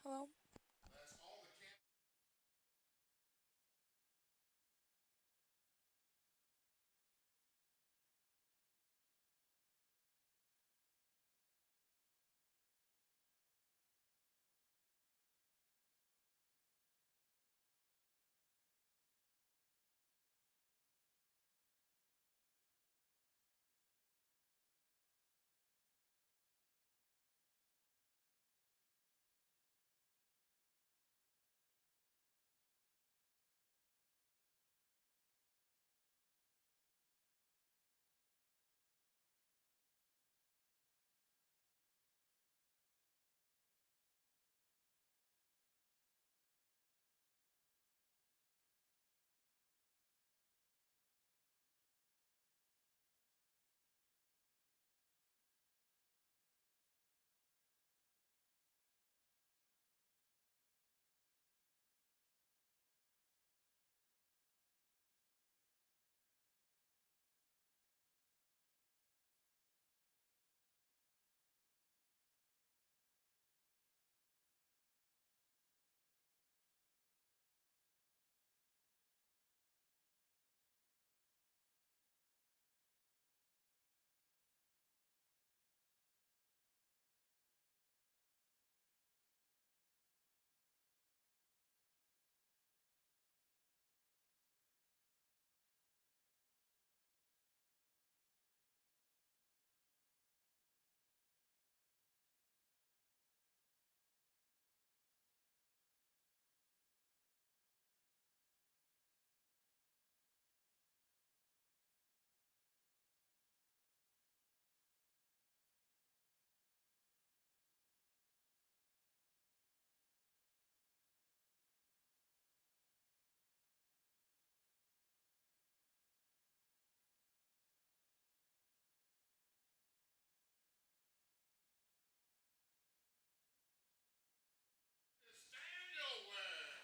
Hello.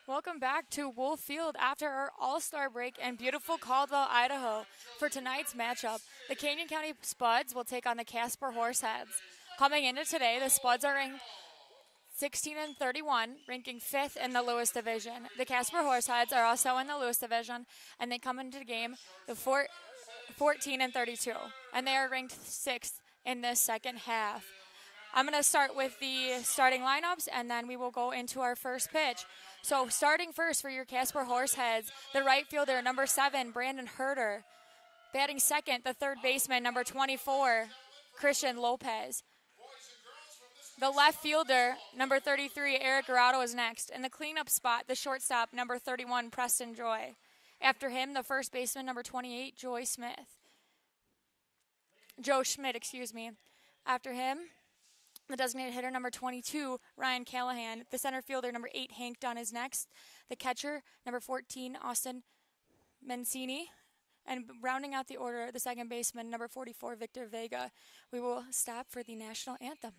Welcome back to Wolf Field after our All-Star break in beautiful Caldwell, Idaho. For tonight's matchup, the Canyon County Spuds will take on the Casper Horseheads. Coming into today, the Spuds are ranked 16 and 31, ranking 5th in the Lewis Division. The Casper Horseheads are also in the Lewis Division, and they come into the game the 14 and 32, and they are ranked 6th in this second half. I'm going to start with the starting lineups, and then we will go into our first pitch. So starting first for your Casper Horseheads, the right fielder, number 7, Brandon Herder. Batting second, the third baseman, number 24, Christian Lopez. The left fielder, number 33, Eric Garado, is next. In the cleanup spot, the shortstop, number 31, Preston Joy. After him, the first baseman, number 28, Joe Schmidt, excuse me. After him, the designated hitter, number 22, Ryan Callahan. The center fielder, number 8, Hank Dunn, is next. The catcher, number 14, Austin Mancini. And rounding out the order, the second baseman, number 44, Victor Vega. We will stop for the national anthem.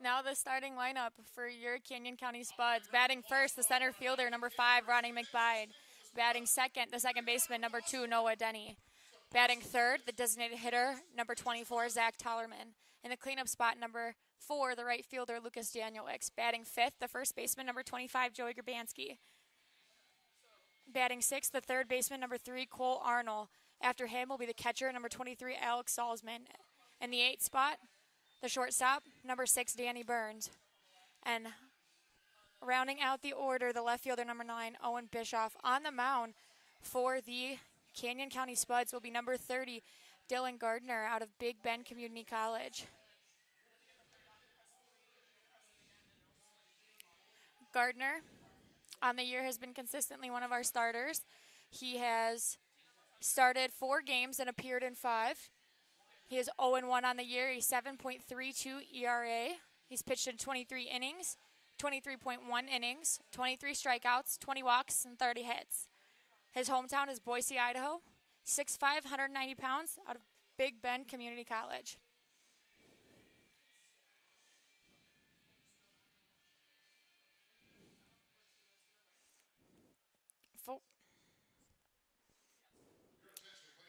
Now the starting lineup for your Canyon County Spuds. Batting first, the center fielder, number 5, Ronnie McBride. Batting second, the second baseman, number 2, Noah Denny. Batting third, the designated hitter, number 24, Zach Tollerman. In the cleanup spot, number 4, the right fielder, Lucas Danielix. Batting fifth, the first baseman, number 25, Joey Grabanski. Batting sixth, the third baseman, number 3, Cole Arnold. After him will be the catcher, number 23, Alex Salzman. In the eighth spot, the shortstop, number 6, Danny Burns. And rounding out the order, the left fielder, number 9, Owen Bischoff. On the mound for the Canyon County Spuds will be number 30, Dylan Gardner out of Big Bend Community College. Gardner on the year has been consistently one of our starters. He has started 4 games and appeared in 5. He is 0-1 on the year. He's 7.32 ERA. He's pitched in 23 innings, 23.1 innings, 23 strikeouts, 20 walks, and 30 hits. His hometown is Boise, Idaho. 6'5", 190 pounds, out of Big Bend Community College.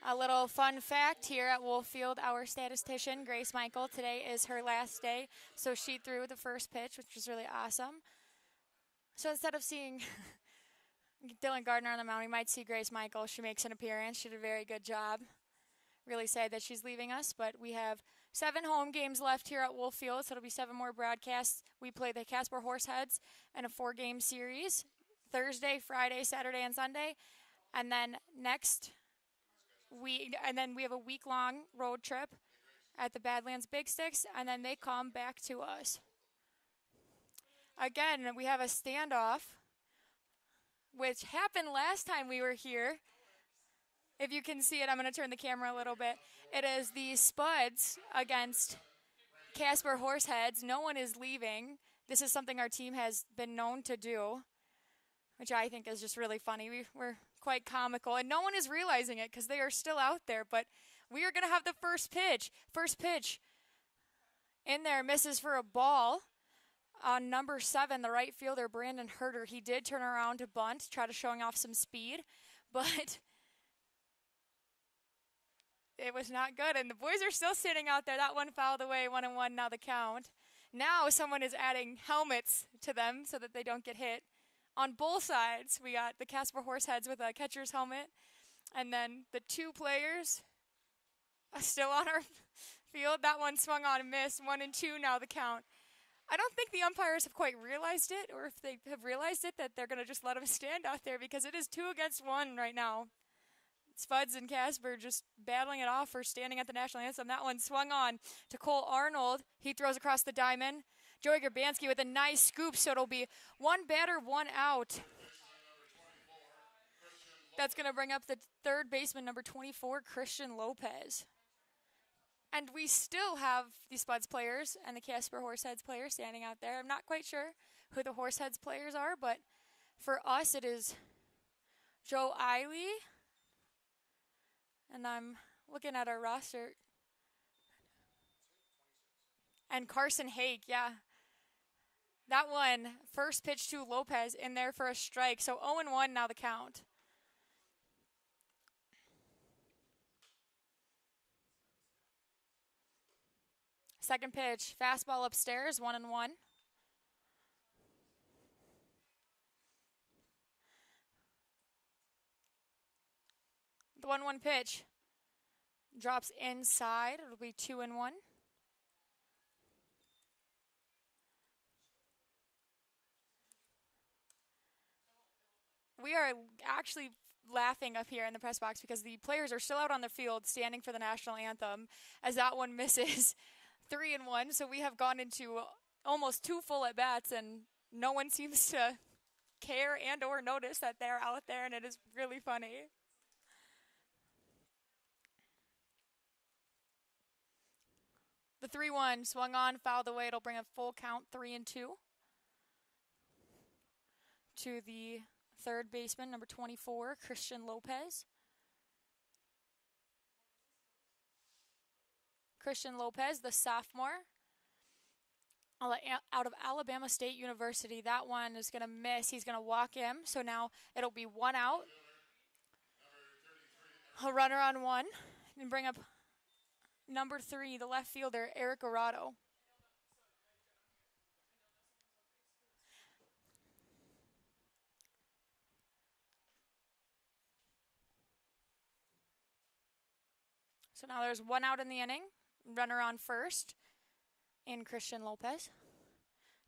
A little fun fact here at Wolf Field, our statistician, Grace Michael, today is her last day, so she threw the first pitch, which was really awesome. So instead of seeing Dylan Gardner on the mound, we might see Grace Michael. She makes an appearance. She did a very good job. Really sad that she's leaving us, but we have 7 home games left here at Wolf Field, so it'll be 7 more broadcasts. We play the Casper Horseheads in a 4-game series, Thursday, Friday, Saturday, and Sunday. And then we have a week-long road trip at the Badlands Big Sticks, and then they come back to us. Again, we have a standoff, which happened last time we were here. If you can see it, I'm going to turn the camera a little bit. It is the Spuds against Casper Horseheads. No one is leaving. This is something our team has been known to do, which I think is just really funny. We're quite comical, and no one is realizing it because they are still out there, but we are going to have the first pitch. First pitch in there, misses for a ball on number 7, the right fielder, Brandon Herder. He did turn around to bunt, try to showing off some speed, but it was not good, and the boys are still sitting out there. That one fouled away, 1-1 now the count. Now someone is adding helmets to them so that they don't get hit. On both sides, we got the Casper Horseheads with a catcher's helmet, and then the 2 players are still on our field. That one swung on and missed, 1-2 now the count. I don't think the umpires have quite realized it, or if they have realized it, that they're going to just let them stand out there because it is 2 against 1 right now. Spuds and Casper just battling it off for standing at the national anthem. That one swung on to Cole Arnold. He throws across the diamond. Joey Grabanski with a nice scoop, so it'll be 1 batter, 1 out. That's going to bring up the third baseman, number 24, Christian Lopez. And we still have the Spuds players and the Casper Horseheads players standing out there. I'm not quite sure who the Horseheads players are, but for us it is Joe Eiley. And I'm looking at our roster. And Carson Haig, yeah. That one, first pitch to Lopez in there for a strike. So 0-1 now the count. Second pitch, fastball upstairs, 1-1. The 1-1 pitch drops inside. It'll be 2-1. We are actually laughing up here in the press box because the players are still out on the field standing for the national anthem as that one misses. 3-1, so we have gone into almost 2 full at-bats, and no one seems to care and or notice that they're out there, and it is really funny. The 3-1 swung on, fouled away. It'll bring a full count, 3-2 to the third baseman, number 24, Christian Lopez. Christian Lopez, the sophomore. out of Alabama State University. That one is going to miss. He's going to walk him. So now it'll be 1 out. A runner on 1. And bring up number 3, the left fielder, Eric Arado. So now there's 1 out in the inning. Runner on first in Christian Lopez.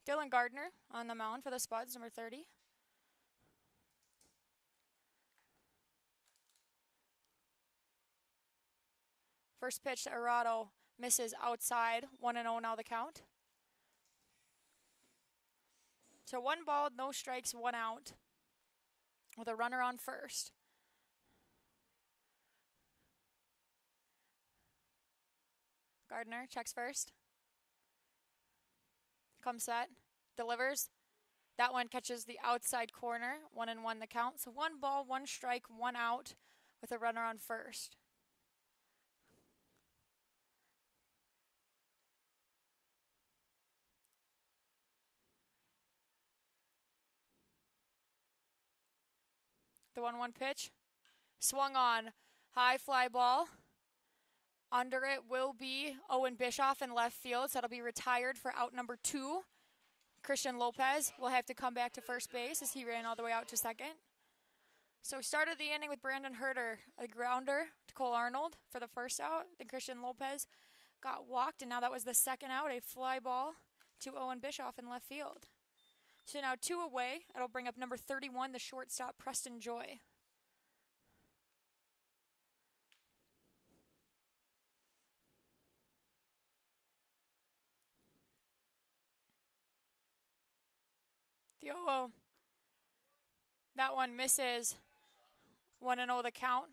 Dylan Gardner on the mound for the Spuds, number 30. First pitch to Arado misses outside. 1-0 now the count. So 1 ball, no strikes, 1 out with a runner on first. Gardner checks first. Comes set. Delivers. That one catches the outside corner. 1-1 the count. So 1 ball, 1 strike, 1 out with a runner on first. The 1-1 pitch. Swung on. High fly ball. Under it will be Owen Bischoff in left field, so that'll be retired for out number 2. Christian Lopez will have to come back to first base as he ran all the way out to second. So we started the inning with Brandon Herter, a grounder to Cole Arnold for the first out. Then Christian Lopez got walked, and now that was the second out, a fly ball to Owen Bischoff in left field. So now 2 away. It'll bring up number 31, the shortstop, Preston Joy. The 0-0. That one misses. 1-0 the count.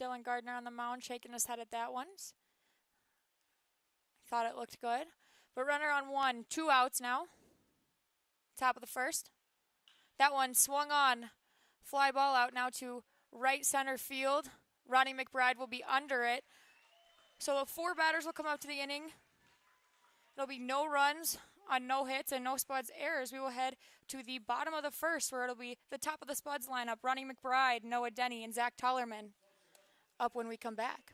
Dylan Gardner on the mound shaking his head at that one. Thought it looked good. But runner on 1, 2 outs now. Top of the first. That one swung on. Fly ball out now to right center field. Ronnie McBride will be under it. So the 4 batters will come up to the inning. There'll be no runs on no hits and no Spuds errors. We will head to the bottom of the first, where it'll be the top of the Spuds lineup. Ronnie McBride, Noah Denny, and Zach Tollerman up when we come back.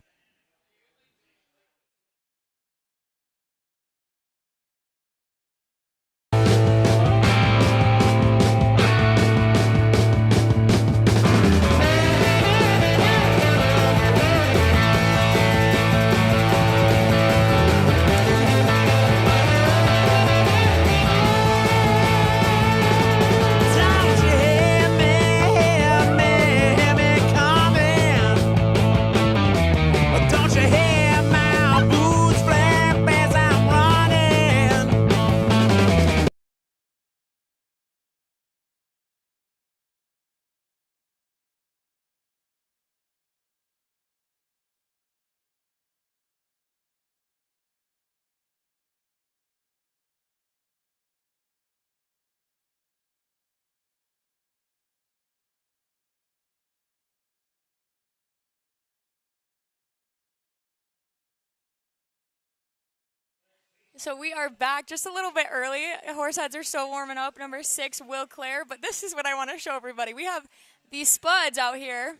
So we are back just a little bit early. Horseheads are still warming up. Number 6, Will Clare. But this is what I want to show everybody. We have these Spuds out here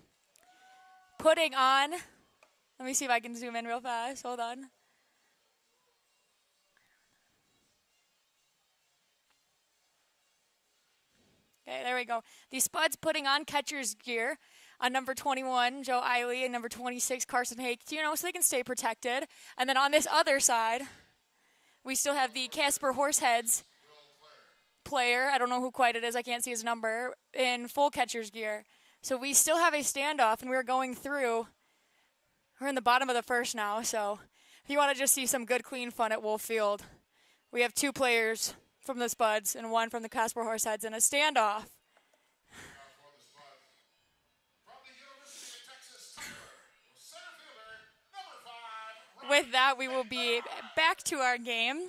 putting on. Let me see if I can zoom in real fast. Hold on. Okay, there we go. These Spuds putting on catcher's gear on number 21, Joe Eiley, and number 26, Carson Hake, so they can stay protected. And then on this other side, we still have the Casper Horseheads player. I don't know who quite it is. I can't see his number. In full catcher's gear. So we still have a standoff, and we're going through. We're in the bottom of the first now. So if you want to just see some good, clean fun at Wolf Field, we have 2 players from the Spuds and 1 from the Casper Horseheads in a standoff. With that, we will be back to our game.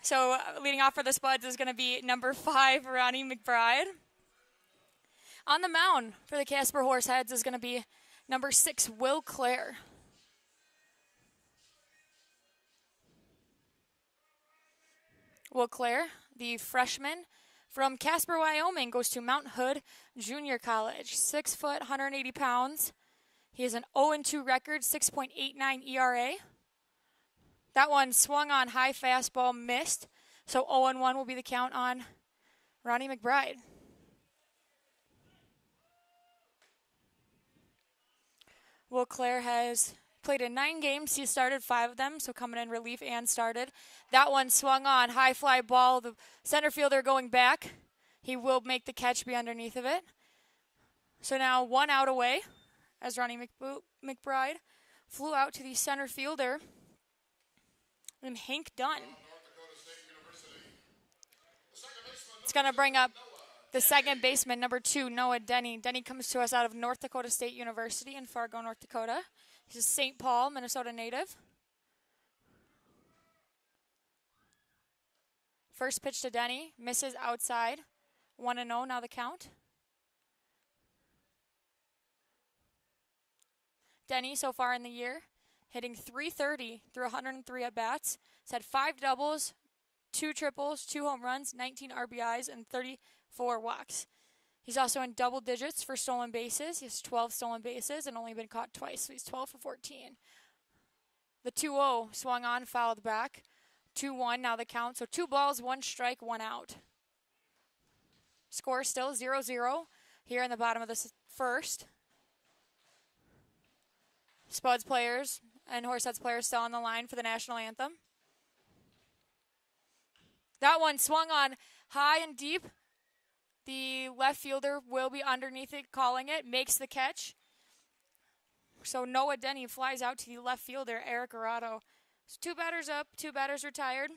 So leading off for the Spuds is going to be number 5, Ronnie McBride. On the mound for the Casper Horseheads is going to be number 6, Will Clare. Will Clare, the freshman from Casper, Wyoming, goes to Mount Hood Junior College. 6 foot, 180 pounds. He has an 0-2 record, 6.89 ERA. That one swung on high fastball, missed. So 0-1 will be the count on Ronnie McBride. Will Clare has played in 9 games. He started 5 of them, so coming in relief and started. That one swung on, high fly ball. The center fielder going back. He will make the catch, be underneath of it. So now 1 out away as Ronnie McBride flew out to the center fielder. And Hank Dunn. It's going to bring up the second baseman, number 2, Noah Denny. Denny comes to us out of North Dakota State University in Fargo, North Dakota. He's a St. Paul, Minnesota native. First pitch to Denny, misses outside. 1-0 now the count. Denny so far in the year, hitting .330 through 103 at-bats. He's had 5 doubles, 2 triples, 2 home runs, 19 RBIs, and 34 walks. He's also in double digits for stolen bases. He has 12 stolen bases and only been caught twice, so he's 12 for 14. The 2-0 swung on, fouled back. 2-1 now the count, so 2 balls, 1 strike, 1 out. Score still 0-0 here in the bottom of the first. Spuds players and Horseheads players still on the line for the national anthem. That one swung on high and deep. The left fielder will be underneath it, calling it, makes the catch. So Noah Denny flies out to the left fielder, Eric Arado. So 2 batters up, 2 batters retired.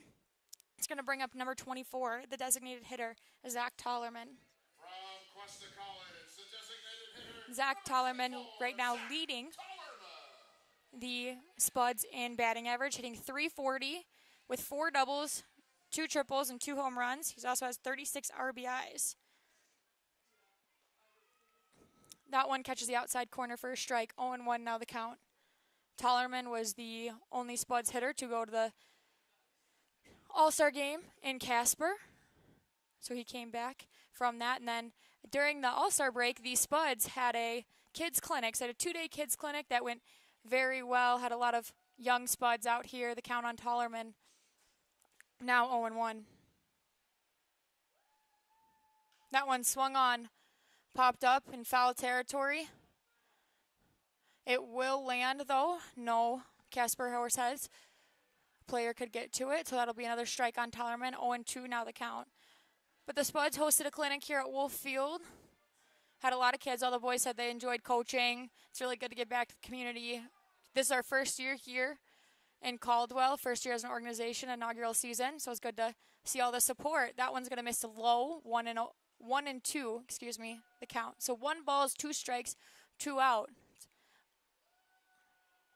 It's going to bring up number 24, the designated hitter, Zach Tollerman. From Cuesta College, the designated hitter. Zach Tollerman right now leading the Spuds in batting average, hitting .340 with 4 doubles, 2 triples, and 2 home runs. He also has 36 RBIs. That one catches the outside corner for a strike. 0-1 now the count. Tollerman was the only Spuds hitter to go to the All-Star game in Casper. So he came back from that. And then during the All-Star break, the Spuds had a kids clinic. So they had a 2-day kids clinic that went very well. Had a lot of young Spuds out here. The count on Tollerman now 0-1. That one swung on, popped up in foul territory. It will land, though. No Casper Horseheads player could get to it, so that'll be another strike on Tollerman. 0-2 now the count. But the Spuds hosted a clinic here at Wolf Field. Had a lot of kids. All the boys said they enjoyed coaching. It's really good to get back to the community. This is our first year here in Caldwell. First year as an organization, inaugural season. So it's good to see all the support. That one's going to miss a low, 1-2, the count. So 1 ball, 2 strikes, 2 out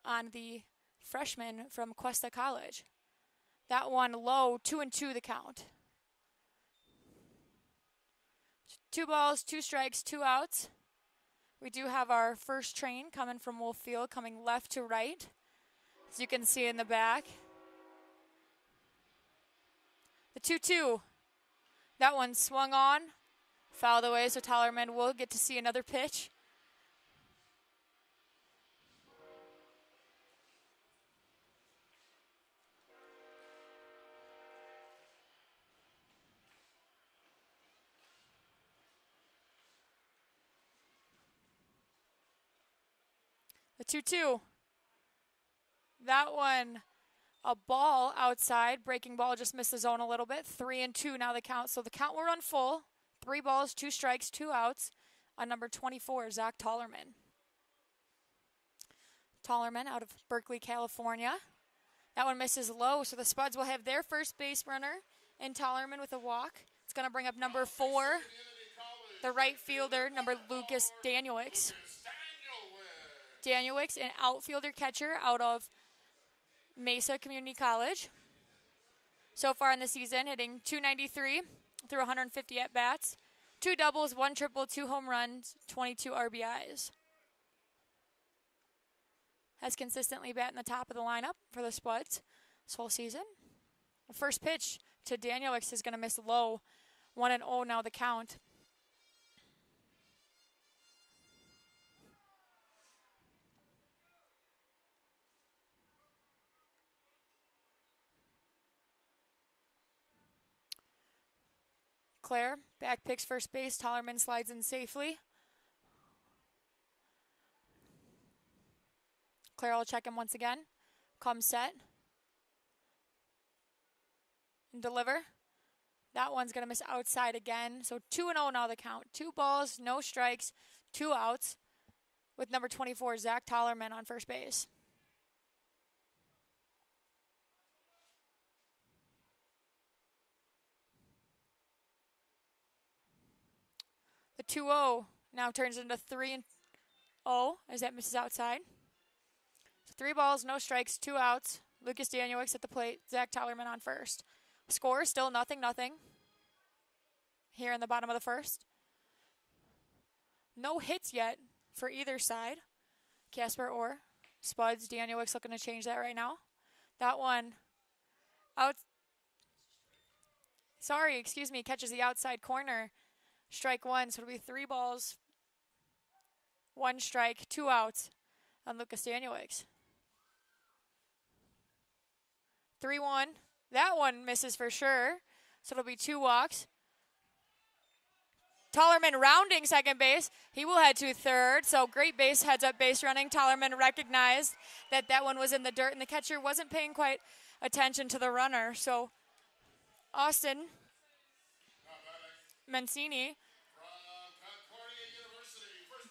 on the freshman from Cuesta College. That one low, 2-2 the count. 2 balls, 2 strikes, 2 outs. We do have our first train coming from Wolf Field, coming left to right, as you can see in the back. The 2-2. That one swung on, fouled away, so Tollerman will get to see another pitch. The 2-2. That one, a ball outside. Breaking ball just missed the zone a little bit. 3-2 now the count. So the count will run full. 3 balls, 2 strikes, 2 outs on number 24, Zach Tollerman. Tollerman out of Berkeley, California. That one misses low, so the Spuds will have their first base runner in Tollerman with a walk. It's going to bring up number 4, the right fielder, number Lucas Danielwicks. Danielwicks, an outfielder catcher out of Mesa Community College. So far in the season, hitting .293 through 150 at-bats. 2 doubles, 1 triple, 2 home runs, 22 RBIs. Has consistently bat in the top of the lineup for the Spuds this whole season. The first pitch to Danielix is going to miss low. 1-0 now the count. Claire back picks first base. Tollerman slides in safely. Claire will check him once again. Come set. And deliver. That one's going to miss outside again. So 2-0 now the count. 2 balls, no strikes, 2 outs. With number 24, Zach Tollerman on first base. The 2-0 now turns into 3-0 as that misses outside. So 3 balls, no strikes, 2 outs. Lucas Danielix at the plate, Zach Tollerman on first. Score still 0-0 here in the bottom of the first. No hits yet for either side, Casper or Spuds. Danielix looking to change that right now. That one out. Catches the outside corner. Strike 1, so it'll be 3 balls, 1 strike, 2 outs on Lucas Danielix. 3-1. That one misses for sure, so it'll be 2 walks. Tollerman rounding second base. He will head to third, so great base, heads up base running. Tollerman recognized that that one was in the dirt, and the catcher wasn't paying quite attention to the runner, so Austin Mancini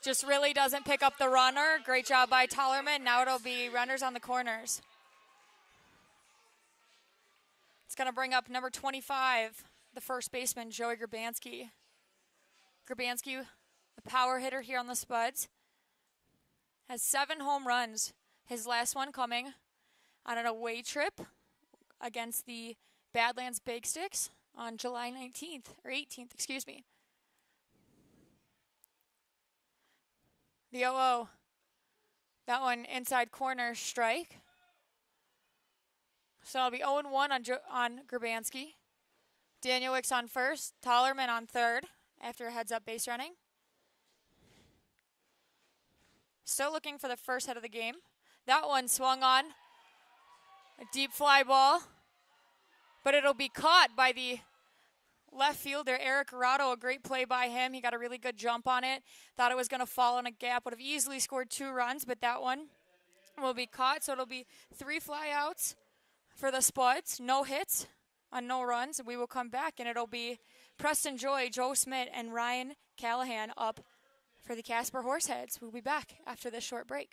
just really doesn't pick up the runner. Great job by Tollerman. Now it'll be runners on the corners. It's going to bring up number 25, the first baseman, Joey Grabanski. Grabanski, the power hitter here on the Spuds, has 7 home runs. His last one coming on an away trip against the Badlands Big Sticks on July 18th, excuse me. The 0-0, that one inside corner strike. So it'll be 0-1 on Grabanski. Danielix on first, Tollerman on third after a heads-up base running. Still looking for the first hit of the game. That one swung on. A deep fly ball. But it'll be caught by the left fielder, Eric Corrado. A great play by him. He got a really good jump on it. Thought it was going to fall in a gap. Would have easily scored 2 runs, but that one will be caught. So it'll be 3 flyouts for the Spuds. No hits on no runs. We will come back, and it'll be Preston Joy, Joe Smith, and Ryan Callahan up for the Casper Horseheads. We'll be back after this short break.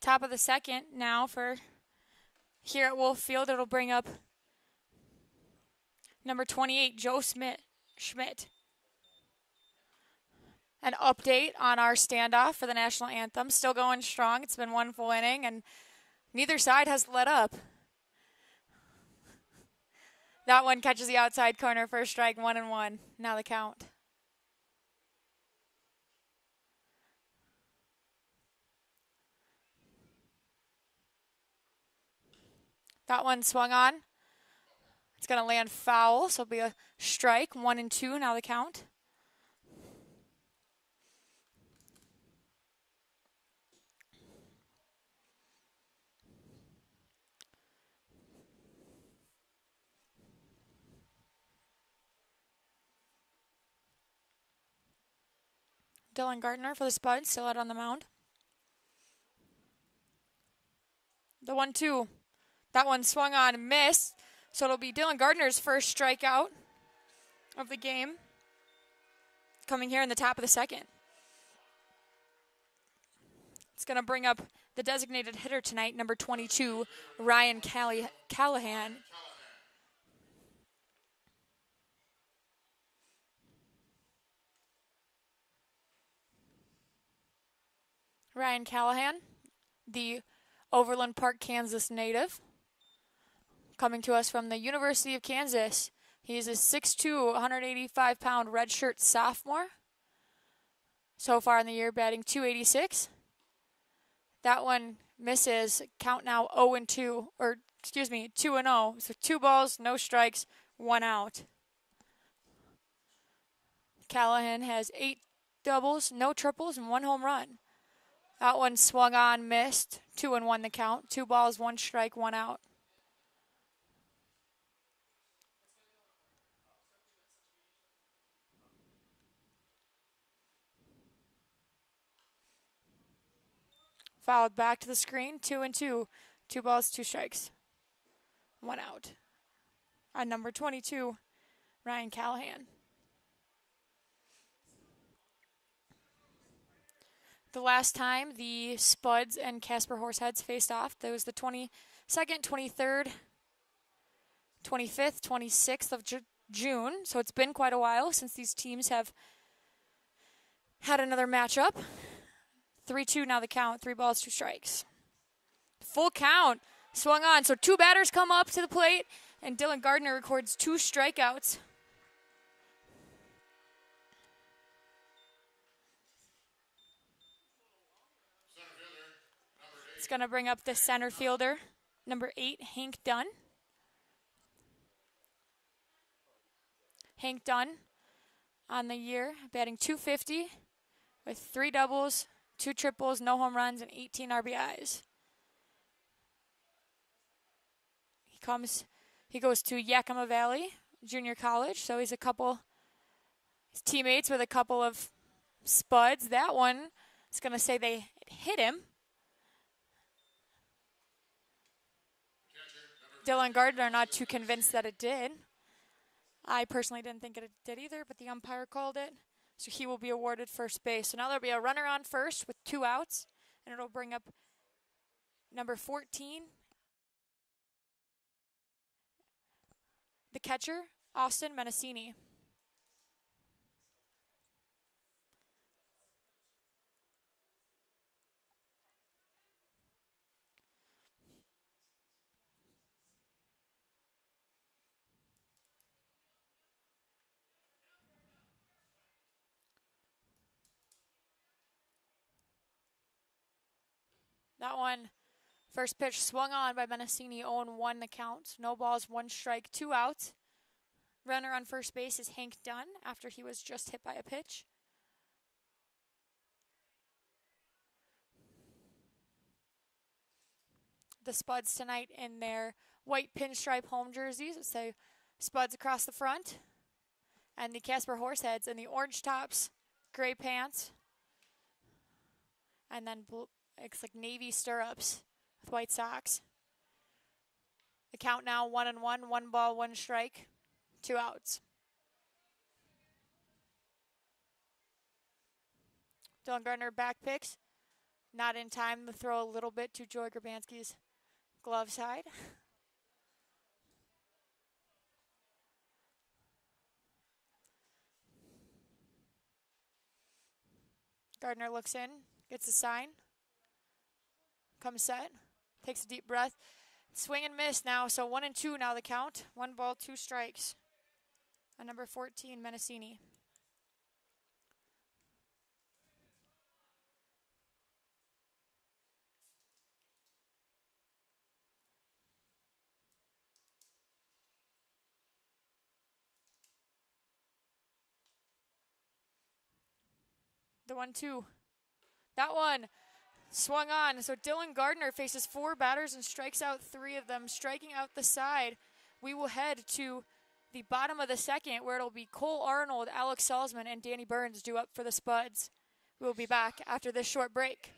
Top of the second now for here at Wolf Field. It'll bring up number 28, Joe Schmidt. An update on our standoff for the national anthem. Still going strong. It's been one full inning, and neither side has let up. That one catches the outside corner for a strike, 1-1. Now the count. That one swung on. It's going to land foul, so it'll be a strike, 1-2. Now the count. Dylan Gardner for the Spuds, still out on the mound. The 1-2. That one swung on and missed. So it'll be Dylan Gardner's first strikeout of the game. Coming here in the top of the second. It's going to bring up the designated hitter tonight, number 22, Ryan Callahan. Ryan Callahan, the Overland Park, Kansas native, coming to us from the University of Kansas. He's a 6'2", 185-pound redshirt sophomore. So far in the year, batting .286. That one misses. Count now 2-0. So 2 balls, no strikes, 1 out. Callahan has 8 doubles, no triples, and 1 home run. That one swung on, missed. 2-1 the count. 2 balls, 1 strike, 1 out. Fouled back to the screen. 2-2. 2 balls, 2 strikes, 1 out. On number 22, Ryan Callahan. The last time the Spuds and Casper Horseheads faced off, that was the 22nd, 23rd, 25th, 26th of June. So it's been quite a while since these teams have had another matchup. 3-2 now the count, 3 balls, 2 strikes. Full count, swung on. So 2 batters come up to the plate, and Dylan Gardner records 2 strikeouts. It's going to bring up the center fielder, number 8, Hank Dunn. Hank Dunn on the year, batting .250 with 3 doubles, 2 triples, no home runs, and 18 RBIs. He goes to Yakima Valley Junior College, so he's teammates with a couple of Spuds. That one is going to say they hit him. Dylan Gardner not too convinced that it did. I personally didn't think it did either, but the umpire called it. So he will be awarded first base. So now there'll be a runner on first with 2 outs, and it'll bring up number 14, the catcher, Austin Menacini. That one, first pitch swung on by Menacini, 0-1 the count. No balls, 1 strike, 2 outs. Runner on first base is Hank Dunn after he was just hit by a pitch. The Spuds tonight in their white pinstripe home jerseys. It say Spuds across the front. And the Casper Horseheads in the orange tops, gray pants, and then it's like navy stirrups with white socks. The count now 1-1, 1 ball, 1 strike, 2 outs. Dylan Gardner back picks. Not in time to throw a little bit to Joey Grabanski's glove side. Gardner looks in, gets a sign, comes set, takes a deep breath. Swing and miss now, so 1-2 now the count. 1 ball, 2 strikes. On number 14, Menacini. The 1-2. That one swung on. So Dylan Gardner faces 4 batters and strikes out 3 of them, striking out the side. We will head to the bottom of the second, where it'll be Cole Arnold, Alex Salzman, and Danny Burns due up for the Spuds. We will be back after this short break.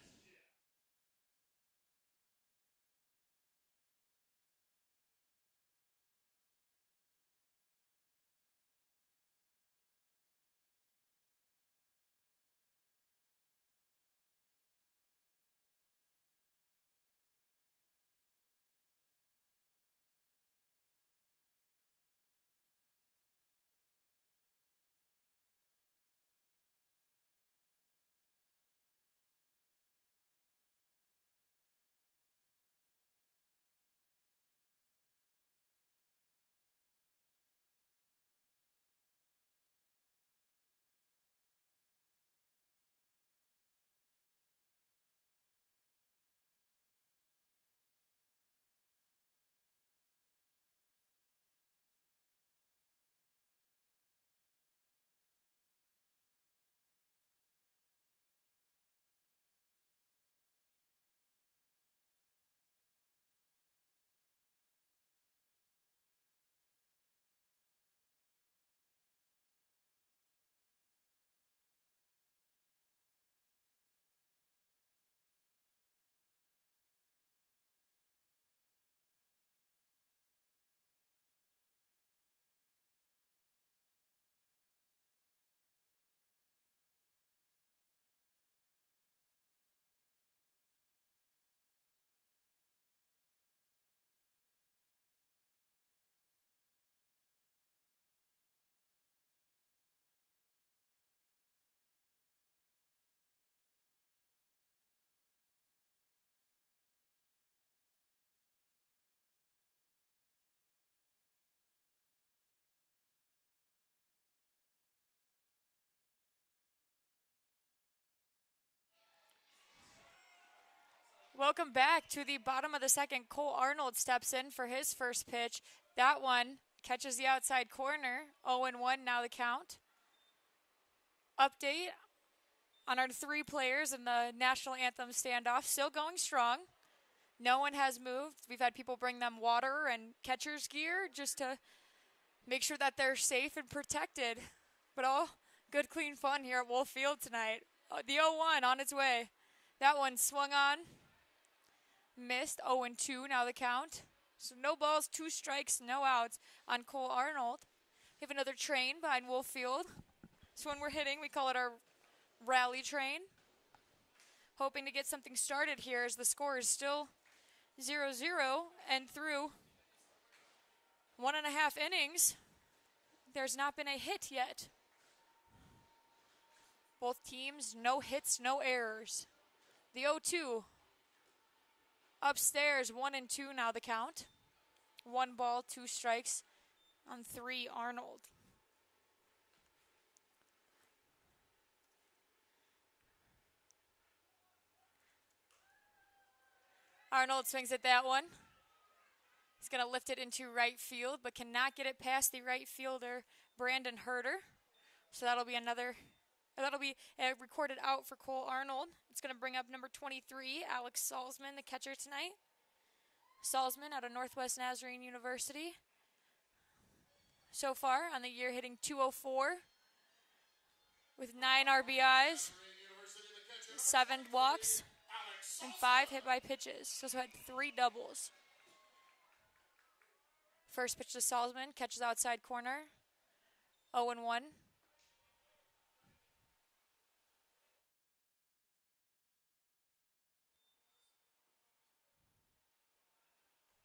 Welcome back to the bottom of the second. Cole Arnold steps in for his first pitch. That one catches the outside corner. 0-1 now the count. Update on our 3 players in the national anthem standoff. Still going strong. No one has moved. We've had people bring them water and catcher's gear just to make sure that they're safe and protected. But all good, clean fun here at Wolf Field tonight. The 0-1 on its way. That one swung on. Missed. 0-2 now the count. So no balls, 2 strikes, no outs on Cole Arnold. We have another train behind Wolf Field. So when we're hitting, we call it our rally train. Hoping to get something started here as the score is still 0-0, and through 1.5 innings, there's not been a hit yet. Both teams, no hits, no errors. The 0-2 upstairs, 1-2 now the count. 1 ball, 2 strikes on 3 Arnold. Arnold swings at that one. He's going to lift it into right field, but cannot get it past the right fielder, Brandon Herder. So that'll be a recorded out for Cole Arnold. It's going to bring up number 23, Alex Salzman, the catcher tonight. Salzman out of Northwest Nazarene University. So far on the year, hitting .204 with 9 RBIs, 7 walks, and 5 hit by pitches. So had 3 doubles. First pitch to Salzman, catches outside corner. 0-1.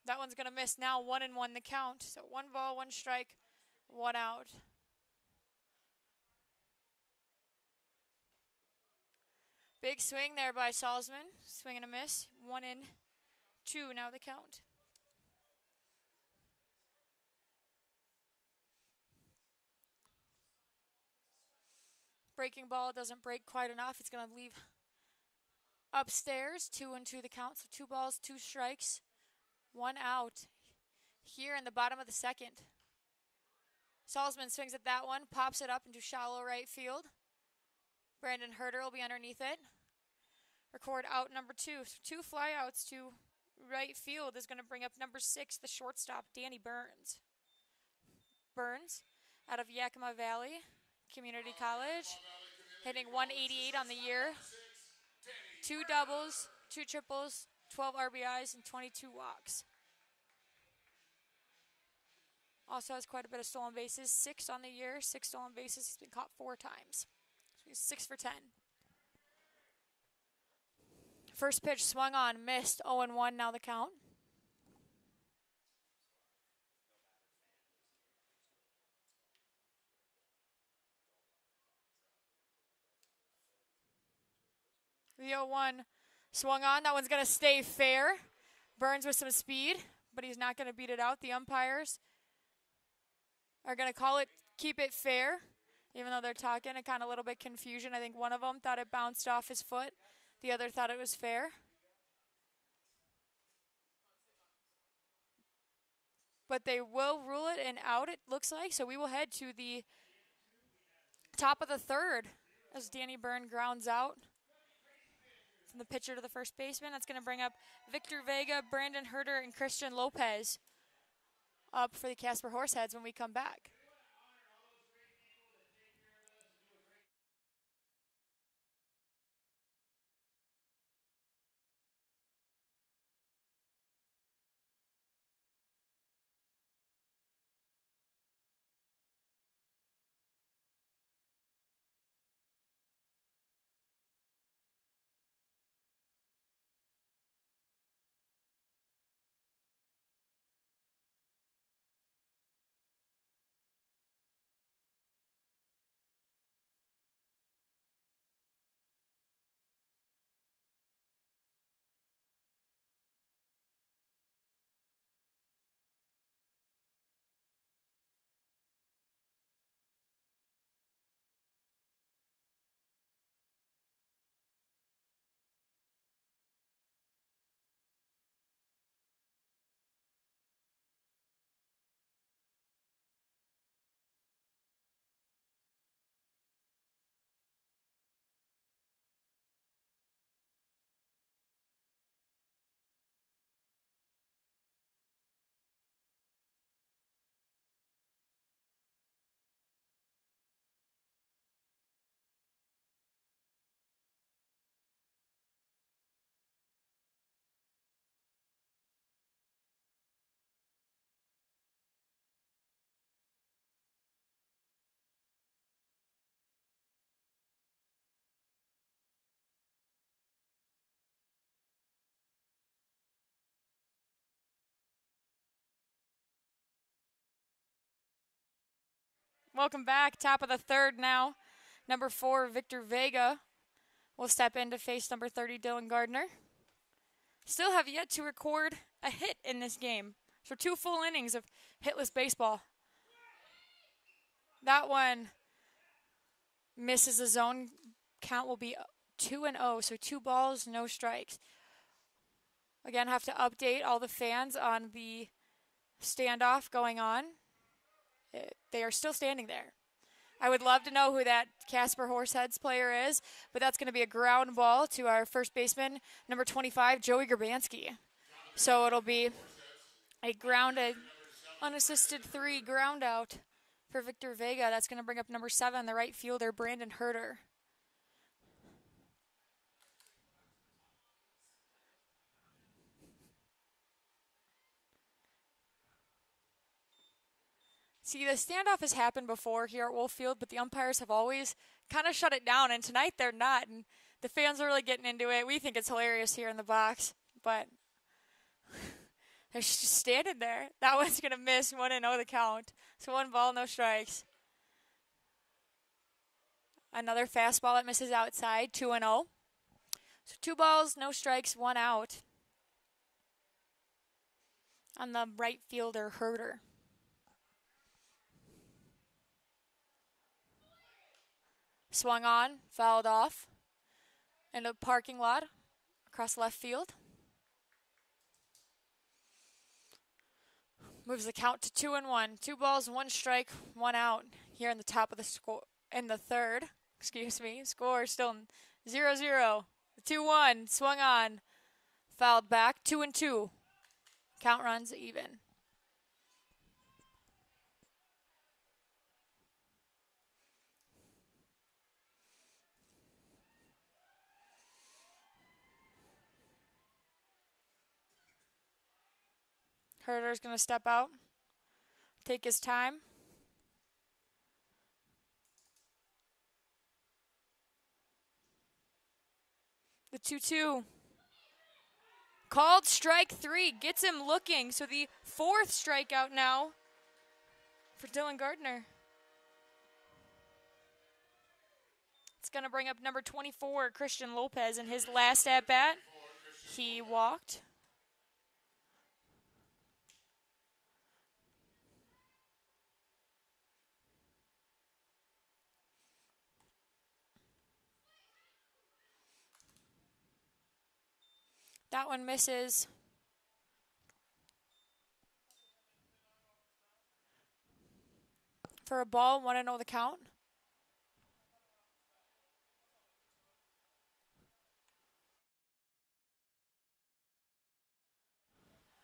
That one's going to miss now. 1-1 the count. So 1 ball, 1 strike, 1 out. Big swing there by Salzman. Swing and a miss. 1-2 now the count. Breaking ball doesn't break quite enough. It's going to leave upstairs. 2-2 the count. So 2 balls, 2 strikes, 1 out here in the bottom of the second. Salzman swings at that one, pops it up into shallow right field. Brandon Herter will be underneath it. Record out number 2. So 2 flyouts to right field is going to bring up number 6, the shortstop, Danny Burns. Burns out of Yakima Valley Community College, hitting 188 on the year. 2 doubles, 2 triples, 12 RBIs, and 22 walks. Also has quite a bit of stolen bases, 6 on the year, 6 stolen bases. He's been caught 4 times. So he's 6 for 10. First pitch swung on, missed, 0-1 now the count. The 0-1 swung on. That one's going to stay fair. Burns with some speed, but he's not going to beat it out. The umpires are going to call it, keep it fair, even though they're talking a kind of little bit confusion. I think one of them thought it bounced off his foot. The other thought it was fair. But they will rule it and out, it looks like. So we will head to the top of the third as Danny Byrne grounds out from the pitcher to the first baseman. That's going to bring up Victor Vega, Brandon Herter, and Christian Lopez up for the Casper Horseheads when we come back. Welcome back. Top of the third now. Number 4, Victor Vega will step in to face number 30, Dylan Gardner. Still have yet to record a hit in this game. So 2 full innings of hitless baseball. That one misses the zone. Count will be 2-0, so 2 balls, no strikes. Again, have to update all the fans on the standoff going on. They are still standing there. I would love to know who that Casper Horseheads player is, but that's going to be a ground ball to our first baseman, number 25, Joey Grabansky. So it'll be a grounded, unassisted 3 ground out for Victor Vega. That's going to bring up number 7, the right fielder, Brandon Herter. See, the standoff has happened before here at Wolf Field, but the umpires have always kind of shut it down, and tonight they're not, and the fans are really getting into it. We think it's hilarious here in the box, but they're just standing there. That one's going to miss 1-0 the count. So 1 ball, no strikes. Another fastball that misses outside, 2-0. So 2 balls, no strikes, 1 out on the right fielder, Herder. Swung on, fouled off in a parking lot across left field. Moves the count to 2-1. 2 balls, 1 strike, 1 out here in the top of the score. In the third, score still 0-0. 2-1, swung on, fouled back, 2-2. Count runs even. Herder's going to step out, take his time. The 2-2. Called strike 3, gets him looking. So the 4th strikeout now for Dylan Gardner. It's going to bring up number 24, Christian Lopez, in his last at-bat. He walked. That one misses. For a ball, 1-0 the count.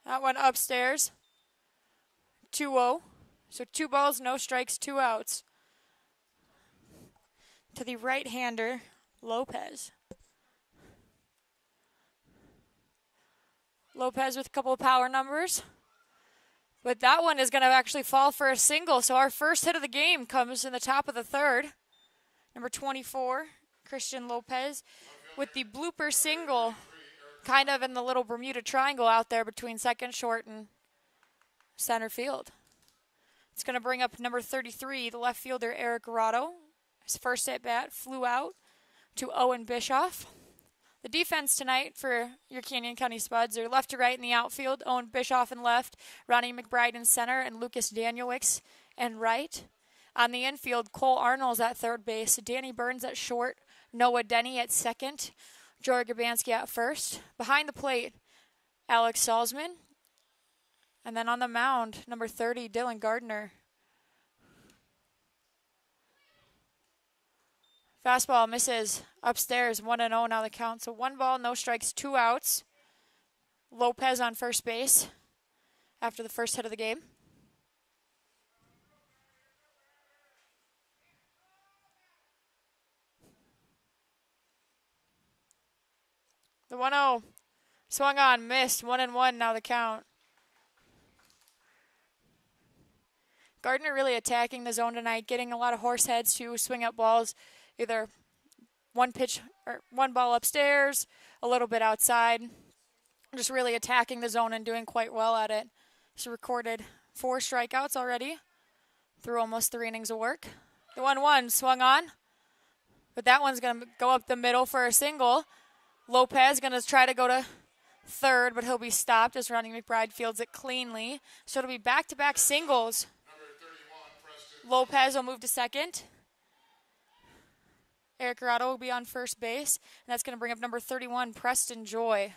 That one upstairs. 2-0. So 2 balls, no strikes, 2 outs. To the right-hander, Lopez. Lopez with a couple of power numbers. But that one is going to actually fall for a single. So our first hit of the game comes in the top of the third. Number 24, Christian Lopez, with the blooper single, kind of in the little Bermuda Triangle out there between second, short, and center field. It's going to bring up number 33, the left fielder, Eric Arado. His first at-bat flew out to Owen Bischoff. The defense tonight for your Canyon County Spuds are left to right in the outfield. Owen Bischoff in left, Ronnie McBride in center, and Lucas Danielewicz in right. On the infield, Cole Arnold's at third base, Danny Burns at short, Noah Denny at second, Jory Gabansky at first. Behind the plate, Alex Salzman. And then on the mound, number 30, Dylan Gardner. Fastball misses upstairs, 1-0 now the count. So 1 ball, no strikes, 2 outs. Lopez on first base after the first hit of the game. The 1-0 swung on, missed, 1-1 now the count. Gardner really attacking the zone tonight, getting a lot of horse heads to swing up balls, either one pitch or 1 ball upstairs, a little bit outside. Just really attacking the zone and doing quite well at it. He's recorded 4 strikeouts already through almost 3 innings of work. The 1-1 swung on, but that one's going to go up the middle for a single. Lopez going to try to go to third, but he'll be stopped as Ronnie McBride fields it cleanly. So it'll be back-to-back singles. Lopez will move to second. Eric Arado will be on first base, and that's going to bring up number 31, Preston Joy.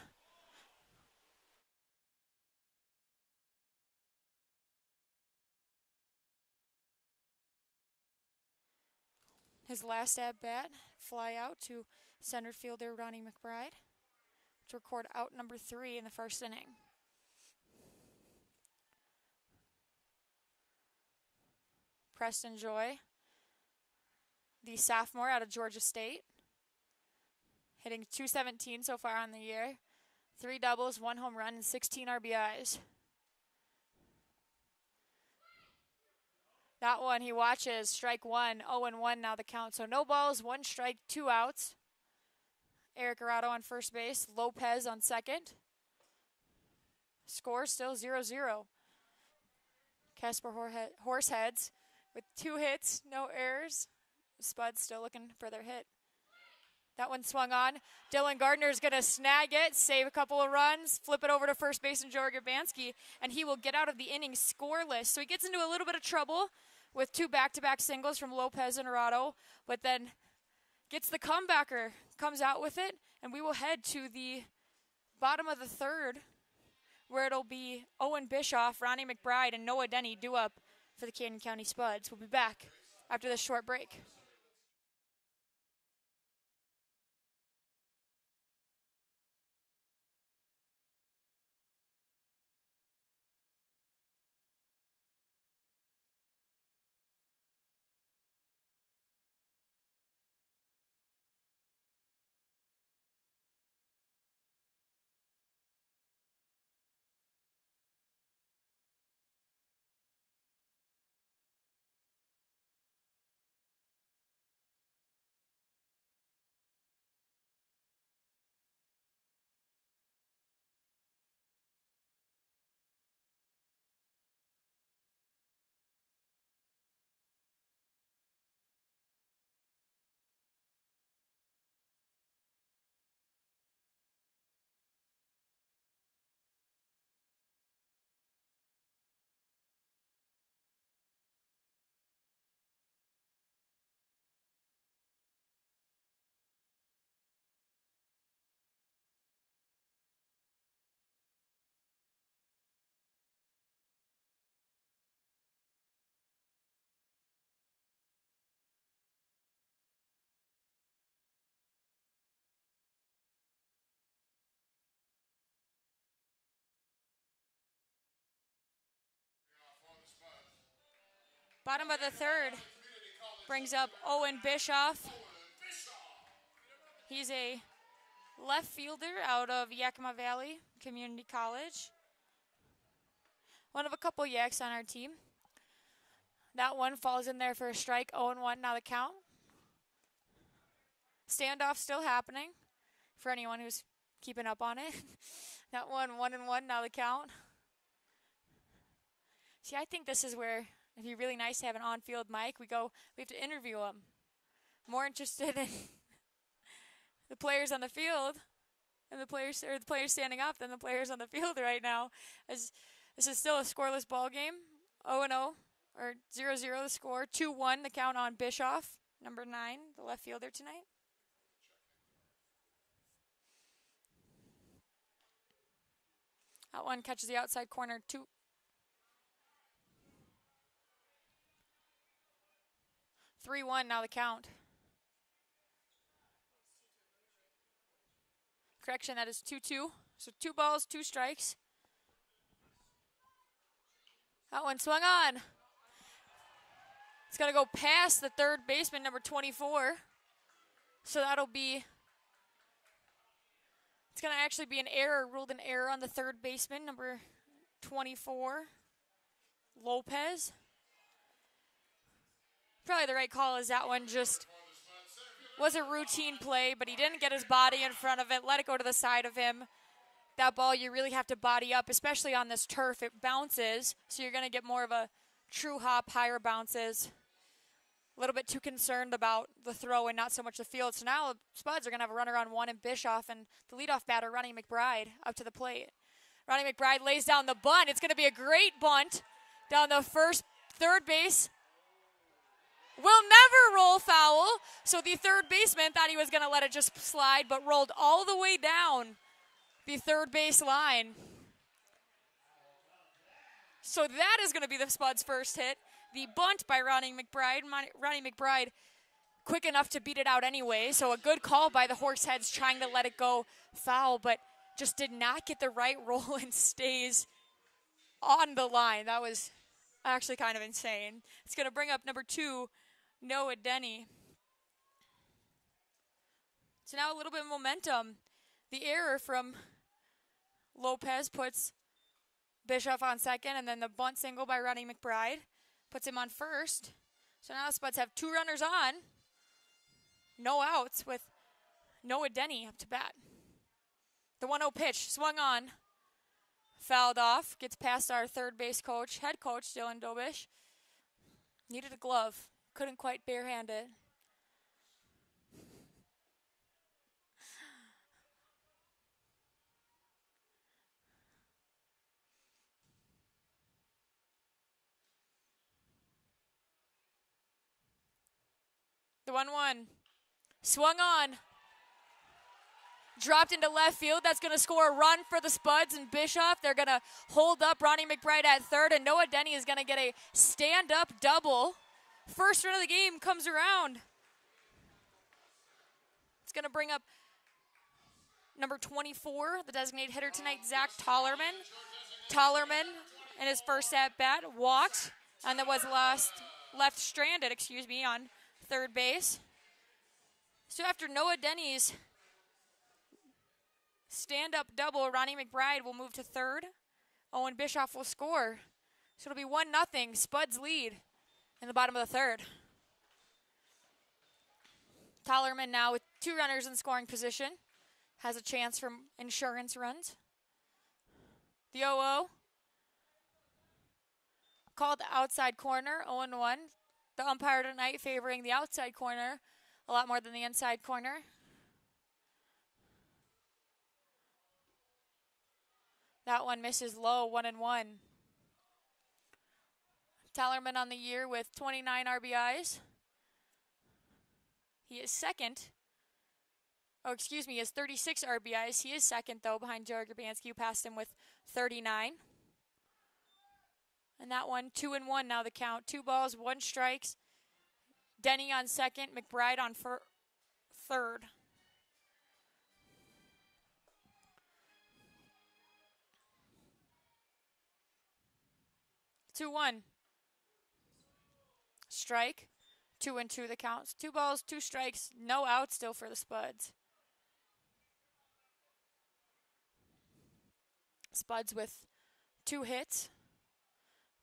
His last at-bat, fly out to center fielder Ronnie McBride to record out number 3 in the first inning. Preston Joy, the sophomore out of Georgia State, hitting .217 so far on the year. 3 doubles, 1 home run, and 16 RBIs. That one he watches, strike 1, 0-1 now the count. So no balls, 1 strike, 2 outs. Eric Arado on first base, Lopez on second. Score still 0-0. Casper Horseheads with 2 hits, no errors. The Spuds still looking for their hit. That one swung on. Dylan Gardner's going to snag it, save a couple of runs, flip it over to first baseman Joey Grabansky, and he will get out of the inning scoreless. So he gets into a little bit of trouble with 2 back-to-back singles from Lopez and Arado, but then gets the comebacker, comes out with it, and we will head to the bottom of the third, where it'll be Owen Bischoff, Ronnie McBride, and Noah Denny due up for the Canyon County Spuds. We'll be back after this short break. Bottom of the third brings up Owen Bischoff. He's a left fielder out of Yakima Valley Community College. One of a couple Yaks on our team. That one falls in there for a strike, 0-1 now the count. Standoff still happening for anyone who's keeping up on it. That one, 1-1 now the count. See, I think this is where it'd be really nice to have an on-field mic. We have to interview them. More interested in the players on the field and the players standing up than the players on the field right now. As this is still a scoreless ball game. 0-0 or 0-0 the score. 2-1 the count on Bischoff, number 9, the left fielder tonight. That one catches the outside corner. 3-1 now the count. Correction, that is 2-2. So 2 balls, 2 strikes. That one swung on. It's going to go past the third baseman, number 24. So it's going to actually be an error, ruled an error on the third baseman, number 24, Lopez. Probably the right call is that one just was a routine play, but he didn't get his body in front of it, let it go to the side of him. That ball you really have to body up, especially on this turf. It bounces, so you're going to get more of a true hop, higher bounces. A little bit too concerned about the throw and not so much the field. So now the Spuds are going to have a runner on 1 and Bischoff, and the leadoff batter, Ronnie McBride, up to the plate. Ronnie McBride lays down the bunt. It's going to be a great bunt down the third base. Will never roll foul. So the third baseman thought he was going to let it just slide, but rolled all the way down the third base line. So that is going to be the Spuds' first hit. The bunt by Ronnie McBride. Ronnie McBride quick enough to beat it out anyway. So a good call by the Horseheads trying to let it go foul, but just did not get the right roll and stays on the line. That was actually kind of insane. It's going to bring up number 2, Noah Denny. So now a little bit of momentum. The error from Lopez puts Bischoff on second, and then the bunt single by Ronnie McBride puts him on first. So now the Spuds have 2 runners on, no outs, with Noah Denny up to bat. The 1-0 pitch swung on, fouled off, gets past our third base coach, head coach Dylan Dobish. Needed a glove, couldn't quite barehand it. The 1-1. Swung on. Dropped into left field. That's going to score a run for the Spuds and Bischoff. They're going to hold up Ronnie McBride at third, and Noah Denny is going to get a stand-up double. First run of the game comes around. It's going to bring up number 24, the designated hitter tonight, Zach Tollerman. Tollerman, in his first at-bat, walked and then was left stranded, on third base. So after Noah Denny's stand-up double, Ronnie McBride will move to third. Owen Bischoff will score. So it'll be 1-0, Spuds lead in the bottom of the third. Tollerman now with 2 runners in scoring position. Has a chance for insurance runs. The 0-0. Called the outside corner, 0-1. The umpire tonight favoring the outside corner a lot more than the inside corner. That one misses low, 1-1. Tollerman on the year with 29 RBIs. He is second. He has 36 RBIs. He is second, though, behind Joey Grabanski, who passed him with 39. And that one, 2-1 now the count. 2 balls, 1 strikes. Denny on second, McBride on third. Two one. Strike. 2-2 the counts. 2 balls, 2 strikes, no outs still for the Spuds. Spuds with 2 hits.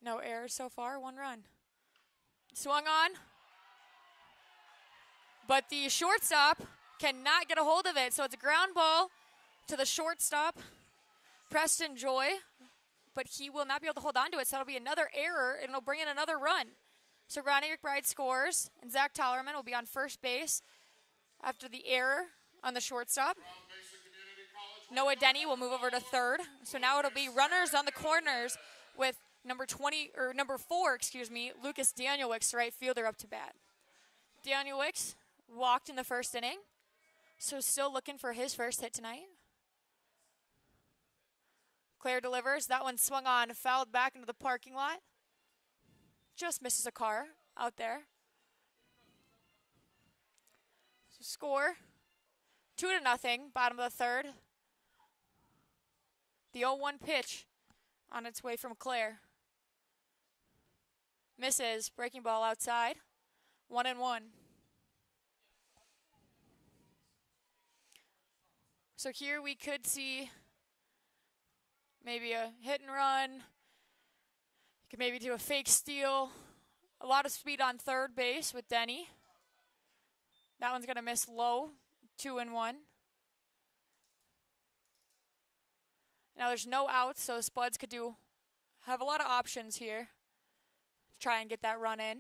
No errors so far, 1 run. Swung on. But the shortstop cannot get a hold of it. So it's a ground ball to the shortstop, Preston Joy. But he will not be able to hold on to it. So it'll be another error, and it'll bring in another run. So Ronnie McBride scores, and Zach Tollerman will be on first base after the error on the shortstop. Noah Denny will move over to third. So now it'll be runners on the corners with number 4, Lucas Danielwicks, right fielder, up to bat. Danielwicks walked in the first inning, so still looking for his first hit tonight. Claire delivers. That one swung on, fouled back into the parking lot. Just misses a car out there. So score 2-0, bottom of the third. The 0-1 pitch on its way from Claire. Misses, breaking ball outside. 1-1. So here we could see maybe a hit and run. You could maybe do a fake steal. A lot of speed on third base with Denny. That one's going to miss low. 2-1. Now there's no outs, so Spuds could have a lot of options here to try and get that run in.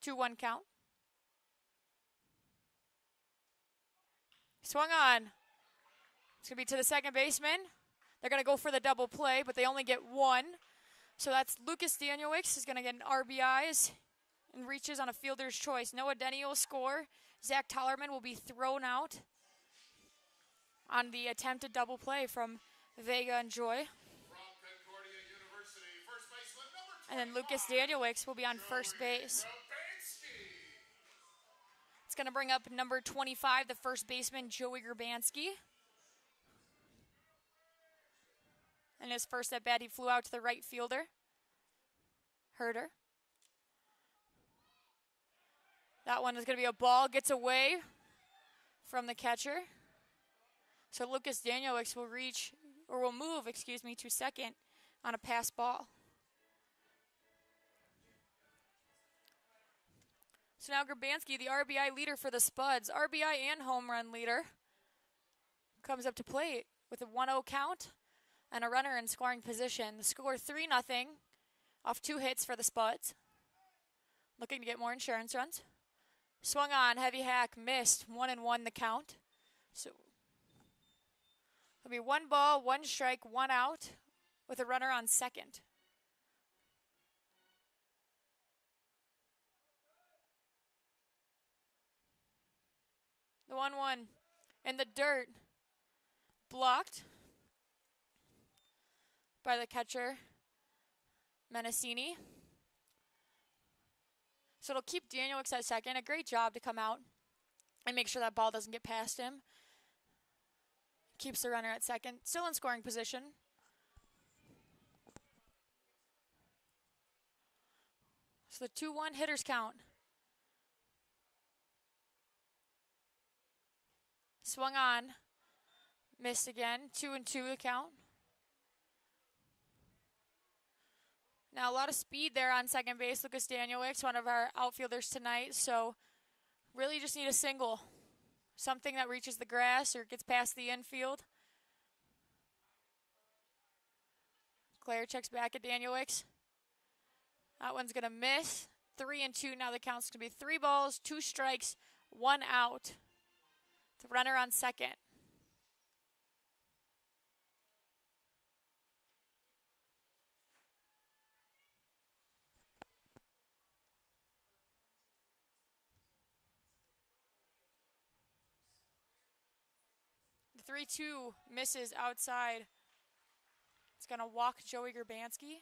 2-1 count. Swung on. It's going to be to the second baseman. They're going to go for the double play, but they only get 1. So that's Lucas Danielwicks is going to get an RBIs and reaches on a fielder's choice. Noah Denny will score. Zach Tollerman will be thrown out on the attempted double play from Vega and Joy. And then Lucas Danielwicks will be on first base. It's going to bring up number 25, the first baseman, Joey Grabanski. And his first at bat, he flew out to the right fielder, Herder. That one is going to be a ball, gets away from the catcher. So Lucas Danielwicks will move to second on a pass ball. So now Grabanski, the RBI leader for the Spuds, RBI and home run leader, comes up to plate with a 1-0 count and a runner in scoring position. The score 3-0 off 2 hits for the Spuds. Looking to get more insurance runs. Swung on, heavy hack, missed, 1-1 the count. So it'll be 1 ball, 1 strike, 1 out with a runner on second. The 1-1 in the dirt. Blocked by the catcher, Menacini. So it'll keep Daniel Wicks at second. A great job to come out and make sure that ball doesn't get past him. Keeps the runner at second. Still in scoring position. So the 2-1 hitters count. Swung on. Missed again. 2-2 the count. Now a lot of speed there on second base. Lucas Danielewicz, one of our outfielders tonight. So really just need a single. Something that reaches the grass or gets past the infield. Claire checks back at Danielewicz. That one's going to miss. 3-2. Now the count's going to be 3 balls, 2 strikes, 1 out. The runner on second. The 3-2 misses outside. It's going to walk Joey Gerbanski.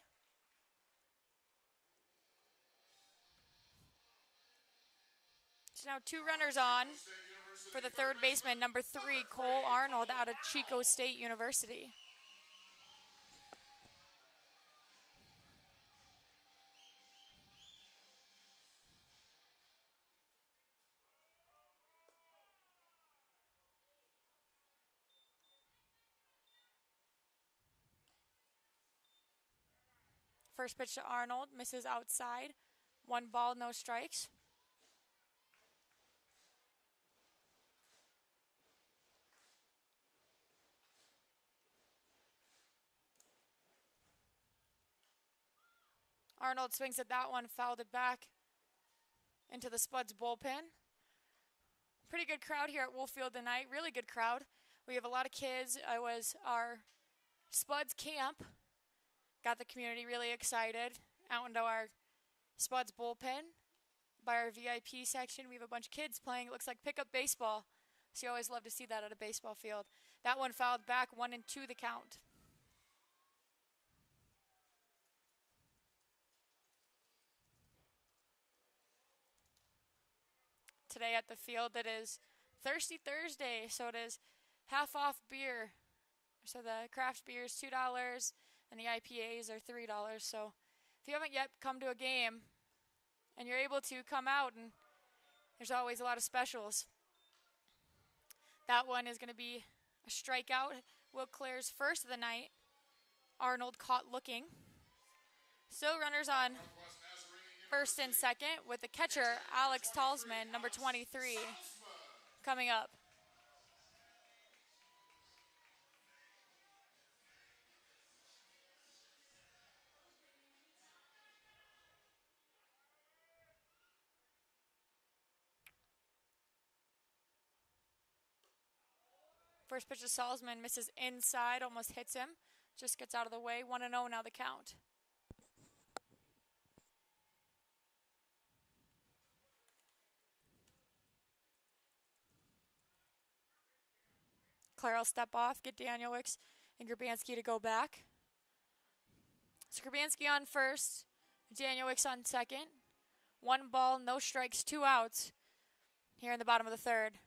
So now 2 runners on for the third baseman, number 3, Cole Arnold out of Chico State University. First pitch to Arnold, misses outside. 1 ball, no strikes. Arnold swings at that one, fouled it back into the Spuds bullpen. Pretty good crowd here at Wolf Field tonight. Really good crowd. We have a lot of kids. It was our Spuds camp. Got the community really excited. Out into our Spuds bullpen. By our VIP section, we have a bunch of kids playing. It looks like pickup baseball. So you always love to see that at a baseball field. That one fouled back, 1-2 the count. Today at the field, it is Thirsty Thursday, so it is half off beer. So the craft beer is $2 and the IPAs are $3. So if you haven't yet come to a game and you're able to come out, and there's always a lot of specials. That one is going to be a strikeout. Will Claire's first of the night. Arnold caught looking. So runners on first and second with the catcher, Alex Talsman, number 23, coming up. First pitch to Salzman, misses inside, almost hits him. Just gets out of the way. 1-0 now the count. Claire will step off, get Danielewicz and Gerbanski to go back. So Gerbanski on first, Danielewicz on second. 1 ball, no strikes, 2 outs here in the bottom of the third.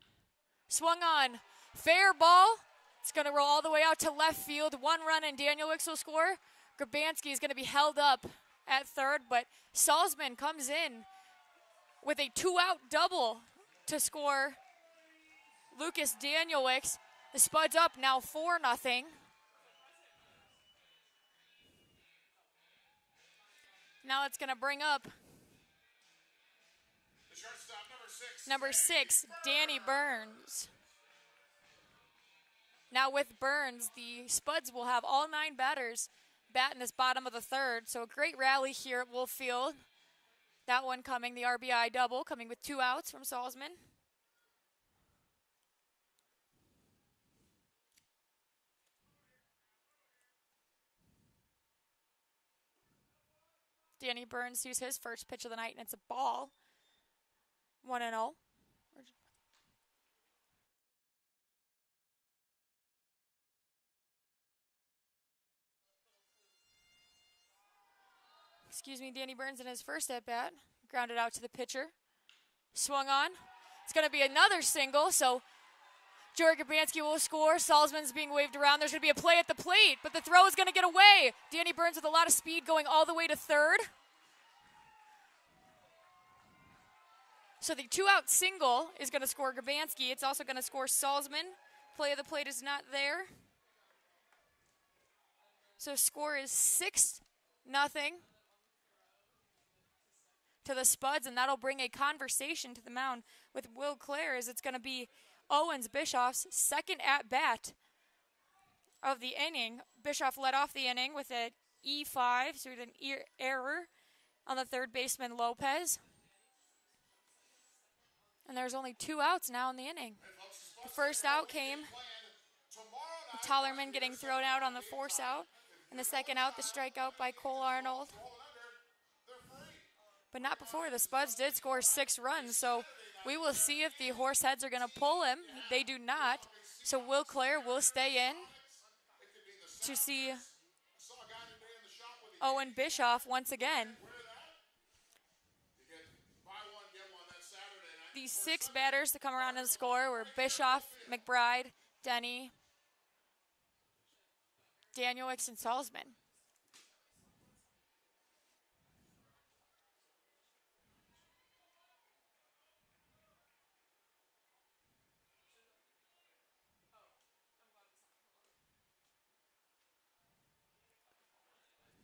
Swung on, fair ball. It's going to roll all the way out to left field. 1 run and Danielewicz will score. Gerbanski is going to be held up at third, but Salzman comes in with a 2-out double to score Lucas Danielewicz. The Spuds up now 4-0. Now it's going to bring up number 6, Danny Burns. Now with Burns, the Spuds will have all 9 batters bat in this bottom of the third. So a great rally here at Wolf Field. That one coming, the RBI double, coming with 2 outs from Salzman. Danny Burns sees his first pitch of the night, and it's a ball. 1-0. Danny Burns in his first at bat. Grounded out to the pitcher. Swung on. It's going to be another single, so Joey Gabansky will score. Salzman's being waved around. There's going to be a play at the plate, but the throw is going to get away. Danny Burns with a lot of speed going all the way to third. So the 2-out single is going to score Gabansky. It's also going to score Salzman. Play of the plate is not there. So score is 6-0 to the Spuds, and that'll bring a conversation to the mound with Will Clare, as it's going to be Owens Bischoff's second at-bat of the inning. Bischoff led off the inning with an E5, so an error on the third baseman Lopez. And there's only 2 outs now in the inning. The first out came with Tollerman getting thrown out on the force out. And the second out, the strikeout by Cole Arnold. But not before. The Spuds did score 6 runs, so we will see if the Horseheads are going to pull him. They do not. So Will Clare will stay in to see Owen Bischoff once again. These 6 batters to come around and score were Bischoff, McBride, Denny, Danielix, and Salzman.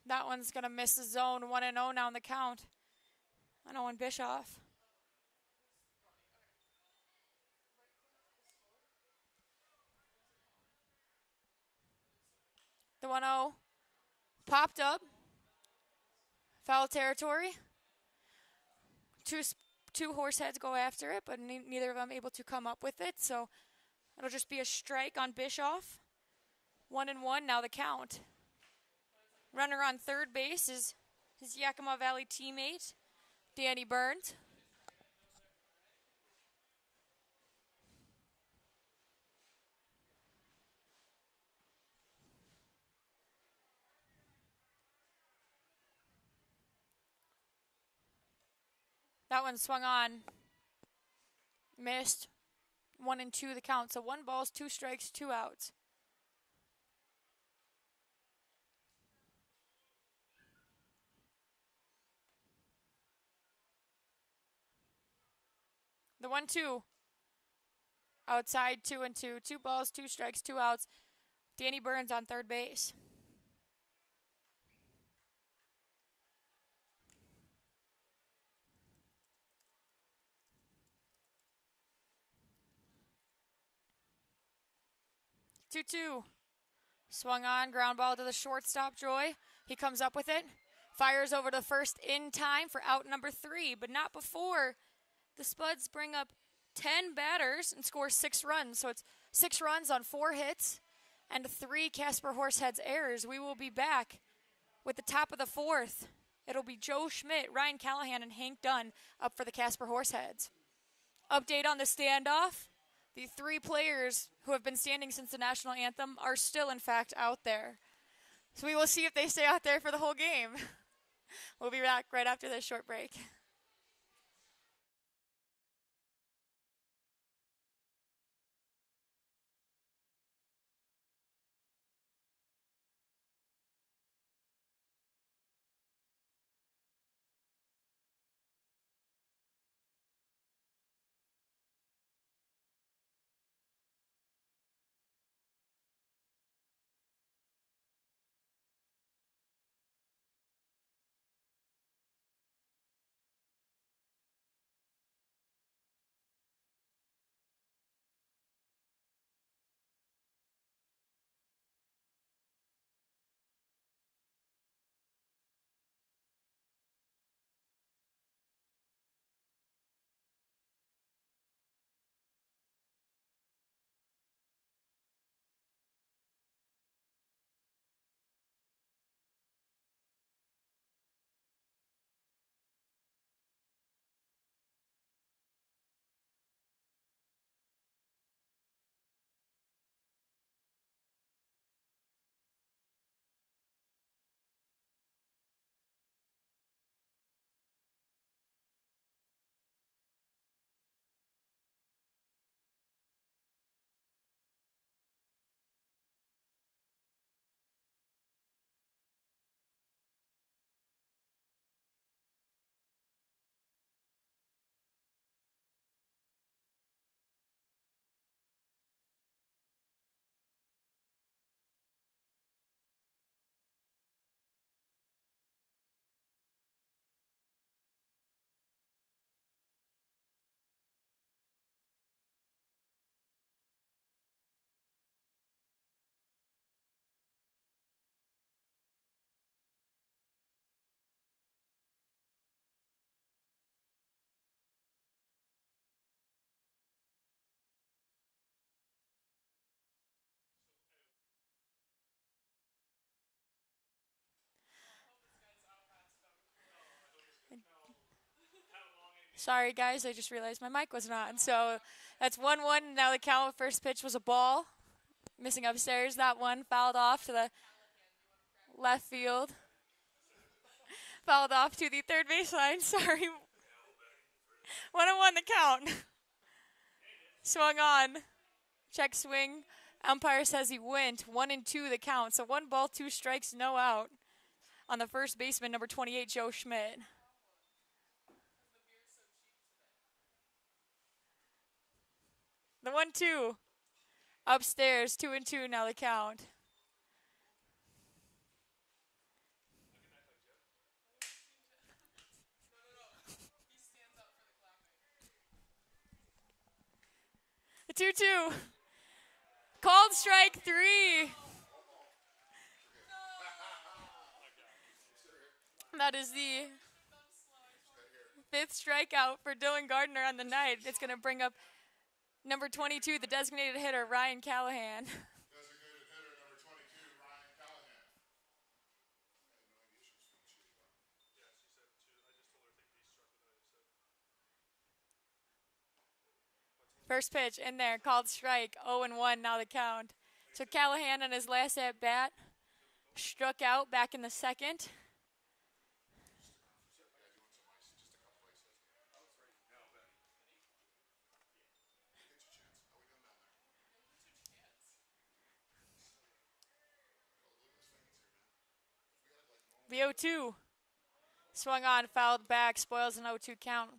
That one's going to miss the zone. 1-0 now in the count on Owen Bischoff. The 1-0 popped up. Foul territory. Two Horseheads go after it, but neither of them able to come up with it. So it'll just be a strike on Bischoff. 1-1 now the count. Runner on third base is his Yakima Valley teammate, Danny Burns. That one swung on. Missed. 1-2 the count. So 1 balls, 2 strikes, 2 outs. The 1-2. Outside, 2-2. 2 balls, 2 strikes, 2 outs. Danny Burns on third base. Two. Swung on, ground ball to the shortstop, Joy. He comes up with it. Fires over to first in time for out number 3, but not before the Spuds bring up 10 batters and score 6 runs. So it's 6 runs on 4 hits and 3 Casper Horseheads errors. We will be back with the top of the 4th. It'll be Joe Schmidt, Ryan Callahan, and Hank Dunn up for the Casper Horseheads. Update on the standoff. The 3 players who have been standing since the national anthem are still, in fact, out there. So we will see if they stay out there for the whole game. We'll be back right after this short break. Sorry, guys. I just realized my mic wasn't on. So that's 1-1. Now the count. First pitch was a ball. Missing upstairs. That one fouled off to the left field. Fouled off to the third baseline. Sorry. 1-1 the count. Swung on. Check swing. Umpire says he went. 1-2 the count. So 1 ball, 2 strikes, no out. On the first baseman, number 28, Joe Schmidt. The 1-2. Upstairs, 2-2 now the count. The 2-2. Called strike 3. That is the 5th strikeout for Dylan Gardner on the night. It's going to bring up number 22, the designated hitter, Ryan Callahan. Designated hitter number 22, Ryan Callahan. First pitch in there, called strike, 0-1 now the count. So Callahan on his last at bat struck out back in the second. The 0-2 swung on, fouled back, spoils an 0-2 count.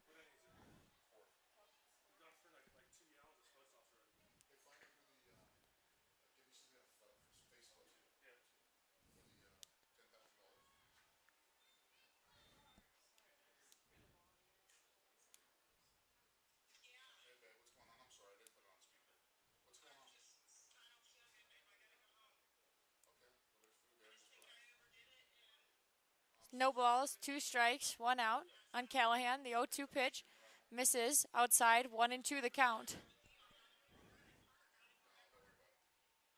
No balls, 2 strikes, 1 out on Callahan. The 0-2 pitch misses outside, 1-2 the count.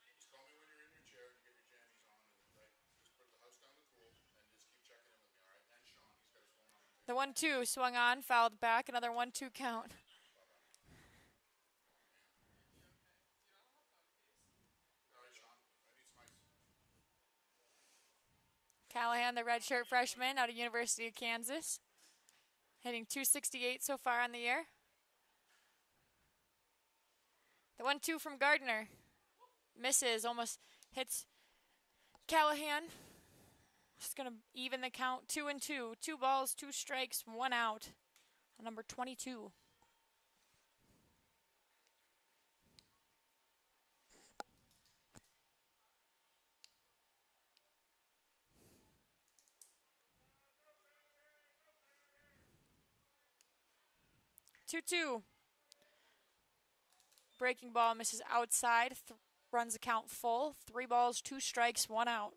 Just call me when you're in your chair and you get your jammies on, and just put the house down to cool, and just keep checking in with me, all right? And Sean, he's got his phone on. The 1-2 swung on, fouled back, another 1-2 count. All right, Sean, I need some ice. Callahan, the redshirt freshman out of University of Kansas, hitting .268 so far on the year. The 1-2 from Gardner misses, almost hits Callahan. Just going to even the count, 2-2. 2 balls, 2 strikes, 1 out. Number 22. Two. Breaking ball misses outside. Runs the count full. 3 balls, 2 strikes, 1 out.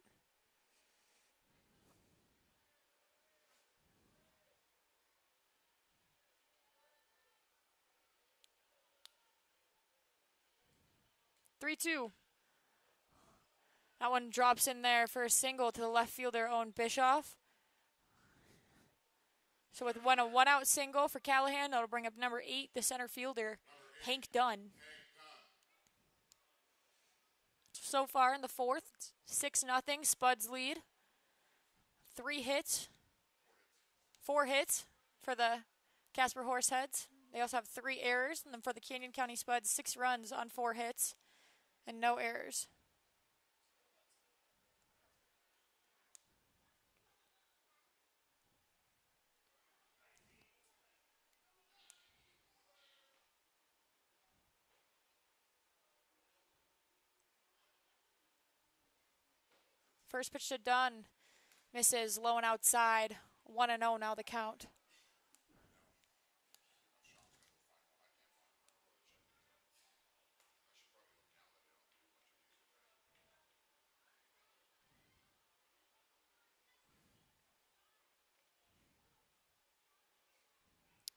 Three-two. That one drops in there for a single to the left fielder, Owen Bischoff. So with a 1-out single for Callahan, that'll bring up number 8, the center fielder, Hank Dunn. So far in the 4th, 6-0, Spuds lead. 4 hits for the Casper Horseheads. They also have 3 errors, and then for the Canyon County Spuds, 6 runs on 4 hits and no errors. First pitch to Dunn. Misses, low and outside. 1-0 now the count.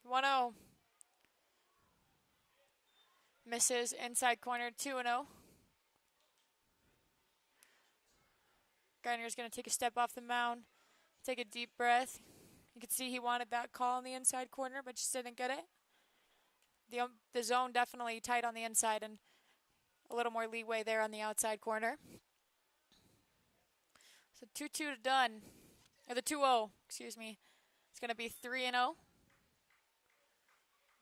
One-0. Misses, inside corner, 2-0. Gardner's going to take a step off the mound, take a deep breath. You could see he wanted that call in the inside corner, but just didn't get it. The zone definitely tight on the inside and a little more leeway there on the outside corner. So 2-2 done. Or the 2-0, excuse me. It's going to be 3-0.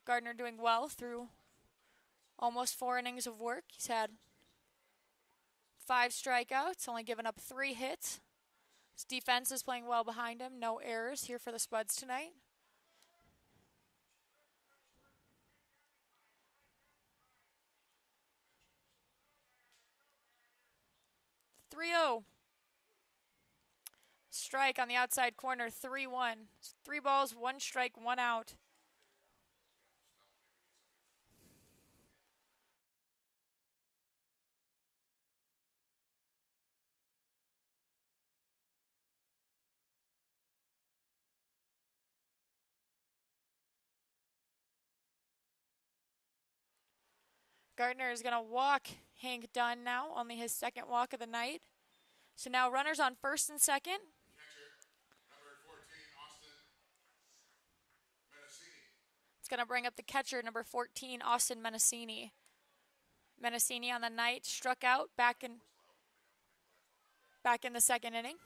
Gardner doing well through almost 4 innings of work. He's had 5 strikeouts, only given up 3 hits. His defense is playing well behind him. No errors here for the Spuds tonight. Strike on the outside corner, 3-1. 3 balls, 1 strike, 1 out. Gardner is going to walk Hank Dunn now, only his second walk of the night. So now runners on first and second. Catcher, number 14, Austin Menacini. It's going to bring up the catcher, number 14, Austin Menacini. Menacini on the night struck out back in the second inning.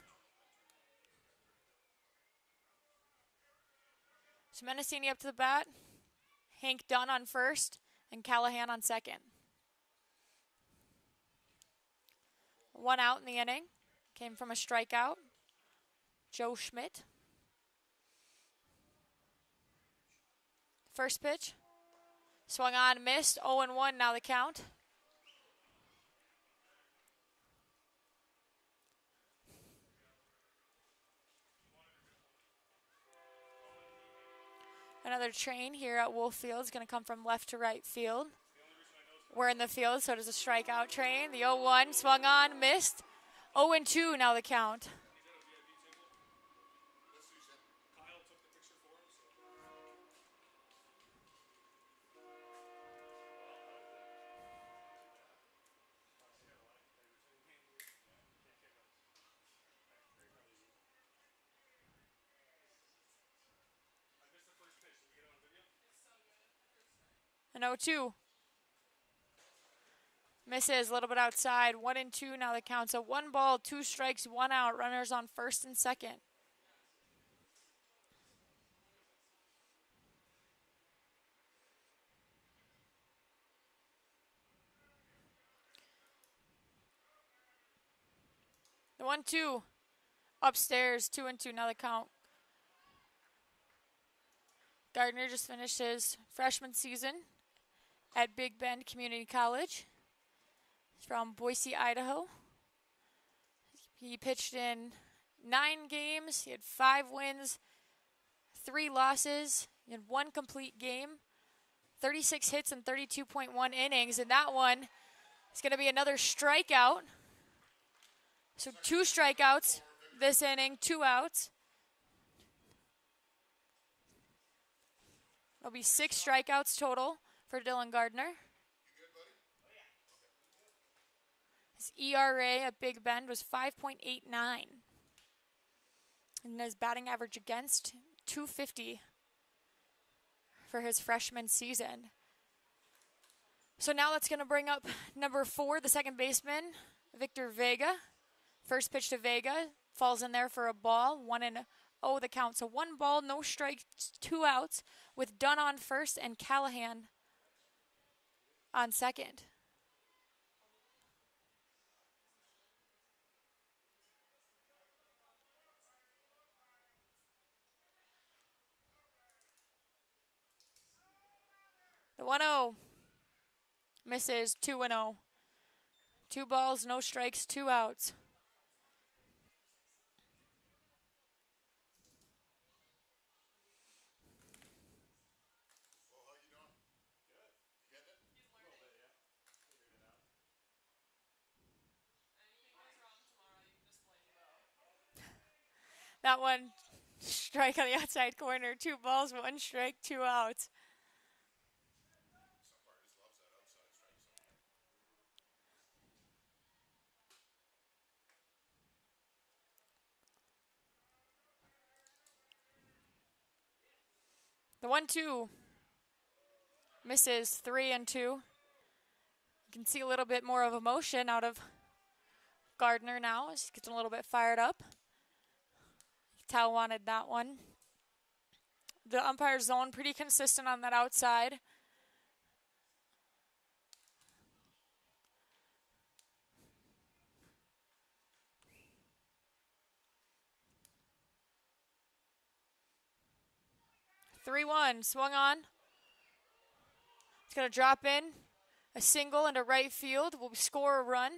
So Menacini up to the bat. Hank Dunn on first and Callahan on second. 1 out in the inning. Came from a strikeout. Joe Schmidt. First pitch. Swung on, missed. 0-1 now the count. Another train here at Wolf Field is going to come from left to right field. We're in the field, so does a strikeout train. The 0-1 swung on, missed. 0-2 now the count. An 0-2. Misses a little bit outside. 1-2 now the count. So 1 ball, 2 strikes, 1 out. Runners on first and second. The 1-2 upstairs. 2-2 now the count. Gardner just finished his freshman season at Big Bend Community College. He's from Boise, Idaho. He pitched in 9 games. He had 5 wins, 3 losses. He had 1 complete game, 36 hits and 32.1 innings. And that one is going to be another strikeout. So 2 strikeouts this inning, 2 outs. There'll be 6 strikeouts total for Dylan Gardner. His ERA at Big Bend was 5.89. And his batting average against, 250 for his freshman season. So now that's going to bring up number 4, the second baseman, Victor Vega. First pitch to Vega, falls in there for a ball, 1-0 the count. So 1 ball, no strikes, 2 outs, with Dunn on first and Callahan on second. The 1-0 misses, 2-0. 2 balls, no strikes, 2 outs. Well, how you doing? Good. You getting it? He's learning. A little bit, yeah. Figured it out. Anything goes wrong tomorrow, you can just blame Bo. That one, strike on the outside corner. 2 balls, 1 strike, 2 outs. Some part just loves that outside strike. The 1-2 misses 3-2. You can see a little bit more of emotion out of Gardner now. He's getting a little bit fired up. Tell wanted that one. The umpire's zone pretty consistent on that outside. Three one swung on. It's going to drop in a single into right field. Will score a run.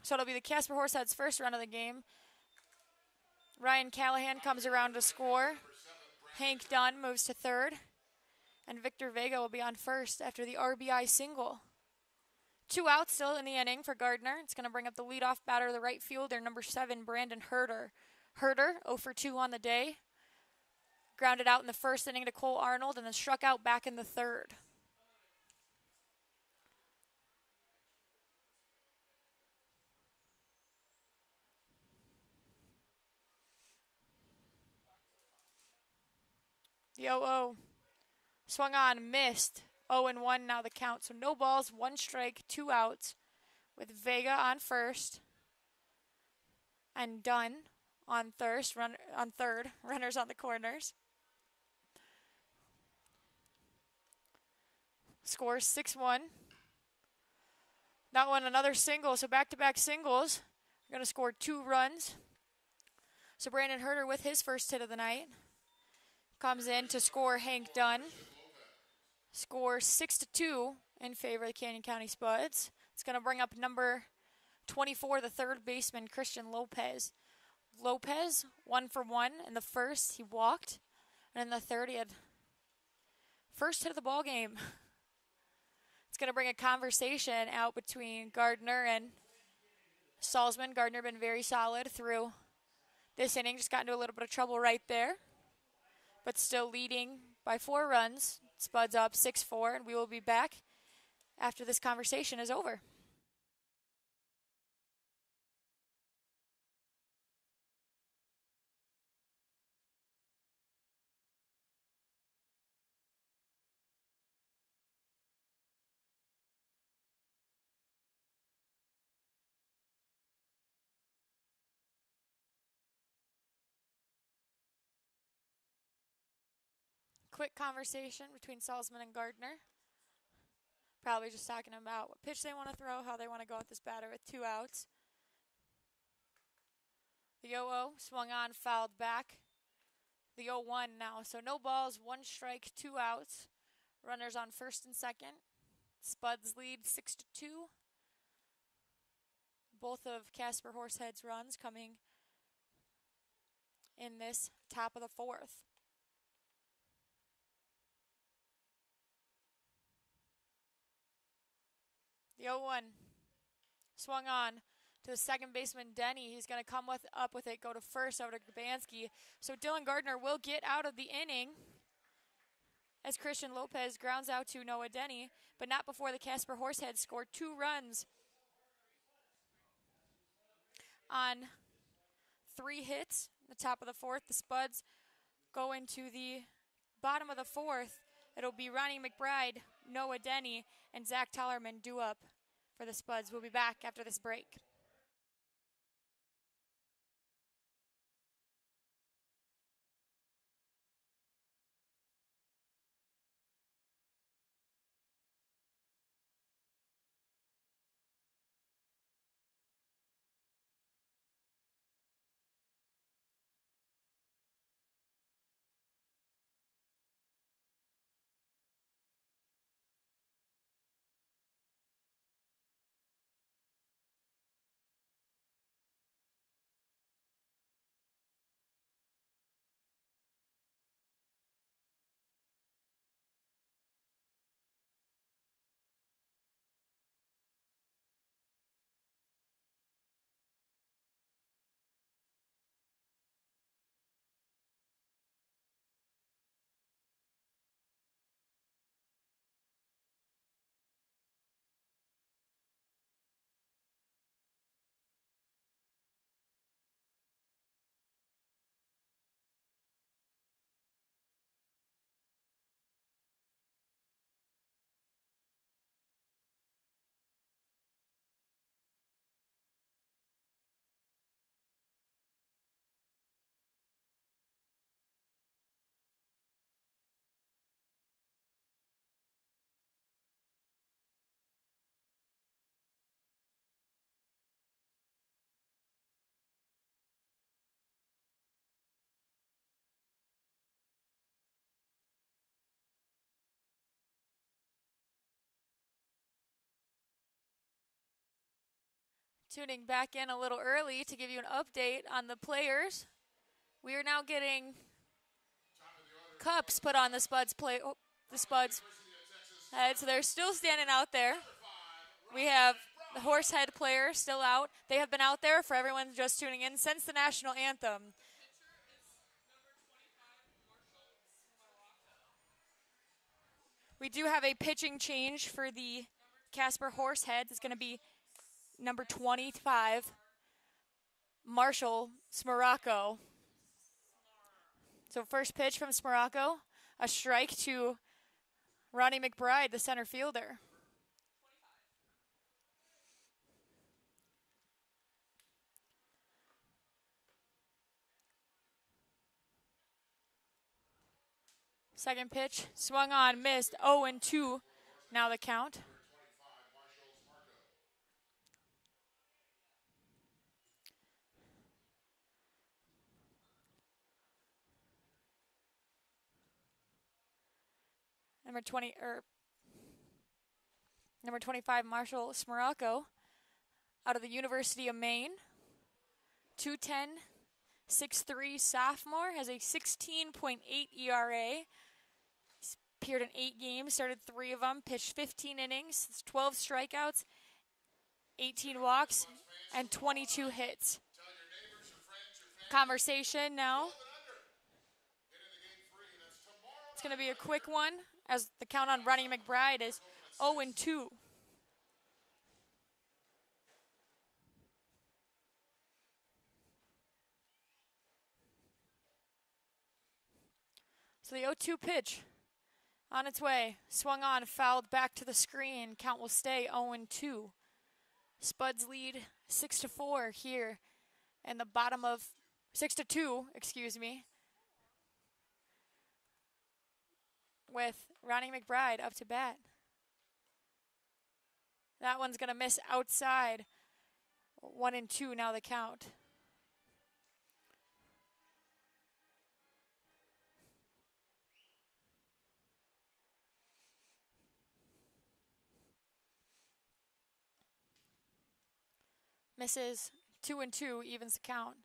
So it'll be the Casper Horseheads' first run of the game. Ryan Callahan comes around to score. Hank Dunn moves to third. And Victor Vega will be on first after the RBI single. 2 outs still in the inning for Gardner. It's going to bring up the leadoff batter, the right fielder, number 7, Brandon Herder. Herder, 0 for 2 on the day. Grounded out in the first inning to Cole Arnold and then struck out back in the third. The 0-0 swung on, missed. 0-1 now the count. So no balls, 1 strike, 2 outs with Vega on first and Dunn on third. Runners on the corners. Scores 6-1. That one another single, so back-to-back singles. We're going to score 2 runs. So Brandon Herder with his first hit of the night comes in to score Hank Dunn. Scores 6-2 in favor of the Canyon County Spuds. It's going to bring up number 24, the third baseman, Christian Lopez. Lopez, 1 for 1 in the first. He walked. And in the third, he had first hit of the ball game. It's going to bring a conversation out between Gardner and Salzman. Gardner been very solid through this inning. Just got into a little bit of trouble right there. But still leading by 4 runs. Spuds up 6-4, and we will be back after this conversation is over. Quick conversation between Salzman and Gardner. Probably just talking about what pitch they want to throw, how they want to go with this batter with 2 outs. The 0-0 swung on, fouled back. The 0-1 now. So no balls, 1 strike, 2 outs. Runners on first and second. Spuds lead 6-2. Both of Casper Horsehead's runs coming in this top of the 4th. The 0-1 swung on to the second baseman, Denny. He's going to come up with it, go to first over to Grabansky. So Dylan Gardner will get out of the inning as Christian Lopez grounds out to Noah Denny, but not before the Casper Horseheads scored 2 runs on 3 hits. The top of the 4th, the Spuds go into the bottom of the 4th. It'll be Ronnie McBride, Noah Denny, and Zach Tellerman due up for the Spuds. We'll be back after this break. Tuning back in a little early to give you an update on the players. We are now getting cups put on the Spuds head, so they're still standing out there. We have the Horsehead player still out. They have been out there for everyone just tuning in since the national anthem. We do have a pitching change for the Casper Horseheads. It's going to be number 25, Marshall Smaracco. So first pitch from Smaracco, a strike to Ronnie McBride, the center fielder. Second pitch, swung on, missed, 0-2. Now the count. Number 25, Marshall Smaracco, out of the University of Maine. 210, 6'3" sophomore, has a 16.8 ERA. He's appeared in 8 games, started 3 of them, pitched 15 innings, 12 strikeouts, 18 walks, and 22 hits. Conversation now. It's going to be a quick one, as the count on Ronnie McBride is 0-2. So the 0-2 pitch on its way. Swung on, fouled back to the screen. Count will stay 0-2. Spuds lead 6-4 here in the bottom of 6-2, excuse me. With Ronnie McBride up to bat. That one's going to miss outside. 1-2 now the count. Misses 2-2, evens the count.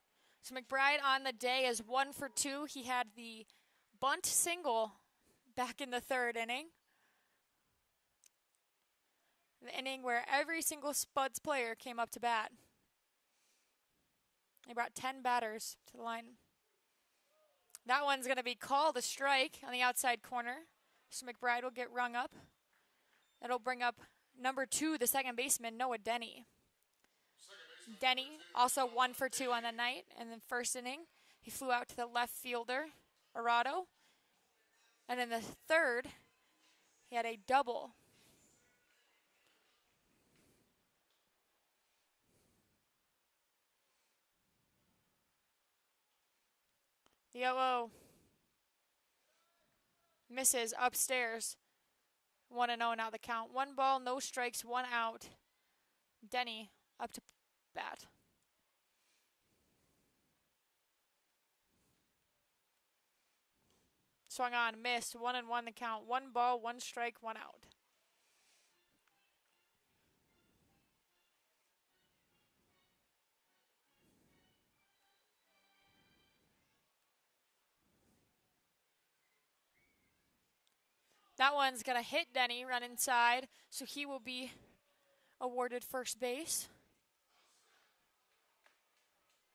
So McBride on the day is 1 for 2. He had the bunt single back in the 3rd inning. The inning where every single Spuds player came up to bat. He brought 10 batters to the line. That one's going to be called a strike on the outside corner. So McBride will get rung up. That'll bring up number 2, the second baseman, Noah Denny. Denny, also 1 for 2 on the night. In the 1st inning, he flew out to the left fielder, Arado. And in the 3rd, he had a double. The 0-0 misses upstairs. 1-0 now the count. 1 ball, no strikes, 1 out. Denny up to bat. Swung on, missed, 1-1 the count. 1 ball, 1 strike, 1 out. That one's going to hit Denny, run inside, so he will be awarded first base.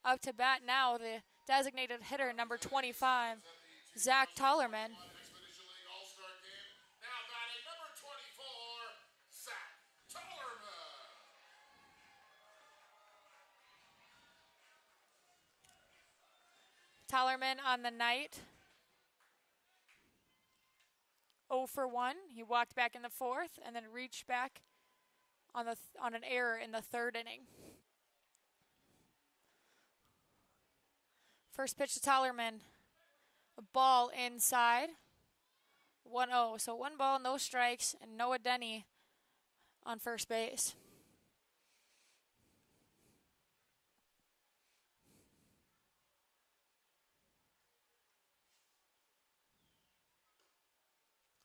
Up to bat now, the designated hitter, number 25, Zach Tollerman. Tollerman on the night, 0 for 1. He walked back in the 4th and then reached back on an error in the 3rd inning. First pitch to Tollerman. A ball inside. 1-0. So 1 ball, no strikes, and Noah Denny on first base.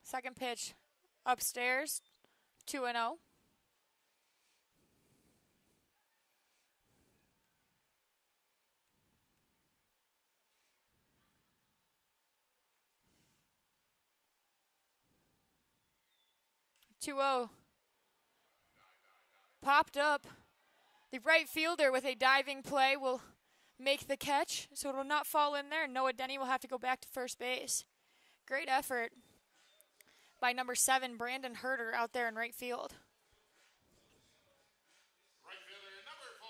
Second pitch upstairs, 2-0. 2-0. Popped up. The right fielder with a diving play will make the catch, so it will not fall in there. Noah Denny will have to go back to first base. Great effort by number 7, Brandon Herder, out there in right field. Right fielder number 4,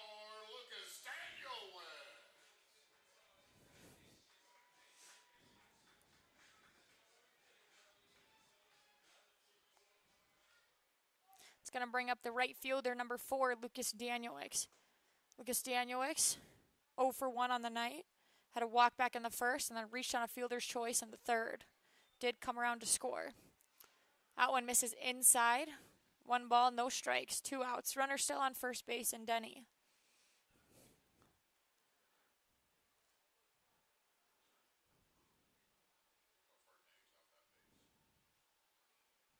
Lucas Daniel. It's going to bring up the right fielder, number 4, Lucas Danielix. Lucas Danielix, 0 for 1 on the night. Had a walk back in the first and then reached on a fielder's choice in the third. Did come around to score. That one misses inside. 1 ball, no strikes, 2 outs. Runner still on first base and Denny.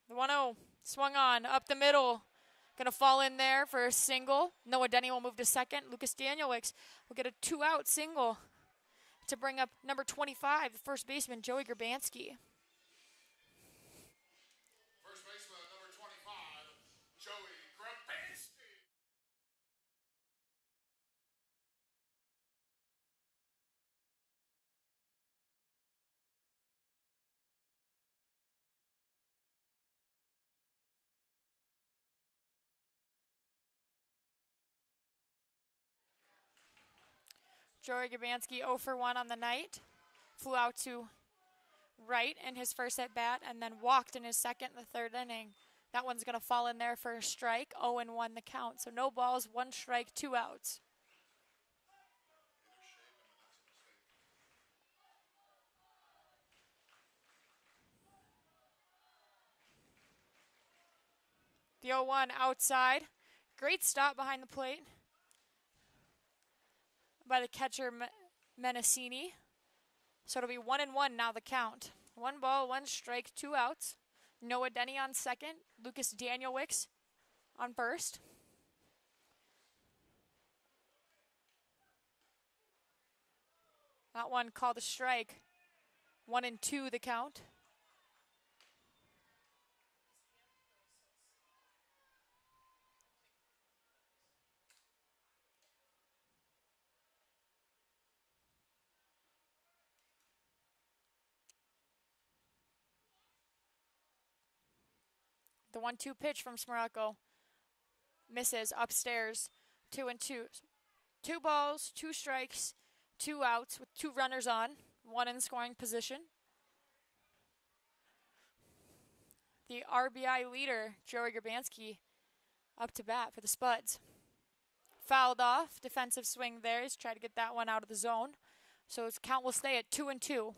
The 1-0 swung on up the middle. Going to fall in there for a single. Noah Denny will move to second. Lucas Danielix will get a 2-out single to bring up number 25, the first baseman, Joey Grabanski. First baseman number 25, Joey Grabanski. Joey Grabanski 0 for 1 on the night. Flew out to right in his first at bat and then walked in his second in the third inning. That one's going to fall in there for a strike. 0-1 the count. So no balls, 1 strike, 2 outs. The 0-1 outside. Great stop behind the plate by the catcher Menacini. So it'll be 1-1 now the count. 1 ball, 1 strike, 2 outs. Noah Denny on second. Lucas Danielix on first. That one called a strike. 1-2 the count. The 1-2 pitch from Smiracco misses upstairs. 2-2. 2 balls, 2 strikes, 2 outs with 2 runners on, 1 in scoring position. The RBI leader, Joey Grabanski, up to bat for the Spuds. Fouled off. Defensive swing there. He's tried to get that one out of the zone. So his count will stay at 2-2.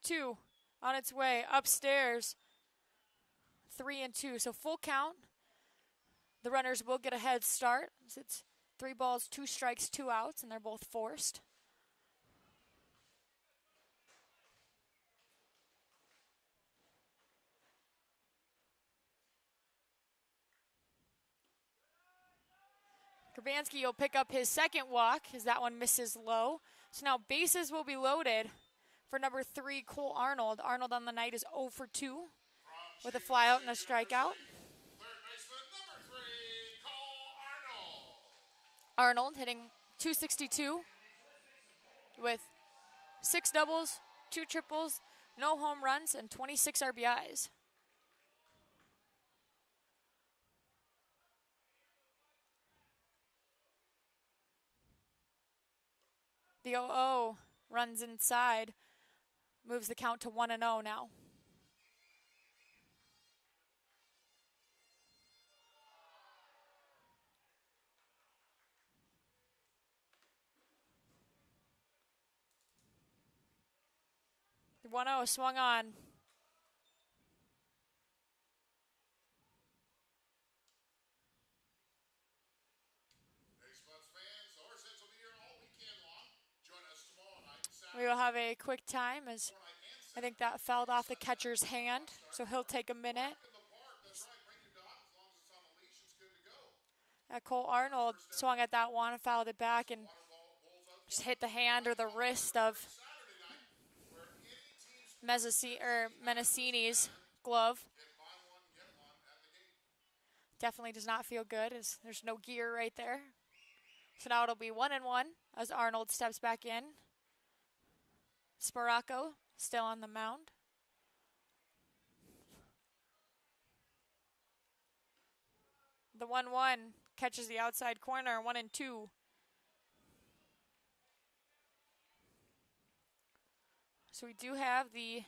Two on its way upstairs. 3-2. So full count. The runners will get a head start. It's 3 balls, 2 strikes, 2 outs, and they're both forced. Grabanski will pick up his second walk as that one misses low. So now bases will be loaded for number 3, Cole Arnold. Arnold on the night is 0 for 2 with a flyout and a strikeout. Third baseman number 3, Cole Arnold. Arnold hitting .262 with 6 doubles, 2 triples, no home runs, and 26 RBIs. The 0-0 runs inside, moves the count to 1-0 now. The 1-0 swung on. We will have a quick time as I think that fouled off the catcher's hand, so he'll take a minute. Cole Arnold swung at that one, fouled it back, and just hit the hand or the wrist of Menacini's glove. Definitely does not feel good as there's no gear right there. So now it'll be 1-1 as Arnold steps back in. Sparacco still on the mound. The 1-1 catches the outside corner, 1-2. So we do have the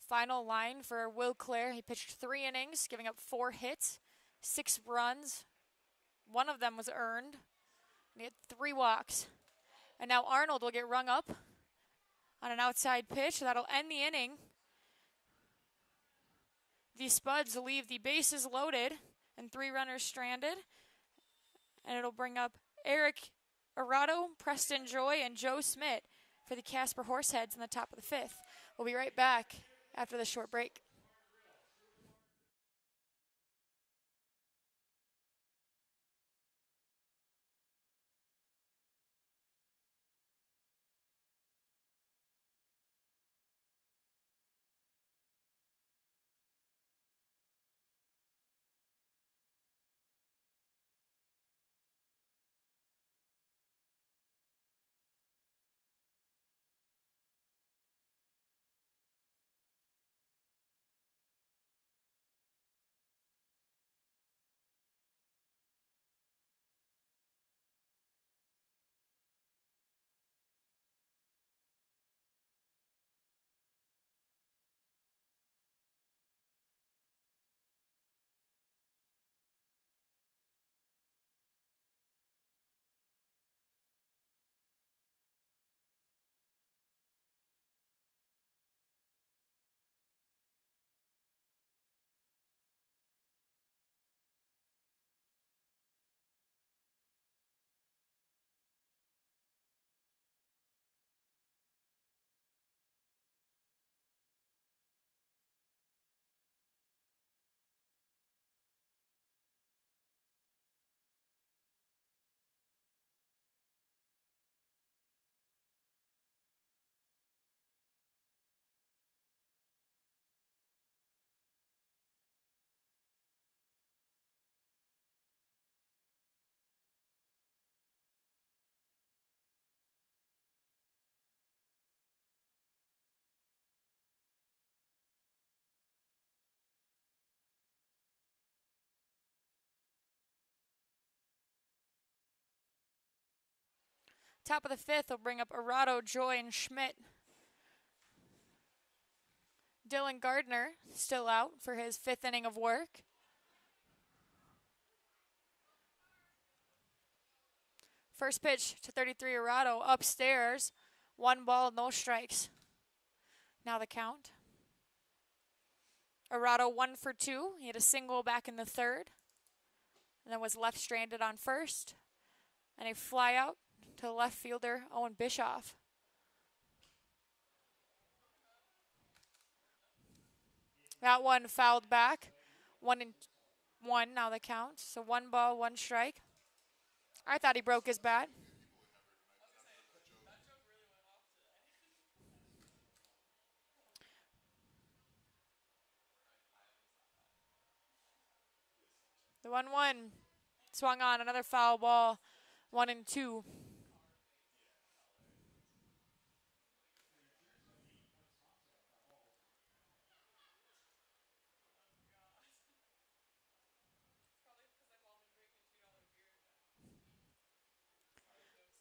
final line for Will Clare. He pitched 3 innings, giving up 4 hits, 6 runs. One of them was earned. And he had 3 walks. And now Arnold will get rung up on an outside pitch. That'll end the inning. The Spuds leave the bases loaded and 3 runners stranded. And it'll bring up Eric Arado, Preston Joy, and Joe Smith for the Casper Horseheads in the top of the 5th. We'll be right back after this short break. Top of the 5th will bring up Arado, Joy, and Schmidt. Dylan Gardner still out for his 5th inning of work. First pitch to 33 Arado upstairs. 1 ball, no strikes. Now the count. Arado 1 for 2. He had a single back in the 3rd. And then was left stranded on first. And a fly out to left fielder Owen Bischoff. That one fouled back. 1-1 now the count. So 1 ball, 1 strike. I thought he broke his bat. The 1-1 swung on, another foul ball, 1-2.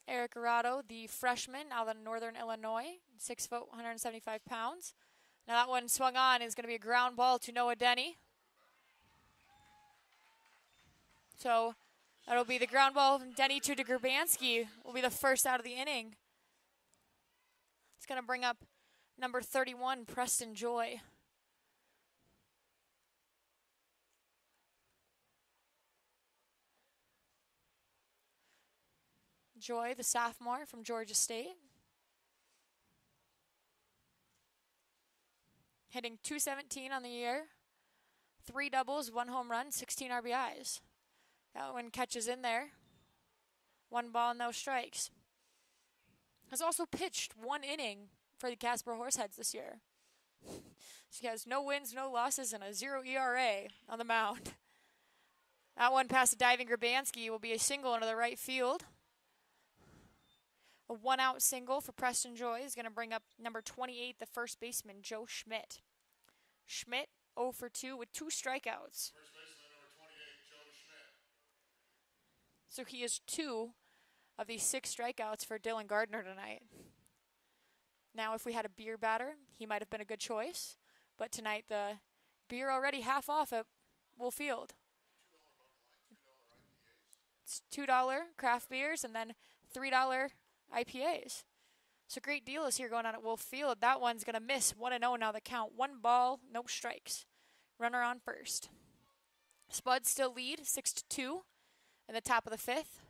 Eric Arado, the freshman out of Northern Illinois, 6 foot, 175 pounds. Now that one swung on is going to be a ground ball to Noah Denny. So that'll be the ground ball from Denny to Grbanski. Will be the first out of the inning. It's going to bring up number 31, Preston Joy. Joy, the sophomore from Georgia State. hitting .217 on the year, 3 doubles, 1 home run, 16 RBIs. That one catches in there. 1 ball, no strikes. Has also pitched 1 inning for the Casper Horseheads this year. She has no wins, no losses, and a 0 ERA on the mound. That one past the diving Grabansky will be a single into the right field. A 1-out single for Preston Joy is going to bring up number 28, the first baseman, Joe Schmidt. Schmidt 0 for 2 with 2 strikeouts. First baseman number 28, Joe Schmidt. So he is 2 of the 6 strikeouts for Dylan Gardner tonight. Now, if we had a beer batter, he might have been a good choice. But tonight, the beer already half off at Wolf Field. It's $2 craft beers and then $3 IPAs. So great deals here going on at Wolf Field. That one's going to miss 1-0 now the count. 1 ball, no strikes. Runner on first. Spuds still lead 6-2 in the top of the 5th.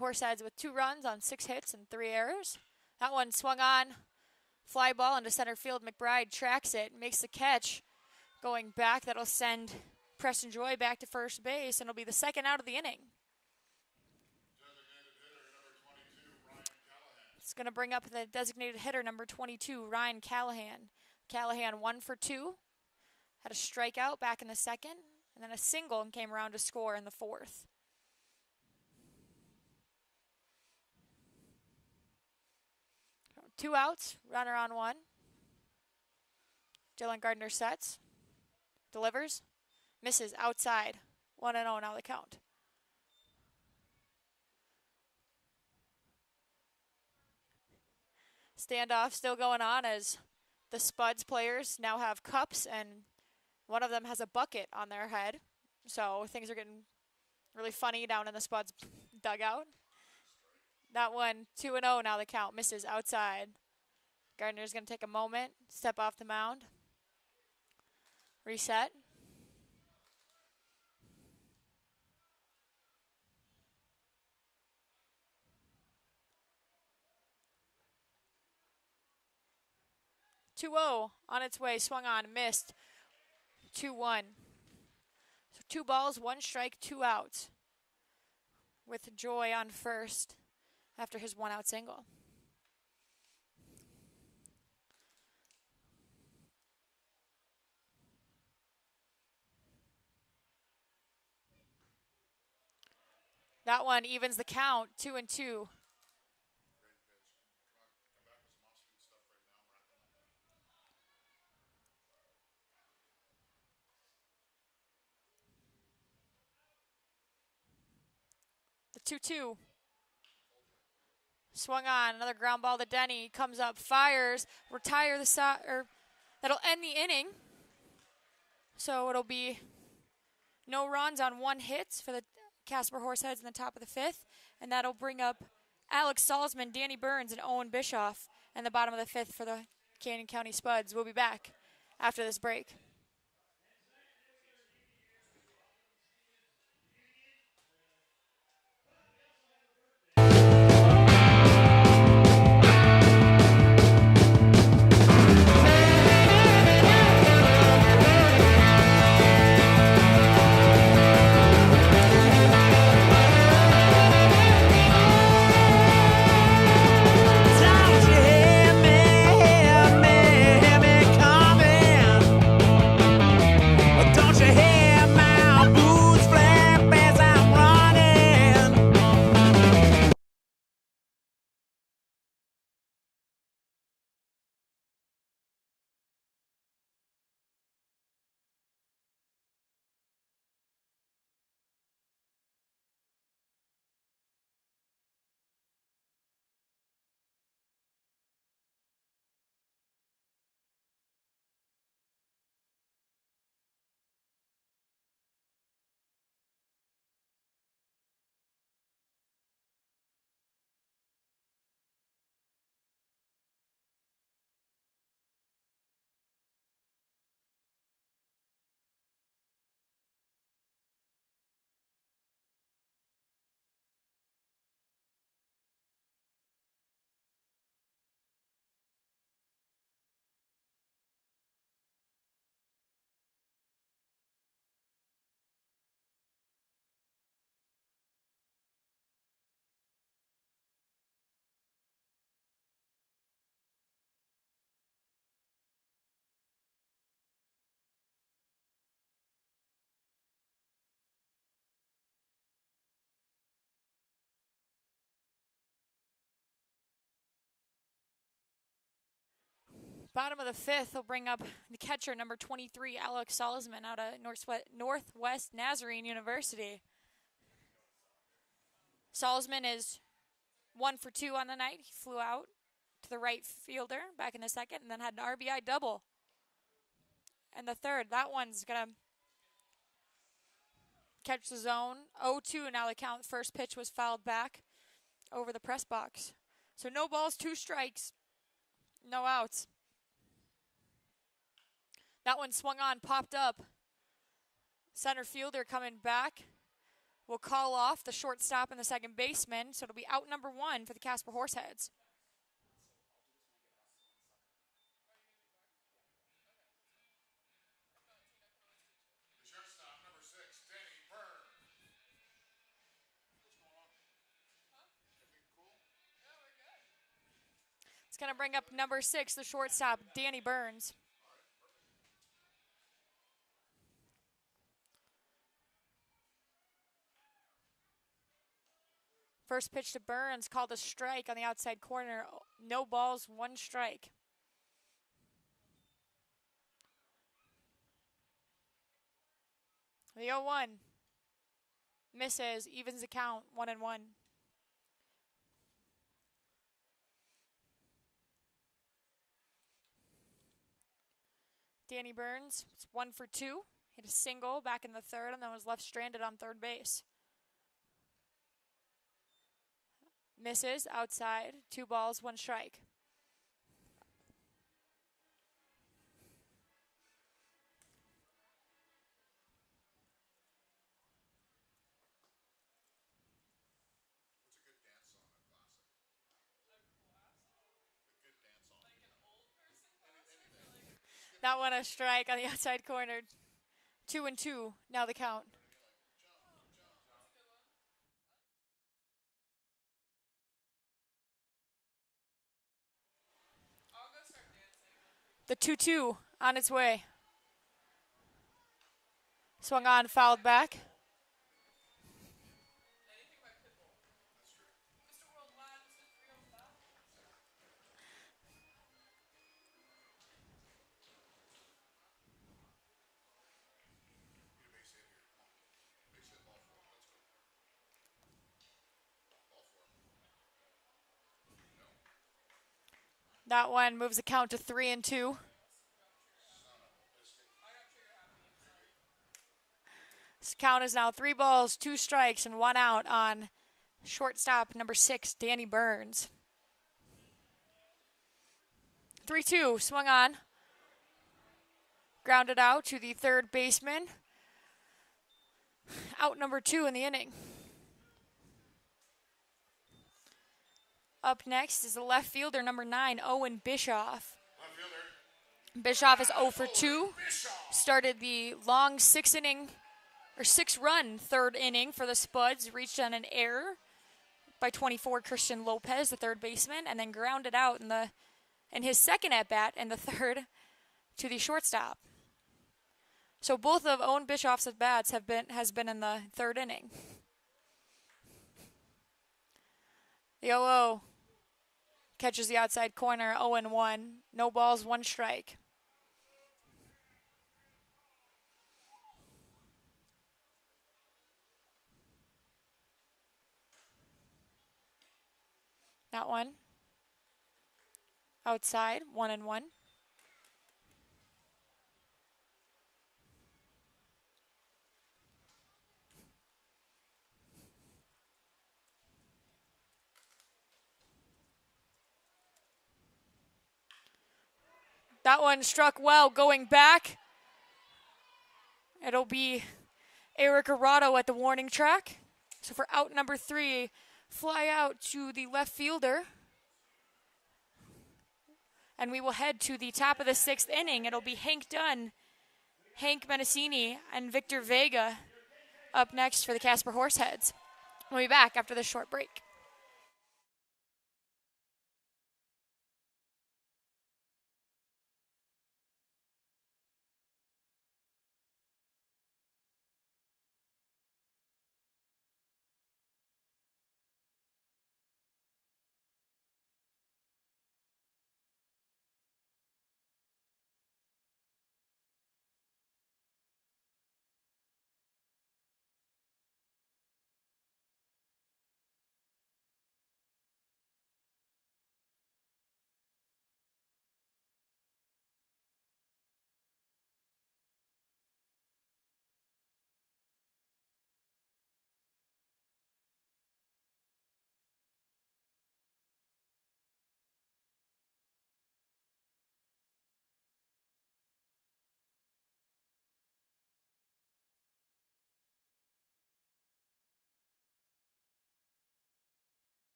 Horseheads with 2 runs on 6 hits and 3 errors. That one swung on. Fly ball into center field. McBride tracks it, makes the catch. Going back, that'll send Preston Joy back to first base, and it'll be the 2nd out of the inning. It's going to bring up the designated hitter, number 22, Ryan Callahan. Callahan 1 for 2. Had a strikeout back in the 2nd, and then a single and came around to score in the 4th. So 2 outs, runner on 1. Dylan Gardner sets. Delivers. Misses outside. 1-0 now the count. Standoff still going on as the Spuds players now have cups and one of them has a bucket on their head. So things are getting really funny down in the Spuds dugout. That one, 2-0 now the count. Misses outside. Gardner's going to take a moment, step off the mound. Reset. .2-0 on its way, swung on, missed. 2-1. So 2 balls, 1 strike, 2 outs. With Joy on first after his 1-out single. That one evens the count, 2-2. The 2-2. Swung on, another ground ball to Denny. Comes up, fires, retire the side, or that'll end the inning. So it'll be no runs on 1 hit for the Casper Horseheads in the top of the 5th, and that'll bring up Alex Salzman, Danny Burns, and Owen Bischoff in the bottom of the 5th for the Canyon County Spuds. We'll be back after this break. Bottom of the fifth will bring up the catcher, number 23, Alex Salzman, out of Northwest Nazarene University. Salzman is 1 for 2 on the night. He flew out to the right fielder back in the second and then had an RBI double. And the third, that one's going to catch the zone. 0-2 now the count. First pitch was fouled back over the press box. So no balls, 2 strikes, no outs. That one swung on, popped up. Center fielder coming back will call off the shortstop and the second baseman, so it'll be out number 1 for the Casper Horseheads. The shortstop, number 6, Danny Byrne. What's going on? Everything cool? Yeah, we're good. It's going to bring up number 6, the shortstop, Danny Burns. First pitch to Burns, called a strike on the outside corner. No balls, 1 strike. The 0-1 misses, evens the count, 1-1. Danny Burns, it's 1 for 2. Hit a single back in the third and then was left stranded on third base. Misses outside, 2 balls, 1 strike. What's a good dance song at Classic? A good dance song. Like an old person classic? Like, That one a strike on the outside corner. 2-2, now the count. I'll go start dancing. The 2-2 on its way. Swung on, fouled back. Anything by Pitbull. That's true. Mr. Worldwide, Mr. 305. Get a base hit here. Come on. Base hit, ball 4. Let's go. Ball 4. No. That one moves the count to 3-2. Son of a biscuit. This count is now 3 balls, 2 strikes, and 1 out on shortstop number 6, Danny Burns. 3-2, swung on. Grounded out to the third baseman. Out number 2 in the inning. Up next is the left fielder, number 9, Owen Bischoff. Left fielder. Bischoff is 0 for 2. Bischoff. Started the long 6-run third inning for the Spuds. Reached on an error by 24 Christian Lopez, the third baseman, and then grounded out in his second at bat in the third to the shortstop. So both of Owen Bischoff's at bats has been in the third inning. The 0-0 catches the outside corner, 0-1. No balls, 1 strike. That one outside, 1-1. That one struck well going back. It'll be Eric Arado at the warning track. So for out number 3, fly out to the left fielder. And we will head to the top of the 6th inning. It'll be Hank Dunn, Hank Menacini, and Victor Vega up next for the Casper Horseheads. We'll be back after this short break.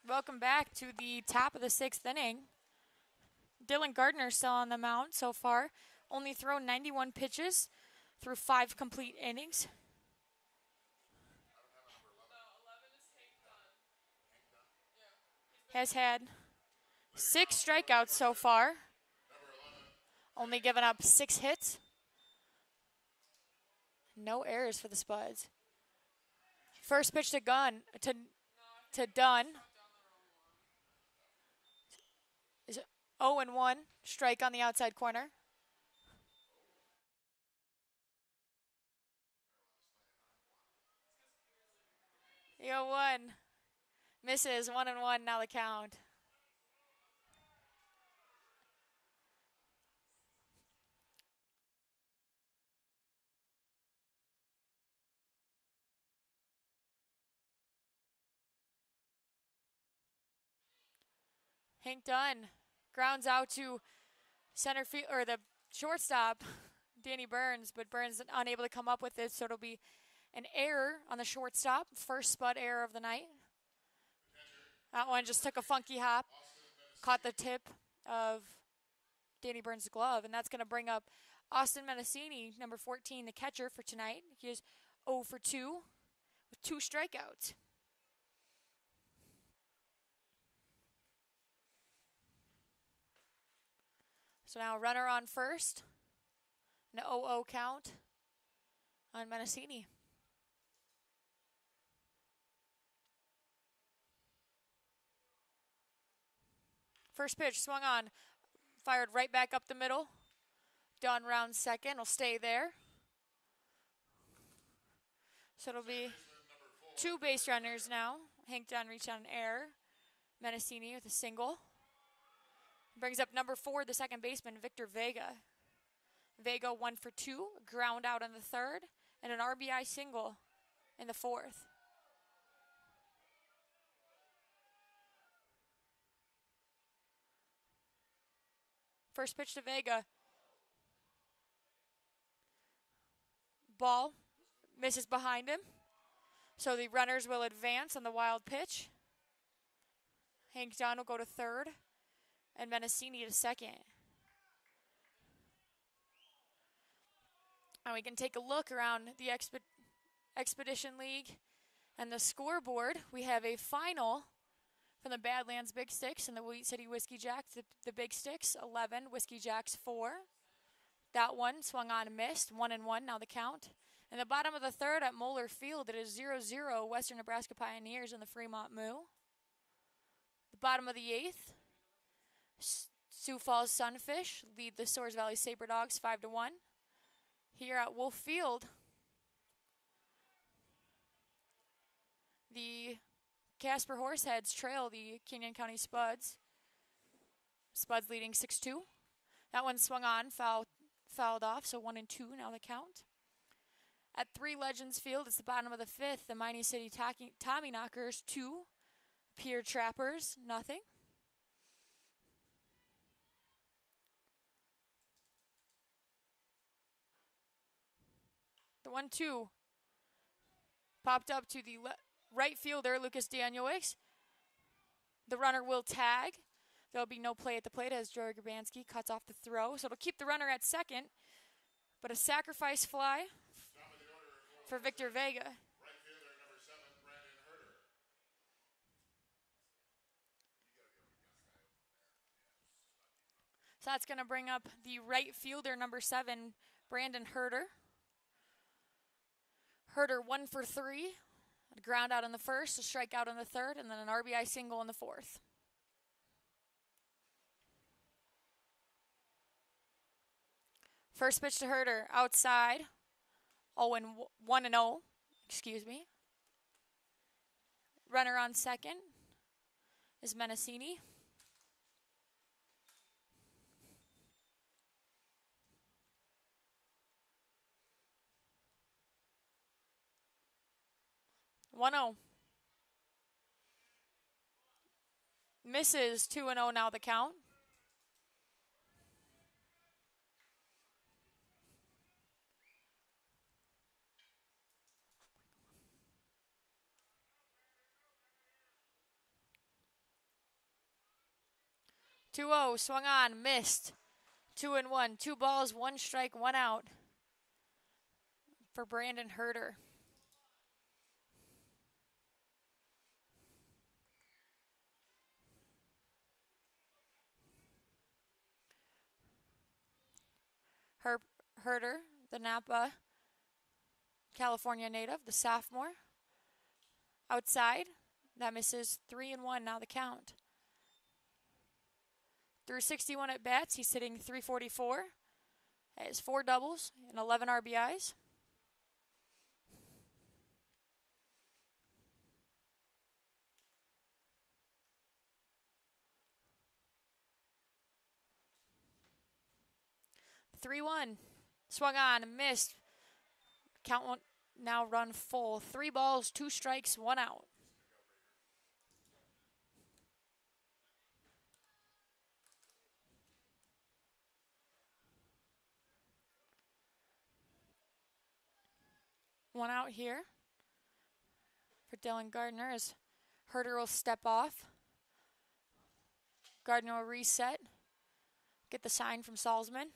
Welcome back to the top of the 6th inning. Dylan Gardner still on the mound so far. Only thrown 91 pitches through 5 complete innings. No, 11 is Hank Dunn. Yeah. He's been Has had 6 strikeouts so far. Only given up 6 hits. No errors for the Spuds. First pitch to Dunn. Is 0-1. Strike on the outside corner. The 0-1. Misses 1-1. Now the count. Hank Dunn grounds out to center field or the shortstop, Danny Burns, but Burns unable to come up with it, so it'll be an error on the shortstop. First Spud error of the night. That one just took a funky hop, caught the tip of Danny Burns' glove, and that's going to bring up Austin Menacini, number 14, the catcher for tonight. He is 0 for 2 with 2 strikeouts. So now runner on first. An 0-0 count on Menacini. First pitch swung on, fired right back up the middle. Dunn rounds second, will stay there. So it'll be 2 base runners now. Hank Dunn reached on an error. Menacini with a single. Brings up number 4, the second baseman, Victor Vega. Vega 1 for 2, ground out in the 3rd, and an RBI single in the 4th. First pitch to Vega. Ball misses behind him. So the runners will advance on the wild pitch. Hank Dunn will go to 3rd, and Menacini to 2nd. And we can take a look around the Expedition League and the scoreboard. We have a final from the Badlands Big Sticks and the Wheat City Whiskey Jacks. The Big Sticks, 11, Whiskey Jacks, 4. That one swung on and missed, 1-1, now the count. In the bottom of the 3rd at Moeller Field, it is 0-0 Western Nebraska Pioneers and the Fremont Moo. The bottom of the 8th, Sioux Falls Sunfish lead the Soares Valley Sabre Dogs 5-1. Here at Wolf Field, the Casper Horseheads trail the Kenyon County Spuds. Spuds leading 6-2. That one swung on, fouled off, so 1-2 now the count. At Three Legends Field, it's the bottom of the 5th. The Miami City Tommy Knockers 2. Pier Trappers, nothing. The 1-2 popped up to the right fielder, Lucas Danielewicz. The runner will tag. There will be no play at the plate as Joey Grabansky cuts off the throw. So it'll keep the runner at 2nd. But a sacrifice fly for Victor Vega. Right fielder, number 7, Brandon Herder. So that's going to bring up the right fielder, number 7, Brandon Herder. Herder 1 for 3. A ground out in the 1st, a strikeout in the 3rd, and then an RBI single in the 4th. First pitch to Herder, outside. 1-0, excuse me. Runner on 2nd is Menacini. One-0. Misses 2-0 now the count. 2-0, swung on, missed. 2-1, 2 balls, 1 strike, 1 out for Brandon Herder. Herder, the Napa, California native, the sophomore. Outside, that misses 3-1, now the count. Through 61 at bats, he's hitting .344. Has 4 doubles and 11 RBIs. Three-one, swung on and missed. Count won't now run full. 3 balls, 2 strikes, 1 out. One out here for Dylan Gardner as Herder will step off. Gardner will reset. Get the sign from Salzman.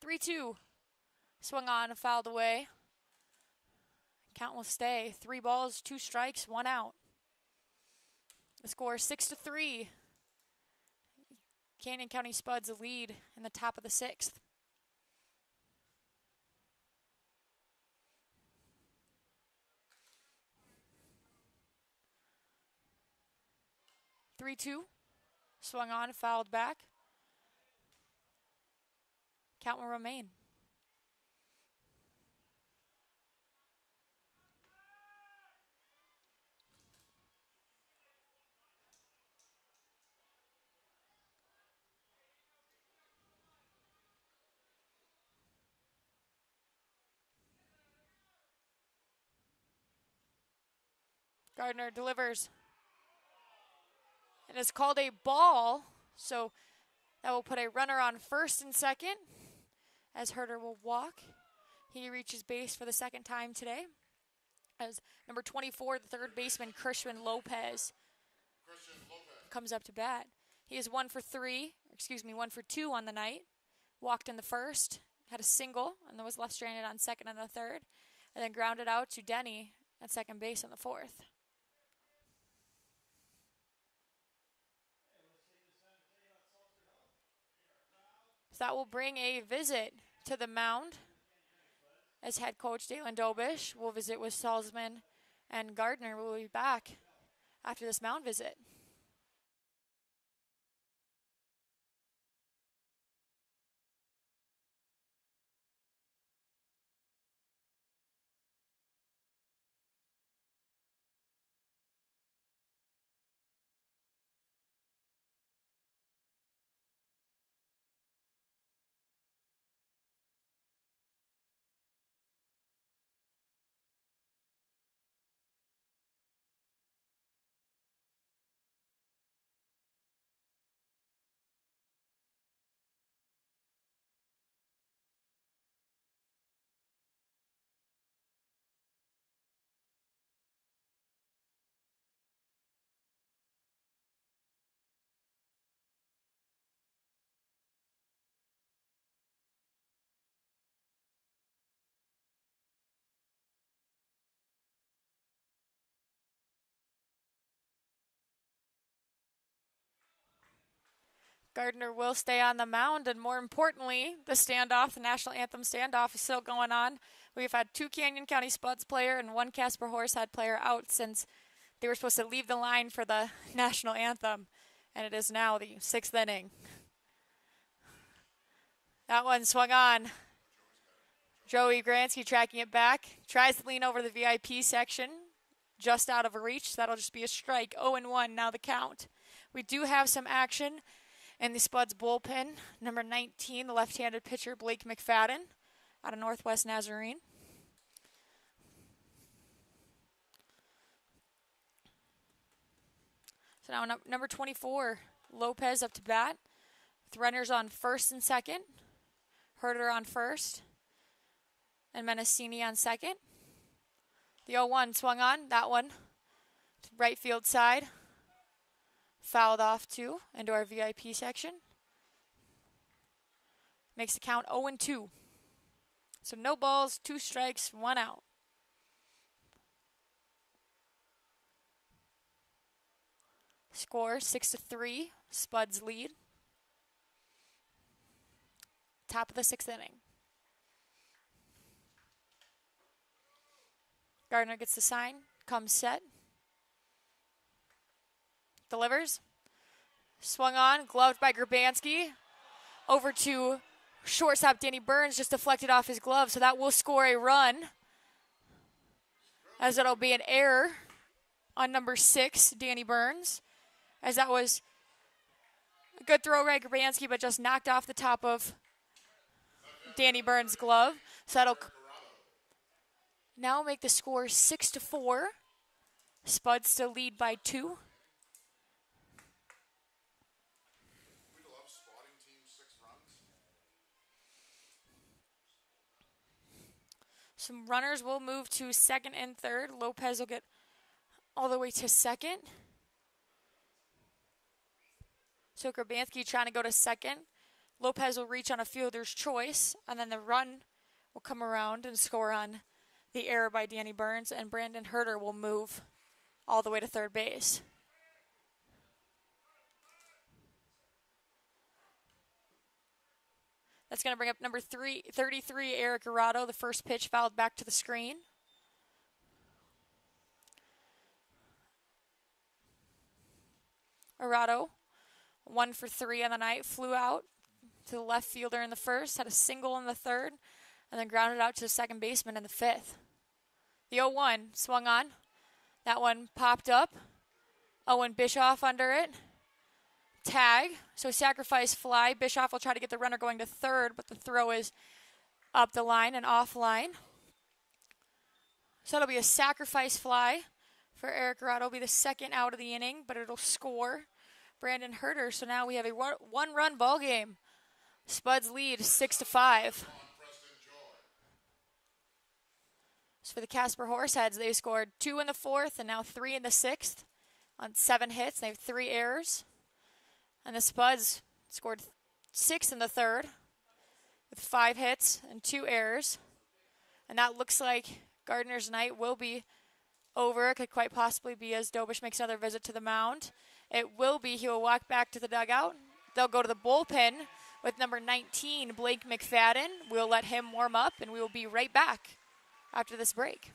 Three-two. Swung on and fouled away. Count will stay. 3 balls, 2 strikes, 1 out. The score is 6-3. Canyon County Spuds lead in the top of the 6th. Three-two. Swung on, fouled back. Count will remain. Gardner delivers. And it's called a ball, so that will put a runner on first and second as Herder will walk. He reaches base for the second time today as number 24, the third baseman, Christian Lopez, comes up to bat. He is 1 for 2 on the night. Walked in the first, had a single, and then was left stranded on second and the third, and then grounded out to Denny at second base in the fourth. So that will bring a visit to the mound as head coach Dalen Dobish will visit with Salzman, and Gardner will be back after this mound visit. Gardner will stay on the mound, and more importantly, the standoff, the national anthem standoff, is still going on. We've had 2 Canyon County Spuds player and 1 Casper Horsehead player out since they were supposed to leave the line for the national anthem, and it is now the 6th inning. That one swung on. Joey Gransky tracking it back, tries to lean over the VIP section, just out of reach. That'll just be a strike. 0-1 now the count. We do have some action in the Spuds bullpen. Number 19, the left-handed pitcher, Blake McFadden, out of Northwest Nazarene. So now number 24, Lopez up to bat, with runners on first and second. Herder on first, and Menacini on second. The 0-1 swung on, that one Right field side. Fouled off two into our VIP section. Makes the count 0-2. So no balls, 2 strikes, 1 out. Score 6-3. Spuds lead. Top of the 6th inning. Gardner gets the sign, comes set. Delivers. Swung on, gloved by Grabansky. Over to shortstop Danny Burns, just deflected off his glove, so that will score a run. As it'll be an error on number 6, Danny Burns. As that was a good throw by Grabansky, but just knocked off the top of Danny Burns' glove. So that'll now make the score 6-4. Spuds still lead by 2. We love spotting teams 6 runs. Some runners will move to second and third. Lopez will get all the way to second. So Grabansky trying to go to second. Lopez will reach on a fielder's choice, and then the run will come around and score on the error by Danny Burns, and Brandon Herter will move all the way to third base. That's going to bring up number 33, Eric Arado. The first pitch fouled back to the screen. Arado, 1 for 3 on the night, flew out to the left fielder in the first, had a single in the third, and then grounded out to the second baseman in the 5th. The 0-1 swung on. That one popped up. Owen Bischoff under it. Tag. So sacrifice fly. Bischoff will try to get the runner going to third, but the throw is up the line and off line. So it'll be a sacrifice fly for Eric Arado. It'll be the second out of the inning, but it'll score Brandon Herter. So now we have a one-run ball game. Spuds lead 6-5. So for the Casper Horseheads, they scored 2 in the 4th and now 3 in the 6th on 7 hits. They have 3 errors. And the Spuds scored 6 in the 3rd with 5 hits and 2 errors. And that looks like Gardner's night will be over. It could quite possibly be as Dobish makes another visit to the mound. It will be. He will walk back to the dugout. They'll go to the bullpen with number 19, Blake McFadden. We'll let him warm up, and we will be right back after this break.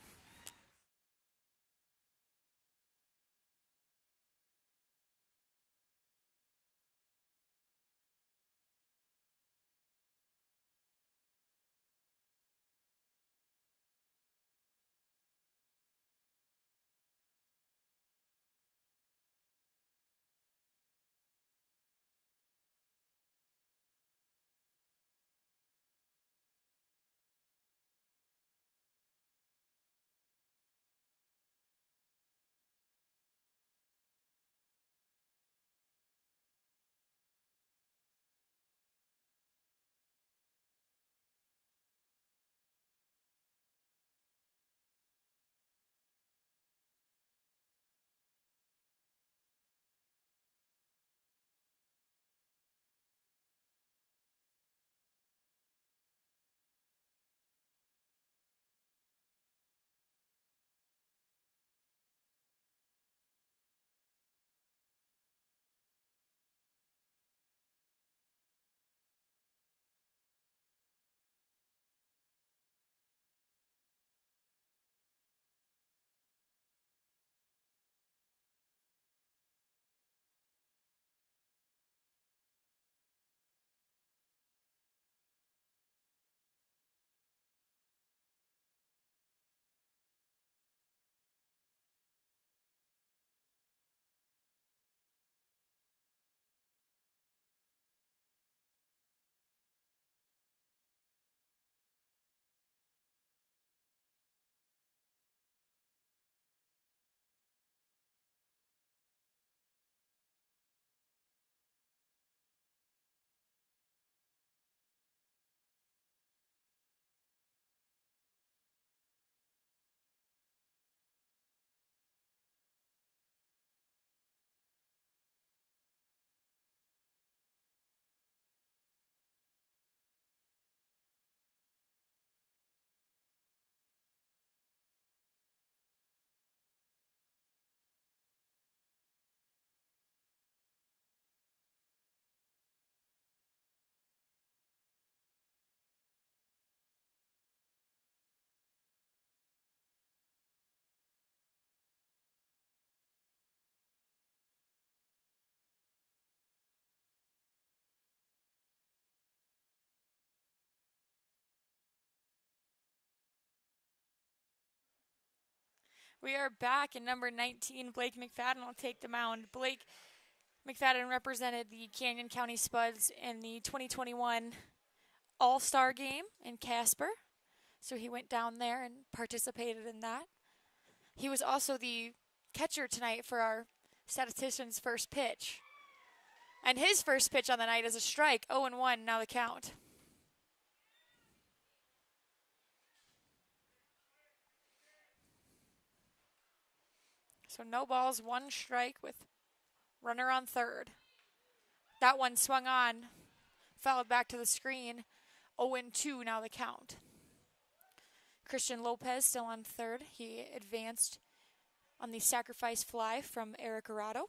We are back, and number 19, Blake McFadden, will take the mound. Blake McFadden represented the Canyon County Spuds in the 2021 All-Star Game in Casper, so he went down there and participated in that. He was also the catcher tonight for our statistician's first pitch. And his first pitch on the night is a strike, 0-1, now the count. So no balls, one strike with runner on third. That one swung on, fouled back to the screen, 0-2, now the count. Christian Lopez still on third. He advanced on the sacrifice fly from Eric Arado.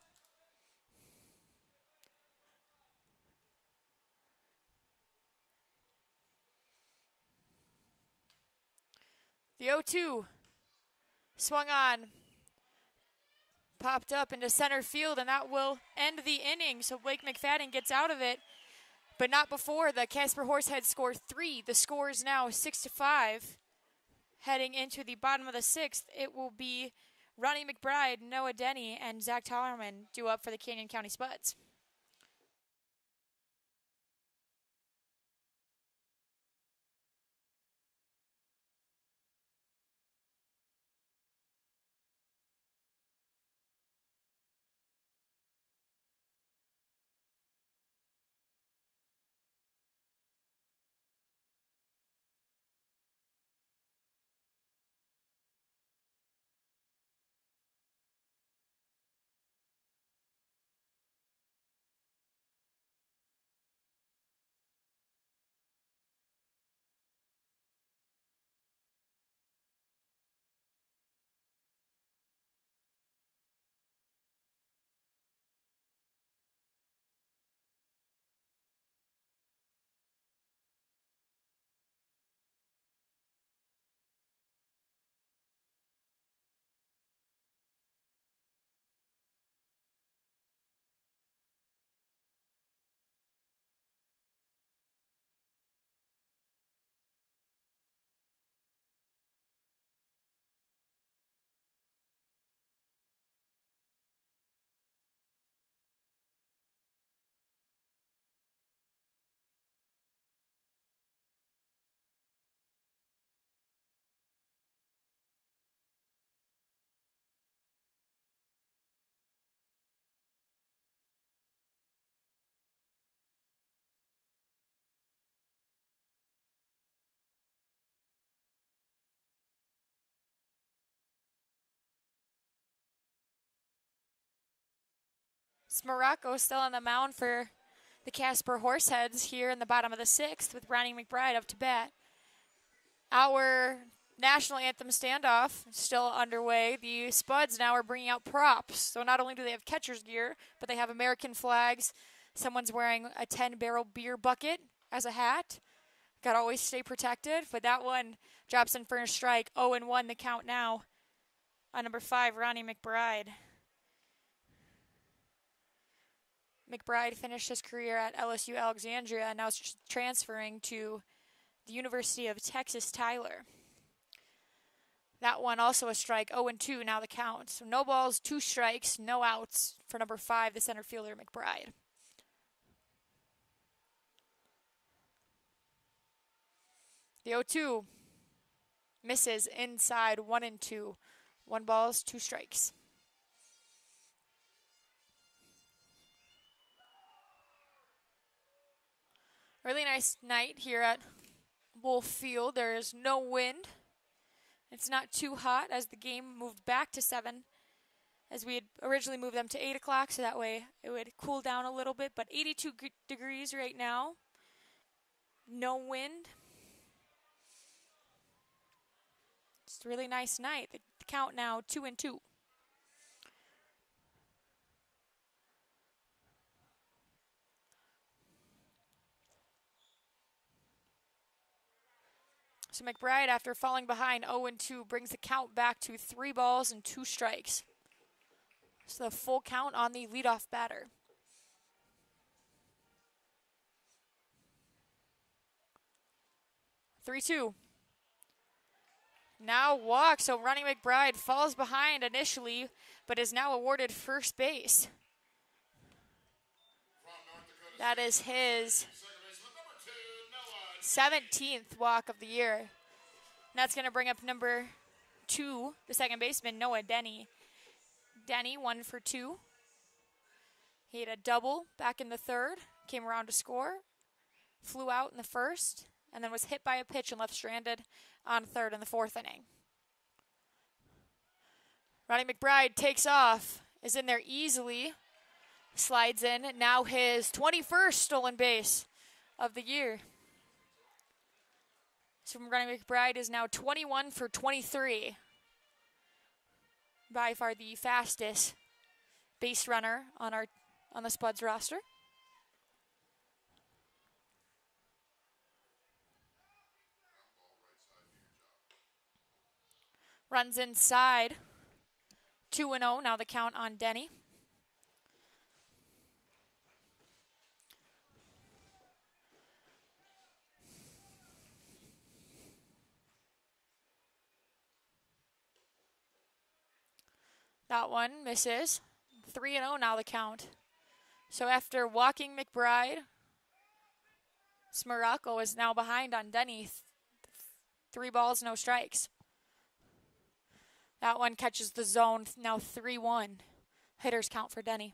The 0-2 swung on, popped up into center field, and that will end the inning. So Blake McFadden gets out of it, but not before the Casper Horseheads score 3. The score is now 6-5. Heading into the bottom of the 6th, it will be Ronnie McBride, Noah Denny, and Zach Tolerman due up for the Canyon County Spuds. Smaracco still on the mound for the Casper Horseheads here in the bottom of the 6th with Ronnie McBride up to bat. Our national anthem standoff is still underway. The Spuds now are bringing out props. So not only do they have catcher's gear, but they have American flags. Someone's wearing a 10-barrel beer bucket as a hat. Got to always stay protected. But that one drops in for a strike. 0-1 the count now on number 5, Ronnie McBride. McBride finished his career at LSU Alexandria and now is transferring to the University of Texas Tyler. That one also a strike, 0-2 now the count. So no balls, 2 strikes, no outs for number 5, the center fielder McBride. The 0-2 misses inside, 1-2. 1 balls, 2 strikes. Really nice night here at Wolf Field. There is no wind. It's not too hot as the game moved back to 7, as we had originally moved them to 8 o'clock, so that way it would cool down a little bit. But 82 degrees right now. No wind. It's a really nice night. The count now 2-2. So McBride, after falling behind 0-2, brings the count back to 3 balls and 2 strikes. So the full count on the leadoff batter. Three-two. now walks, so Ronnie McBride falls behind initially, but is now awarded first base. That is his 17th walk of the year. And that's going to bring up number 2, the second baseman, Noah Denny. Denny 1 for 2. He had a double back in the third, came around to score, flew out in the first, and then was hit by a pitch and left stranded on third in the fourth inning. Ronnie McBride takes off, is in there easily, slides in, now his 21st stolen base of the year. So Ronnie McBride is now 21 for 23. By far the fastest base runner on the Spuds roster. Runs inside. 2-0 now the count on Denny. That one misses. 3-0 now the count. So after walking McBride, Smiracco is now behind on Denny. 3 balls, no strikes. That one catches the zone, now 3-1. Hitters count for Denny.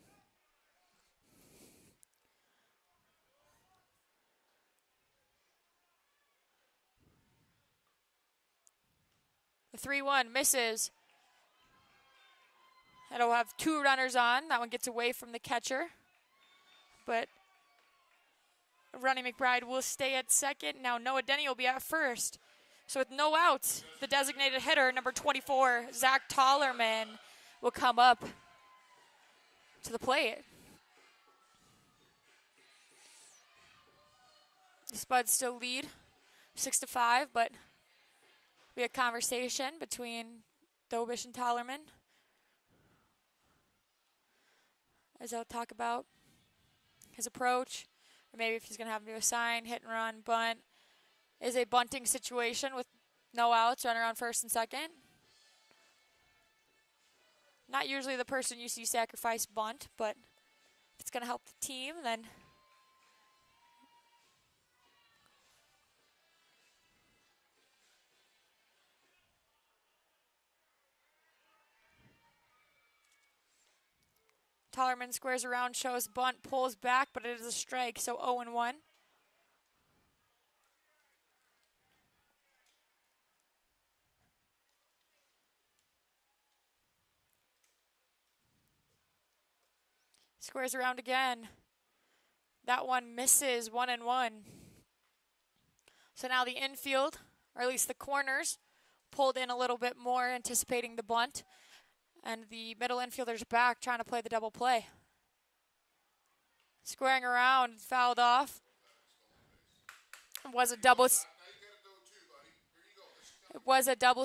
The 3-1 misses. It'll have 2 runners on. That one gets away from the catcher. But Ronnie McBride will stay at second. Now Noah Denny will be at first. So with no outs, the designated hitter, number 24, Zach Tollerman, will come up to the plate. The Spuds still lead 6-5, but we had a conversation between Dobish and Tollerman, as I'll talk about his approach, or maybe if he's going to have him do a sign, hit and run, bunt. Is a bunting situation with no outs, runner on first and second. Not usually the person you see sacrifice bunt, but if it's going to help the team, then Tollerman squares around, shows bunt, pulls back, but it is a strike, so 0-1. Squares around again. That one misses, 1-1. So now the infield, or at least the corners, pulled in a little bit more, anticipating the bunt. And the middle infielder's back, trying to play the double play. Squaring around, fouled off. It was a double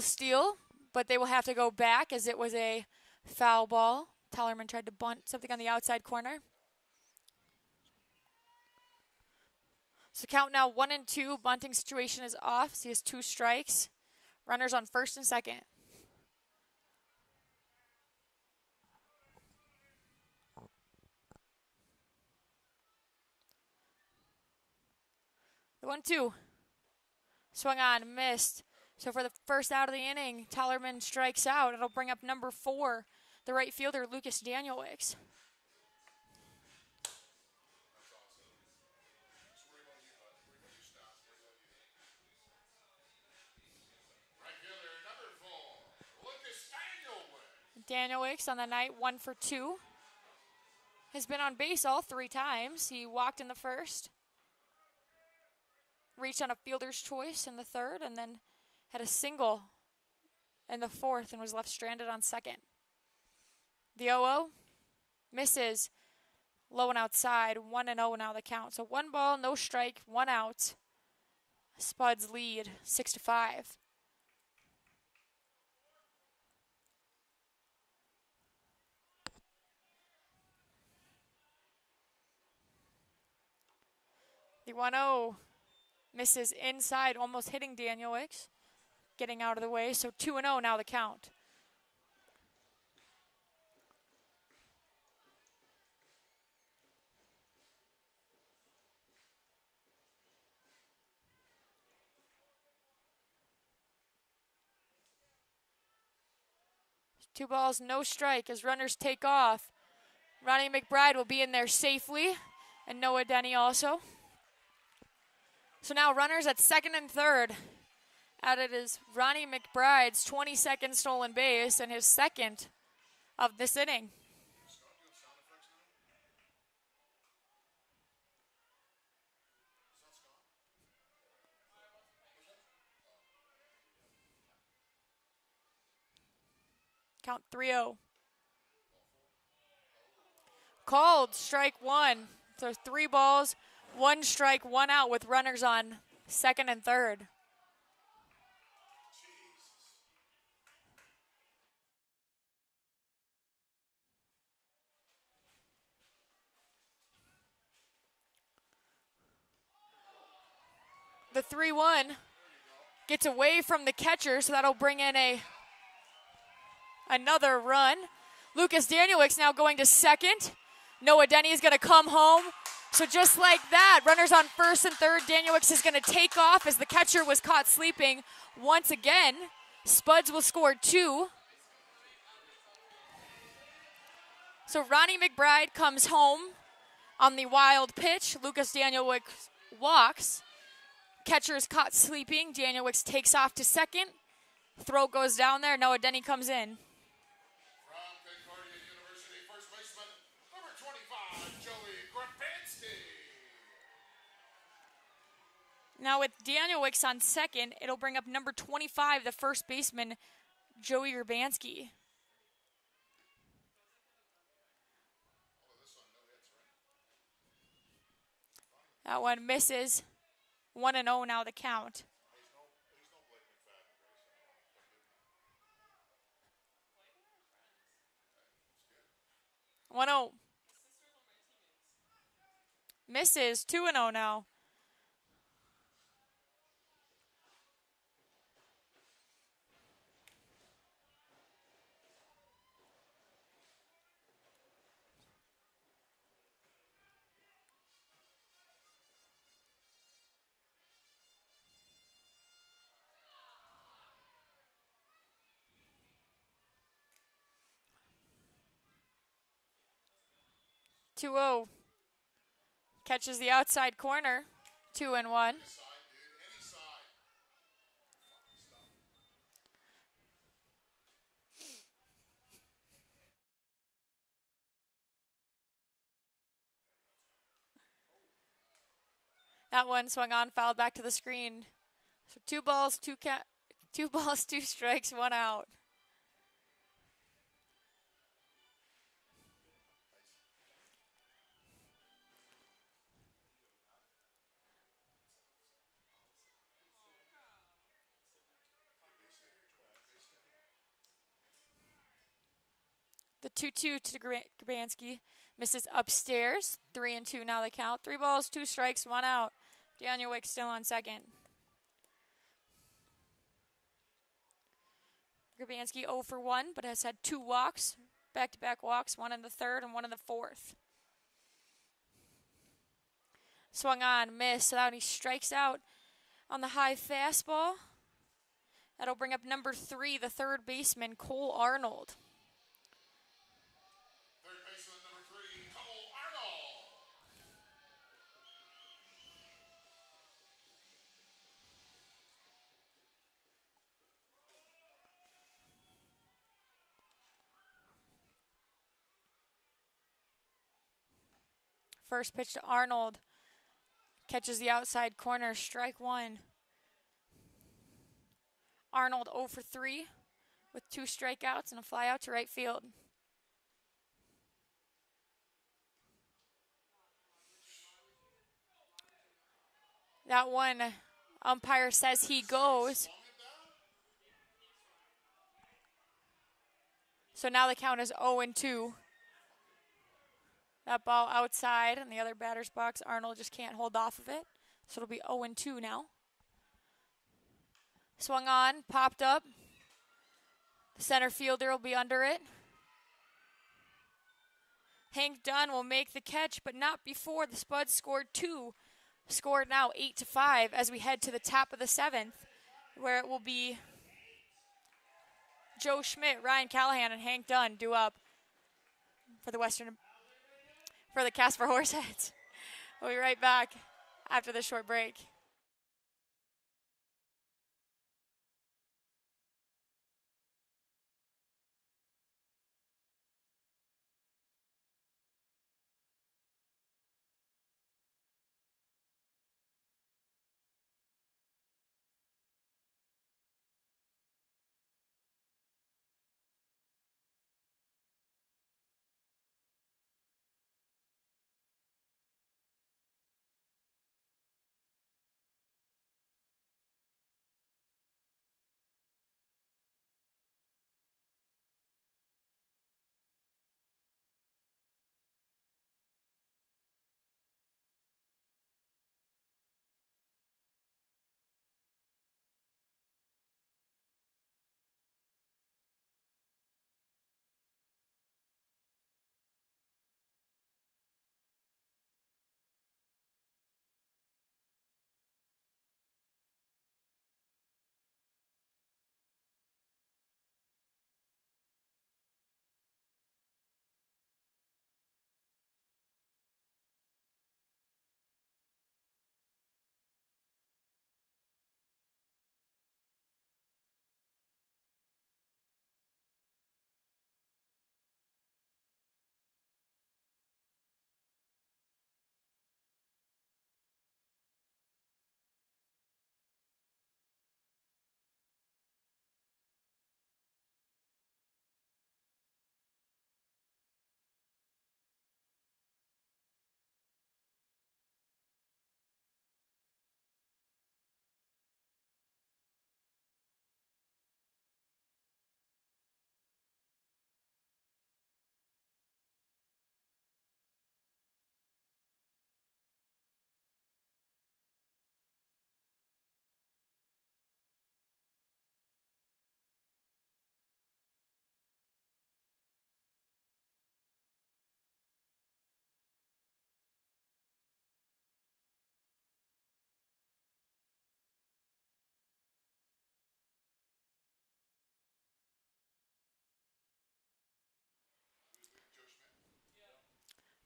steal, but they will have to go back as it was a foul ball. Tollerman tried to bunt something on the outside corner. So count now 1-2. Bunting situation is off. So he has 2 strikes. Runners on first and second. The 1-2. Swung on, missed. So for the first out of the inning, Tollerman strikes out. It'll bring up number 4, the right fielder, Lucas Danielwicks. Danielwicks on the night, 1 for 2. Has been on base all 3 times. He walked in the first, reached on a fielder's choice in the third, and then had a single in the fourth and was left stranded on second. The 0-0 misses, low and outside, 1-0 now the count. So 1 ball, no strike, 1 out. Spuds lead 6-5. The 1-0 misses inside, almost hitting Danielwicks. getting out of the way. So 2-0 now the count. Two balls, no strike as runners take off. Ronnie McBride will be in there safely, and Noah Denny also. So now runners at second and third. At it is Ronnie McBride's 22nd stolen base and his second of this inning. Count 3-0. Called strike one. So 3 balls, 1 strike, 1 out with runners on second and third. The 3-1 gets away from the catcher, so that'll bring in another run. Lucas Danielwick's now going to second. Noah Denny is going to come home. So just like that, runners on first and third. Danielwick is going to take off as the catcher was caught sleeping once again. Spuds will score 2. So Ronnie McBride comes home on the wild pitch. Lucas Danielwick walks. Catcher is caught sleeping. Danielwick takes off to second. Throw goes down there. Noah Denny comes in. From Concordia University, first baseman, number 25, Joey Grapansky. Now with Danielwick on second, it'll bring up number 25, the first baseman, Joey Urbanski. That one misses. 1-0 now the count. 1-0. Misses. 2-0 now. Two-0. Catches the outside corner. 2-1. That one swung on, fouled back to the screen. So 2 balls, 2 strikes, 1 out. The 2-2 to Grabansky. Misses upstairs. 3-2 now the count. 3 balls, 2 strikes, 1 out. Danielwick still on second. Grabansky 0 for 1, but has had 2 walks. Back-to-back walks, 1 in the third and 1 in the fourth. Swung on, missed, so that he strikes out on the high fastball. That'll bring up number 3, the third baseman, Cole Arnold. First pitch to Arnold. Catches the outside corner, strike 1. Arnold 0 for 3 with 2 strikeouts and a fly out to right field. That one, umpire says he goes. So now the count is 0-2. That ball outside in the other batter's box. Arnold just can't hold off of it. So it'll be 0-2 now. Swung on, popped up. The center fielder will be under it. Hank Dunn will make the catch, but not before the Spuds scored 2. Scored now 8-5 as we head to the top of the 7th, where it will be Joe Schmidt, Ryan Callahan, and Hank Dunn due up for the Casper Horseheads. We'll be right back after this short break.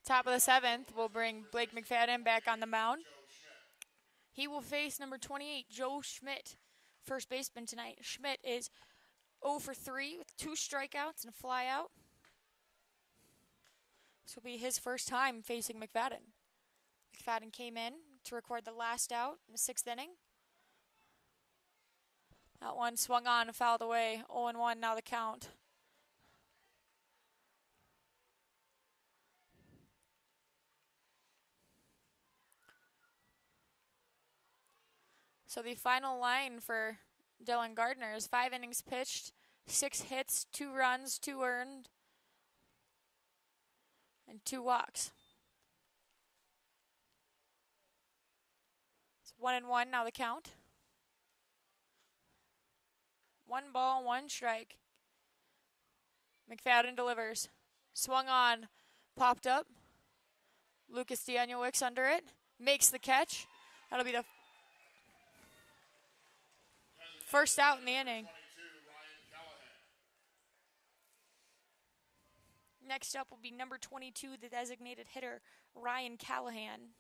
Top of the 7th, we'll bring Blake McFadden back on the mound. He will face number 28, Joe Schmidt, first baseman tonight. Schmidt is 0 for 3 with 2 strikeouts and a flyout. This will be his first time facing McFadden. McFadden came in to record the last out in the 6th inning. That one swung on and fouled away. 0-1 now the count. So the final line for Dylan Gardner is 5 innings pitched, 6 hits, 2 runs, 2 earned, and 2 walks. It's 1-1 now the count. 1 ball, 1 strike. McFadden delivers. Swung on, popped up. Lucas Danielwick's under it. Makes the catch. That'll be the first out in the inning. Next up will be number 22, the designated hitter, Ryan Callahan.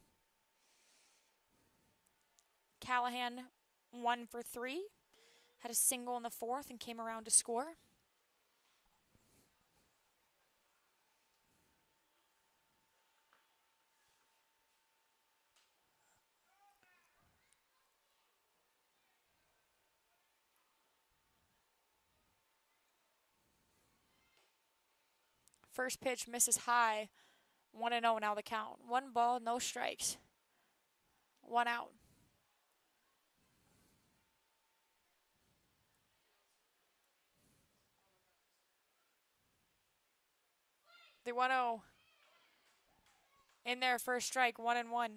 Callahan 1 for 3. Had a single in the 4th and came around to score. First pitch misses high. 1-0 now the count. 1 ball, no strikes. 1 out. The 1-0 in there, first strike, 1-1.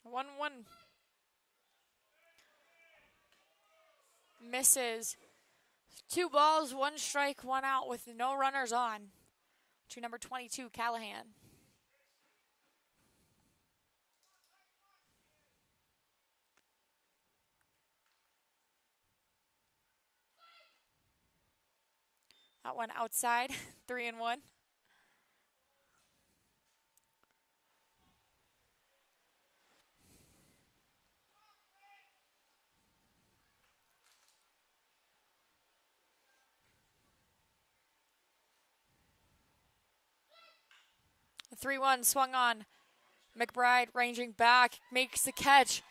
1-1. Misses. 2 balls, 1 strike, 1 out with no runners on to number 22, Callahan. That one outside, 3-1. The 3-1 swung on. McBride ranging back, makes the catch.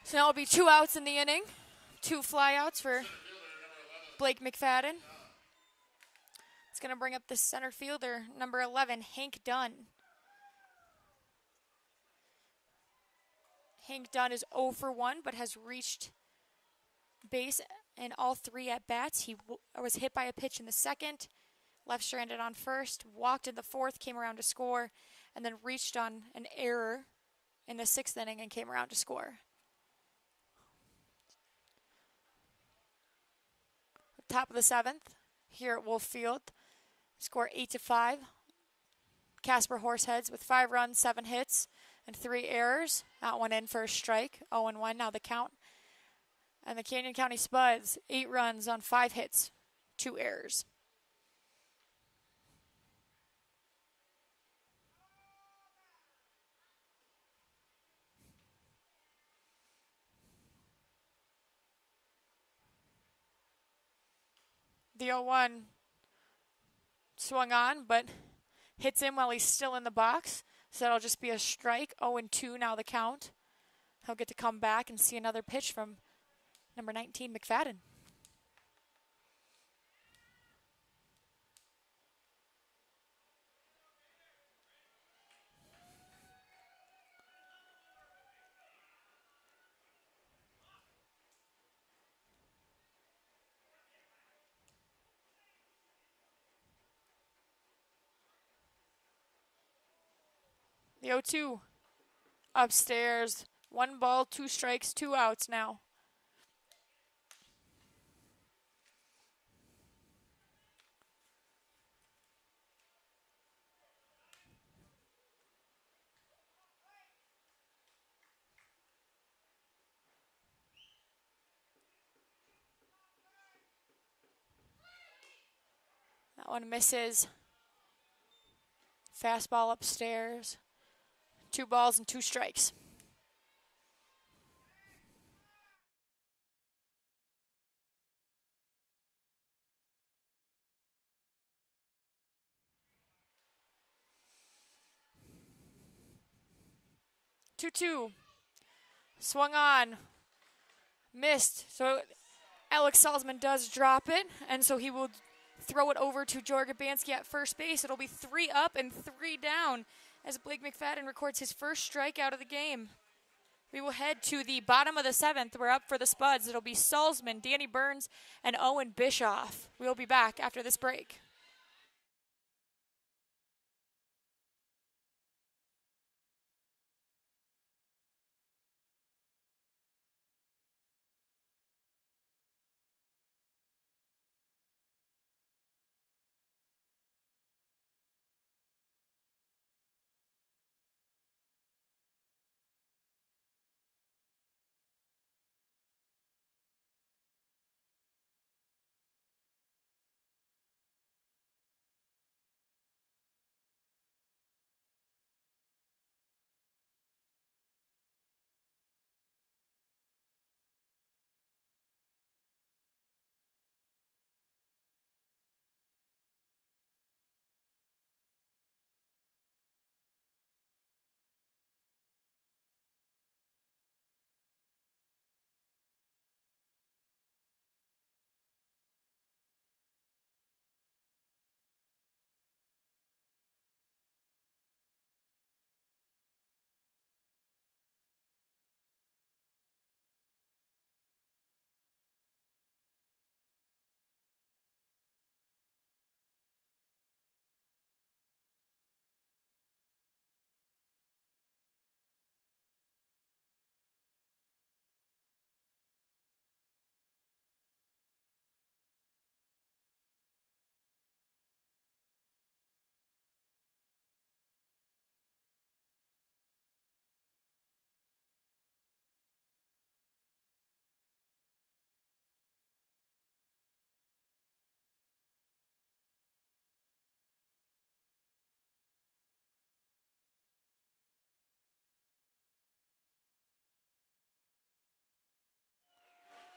So now it'll be 2 outs in the inning. 2 flyouts for Blake McFadden. It's going to bring up the center fielder, number 11, Hank Dunn. Hank Dunn is 0 for 1, but has reached base in all 3 at-bats. He was hit by a pitch in the second, left stranded on first, walked in the fourth, came around to score, and then reached on an error in the 6th inning and came around to score. Top of the 7th here at Wolf Field. Score 8-5. Casper Horseheads with 5 runs, 7 hits, and 3 errors. That one in for a strike. 0-1 now the count. And the Canyon County Spuds, 8 runs on 5 hits, 2 errors. The 0-1 swung on, but hits him while he's still in the box. So that'll just be a strike. 0-2 now the count. He'll get to come back and see another pitch from number 19, McFadden. The 0-2 upstairs. 1 ball, 2 strikes, 2 outs now. That one misses. Fastball upstairs. 2 balls and 2 strikes. Two. Swung on. Missed. So Alex Salzman does drop it, and so he will throw it over to Jorge Bansky at first base. It'll be 3 up and 3 down as Blake McFadden records his first strikeout of the game. We will head to the bottom of the 7th. We're up for the Spuds. It'll be Salzman, Danny Burns, and Owen Bischoff. We'll be back after this break.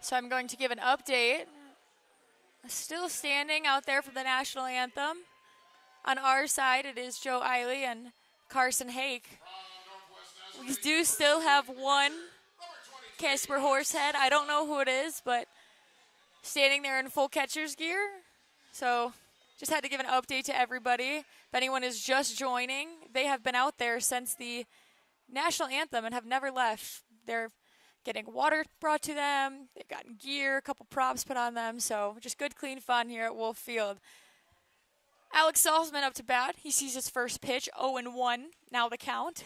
So I'm going to give an update. Still standing out there for the national anthem. On our side, it is Joe Eiley and Carson Hake. We do still have one Casper Horsehead. I don't know who it is, but standing there in full catcher's gear. So just had to give an update to everybody. If anyone is just joining, they have been out there since the national anthem and have never left. They're getting water brought to them. They've gotten gear, a couple props put on them. So just good, clean fun here at Wolf Field. Alex Salzman up to bat. He sees his first pitch, 0-1, now the count.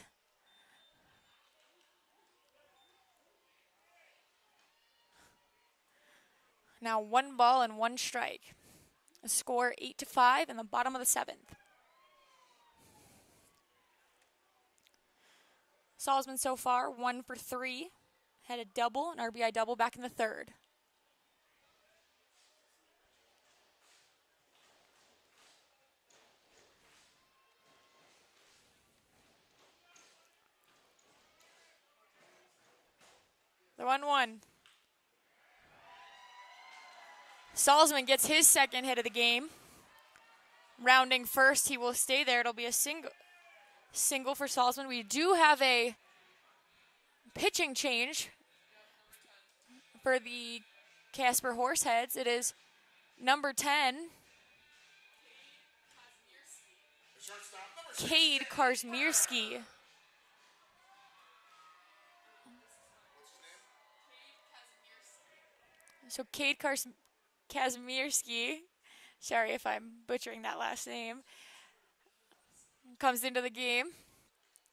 Now 1 ball and 1 strike. A score 8-5 in the bottom of the 7th. Salzman so far 1 for 3. Had a double, an RBI double back in the 3rd. The 1-1. Salzman gets his second hit of the game. Rounding first, he will stay there. It'll be a single for Salzman. We do have a pitching change for the Casper Horseheads. It is number 10, Cade Karzmierski. So Cade Karzmierski, sorry if I'm butchering that last name, comes into the game.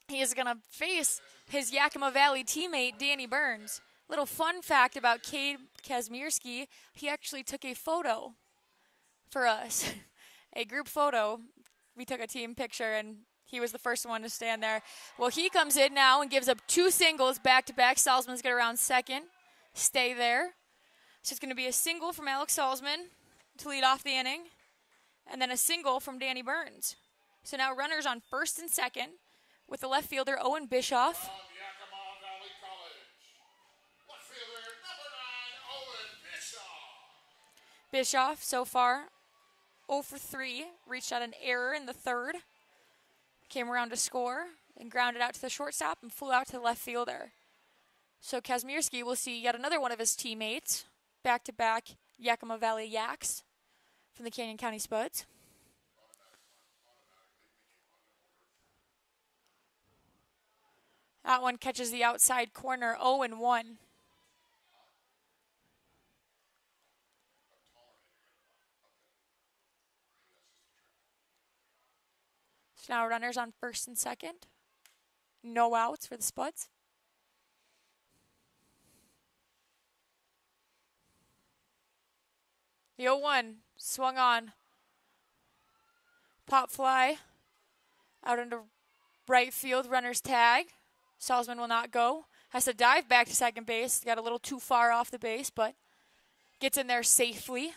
He is going to face his Yakima Valley teammate, Danny Burns. Little fun fact about Cade Karzmierski, he actually took a photo for us, a group photo. We took a team picture, and he was the first one to stand there. Well, he comes in now and gives up 2 singles back-to-back. Salzman's going to round second, stay there. So it's going to be a single from Alex Salzman to lead off the inning, and then a single from Danny Burns. So now runners on first and second with the left fielder Owen Bischoff. From Yakima Valley College, left fielder number 9, Owen Bischoff. Bischoff so far 0 for 3, reached out an error in the 3rd. Came around to score and grounded out to the shortstop and flew out to the left fielder. So Karzmierski will see yet another one of his teammates, back-to-back Yakima Valley Yaks from the Canyon County Spuds. That one catches the outside corner, 0-1. So now runners on first and second. No outs for the Spuds. The 0-1 swung on. Pop fly out into right field. Runner's tag. Salzman will not go. Has to dive back to second base. Got a little too far off the base, but gets in there safely.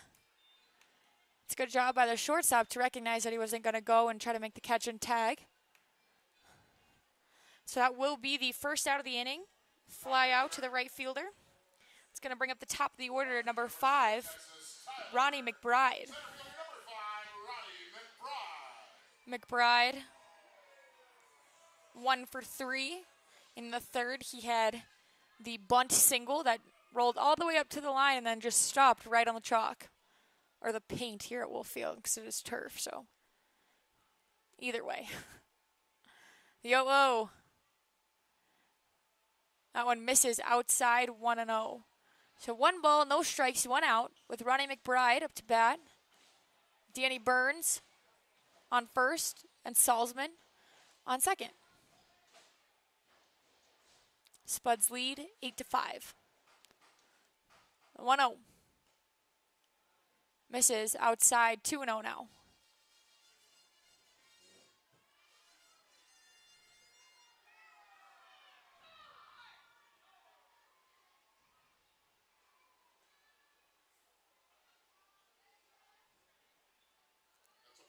It's a good job by the shortstop to recognize that he wasn't going to go and try to make the catch and tag. So that will be the first out of the inning. Fly out to the right fielder. It's going to bring up the top of the order, number 5, Ronnie McBride. McBride, 1 for 3. In the 3rd, he had the bunt single that rolled all the way up to the line and then just stopped right on the chalk. Or the paint here at Wolf Field, because it is turf, so either way. The 0-0. That one misses outside, 1-0. So 1 ball, no strikes, 1 out with Ronnie McBride up to bat. Danny Burns on first and Salzman on second. Spuds lead 8-5. 1-0. Misses outside, 2-0 now. That's a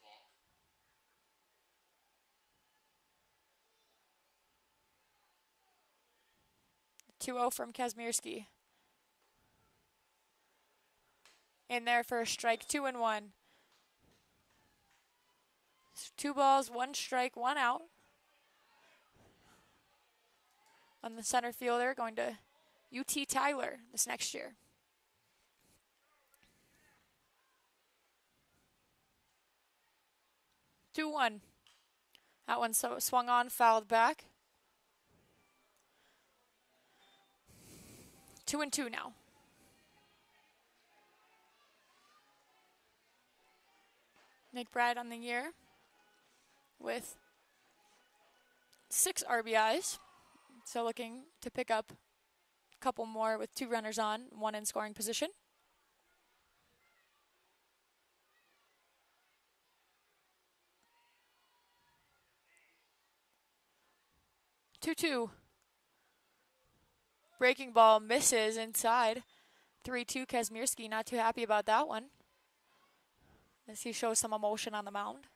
ball. 2-0 from Karzmierski. in there for a strike, 2-1. 2 balls, 1 strike, 1 out. On the center fielder, going to UT Tyler this next year. 2-1. That one swung on, fouled back. 2-2 now. McBride on the year with 6 RBIs. So looking to pick up a couple more with 2 runners on, 1 in scoring position. Two. Breaking ball misses inside. 3-2 Kazmierski, not too happy about that one, as he shows some emotion on the mound.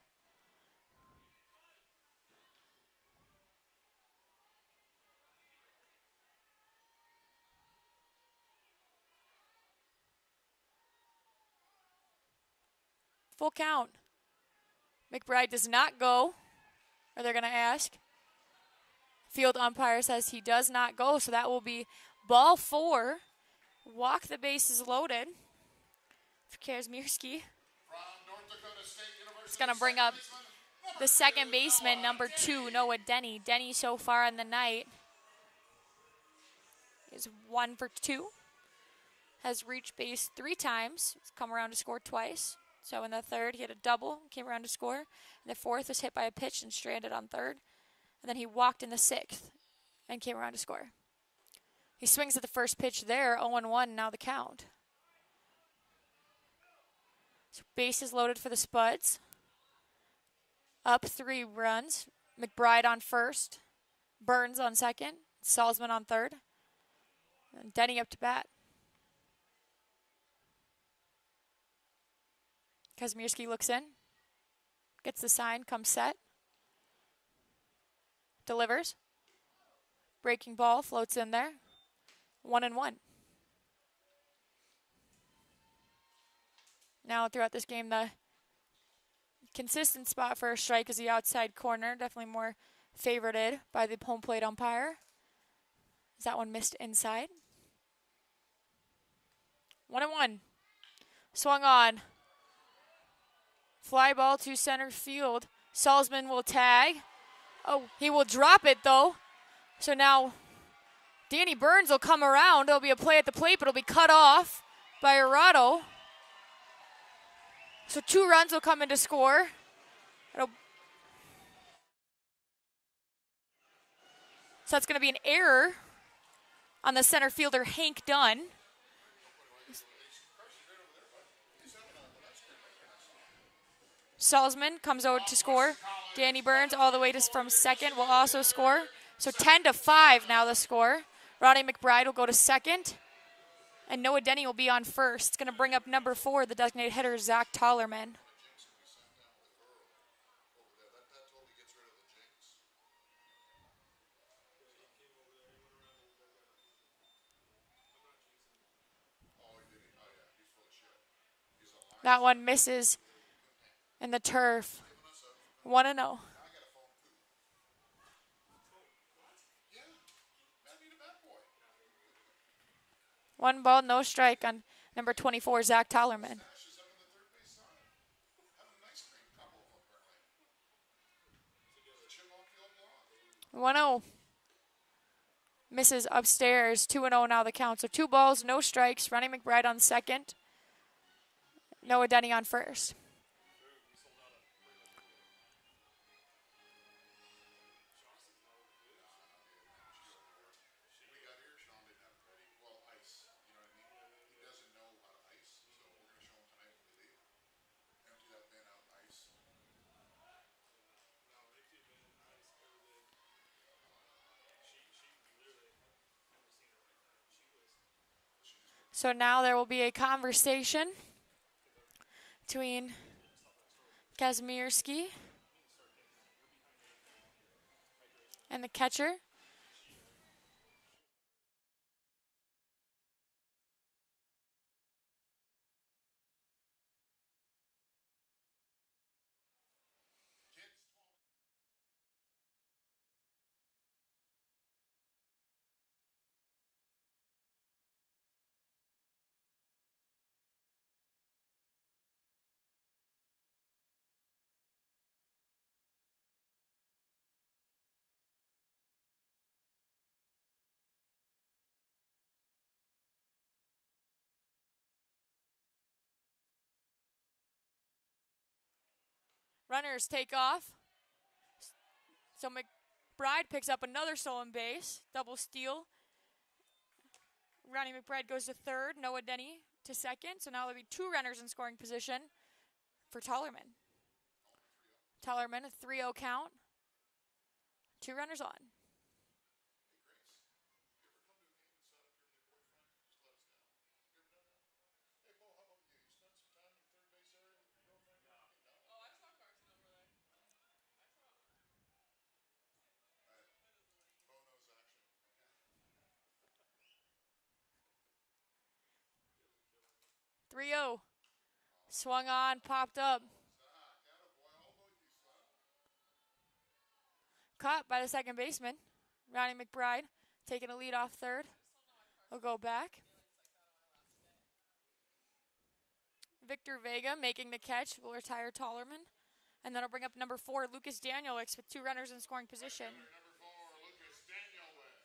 Full count. McBride does not go, or they're going to ask. Field umpire says he does not go, so that will be ball 4. Walk the bases loaded for Kazmierski. It's going to bring up the second baseman, number 2, Noah Denny. Denny so far in the night is 1 for 2. Has reached base 3 times. He's come around to score twice. So in the third, he had a double, came around to score. In the fourth, was hit by a pitch and stranded on third. And then he walked in the 6th and came around to score. He swings at the first pitch there, 0-1, now the count. So bases loaded for the Spuds. Up 3 runs. McBride on first. Burns on second. Salzman on third. And Denny up to bat. Kazmierski looks in. Gets the sign, comes set. Delivers. Breaking ball floats in there. 1-1. Now throughout this game, the consistent spot for a strike is the outside corner. Definitely more favorited by the home plate umpire. Is that one missed inside? 1-1. Swung on. Fly ball to center field. Salzman will tag. Oh, he will drop it though. So now Danny Burns will come around. There'll be a play at the plate, but it'll be cut off by Arado. So 2 runs will come in to score. So that's going to be an error on the center fielder, Hank Dunn. Salzman comes out to score. Danny Burns all the way from second will also score. So 10-5 now the score. Rodney McBride will go to second. And Noah Denny will be on first. It's going to bring up number 4, the designated hitter, Zach Tollerman. That one misses in the turf. 1-0. 1 ball, no strike on number 24, Zach Tollerman. 1-0. Misses upstairs. 2-0 now the count. So 2 balls, no strikes. Ronnie McBride on second. Noah Denny on first. So now there will be a conversation between Kazmierski and the catcher. Runners take off. So McBride picks up another stolen base. Double steal. Ronnie McBride goes to third. Noah Denny to second. So now there'll be two runners in scoring position for Tellerman. Tellerman, a 3-0 count. Two runners on. Hey, Grace, you ever come to a game and sat up here with your boyfriend and just let us down? You ever done that? Hey, Bo, how about you? You spent some time in the third base area with your girlfriend? No. No? Oh, I saw Carson over there. I saw. Bo knows action. 3-0. Swung on, popped up. Zach, attaboy, all about you, son. Caught by the second baseman. Ronnie McBride taking a lead off third. He'll go back. Victor Vega making the catch will retire Tollerman. And then I'll bring up number 4, Lucas Danielix, with two runners in scoring position. Number 4, Lucas Danielwick.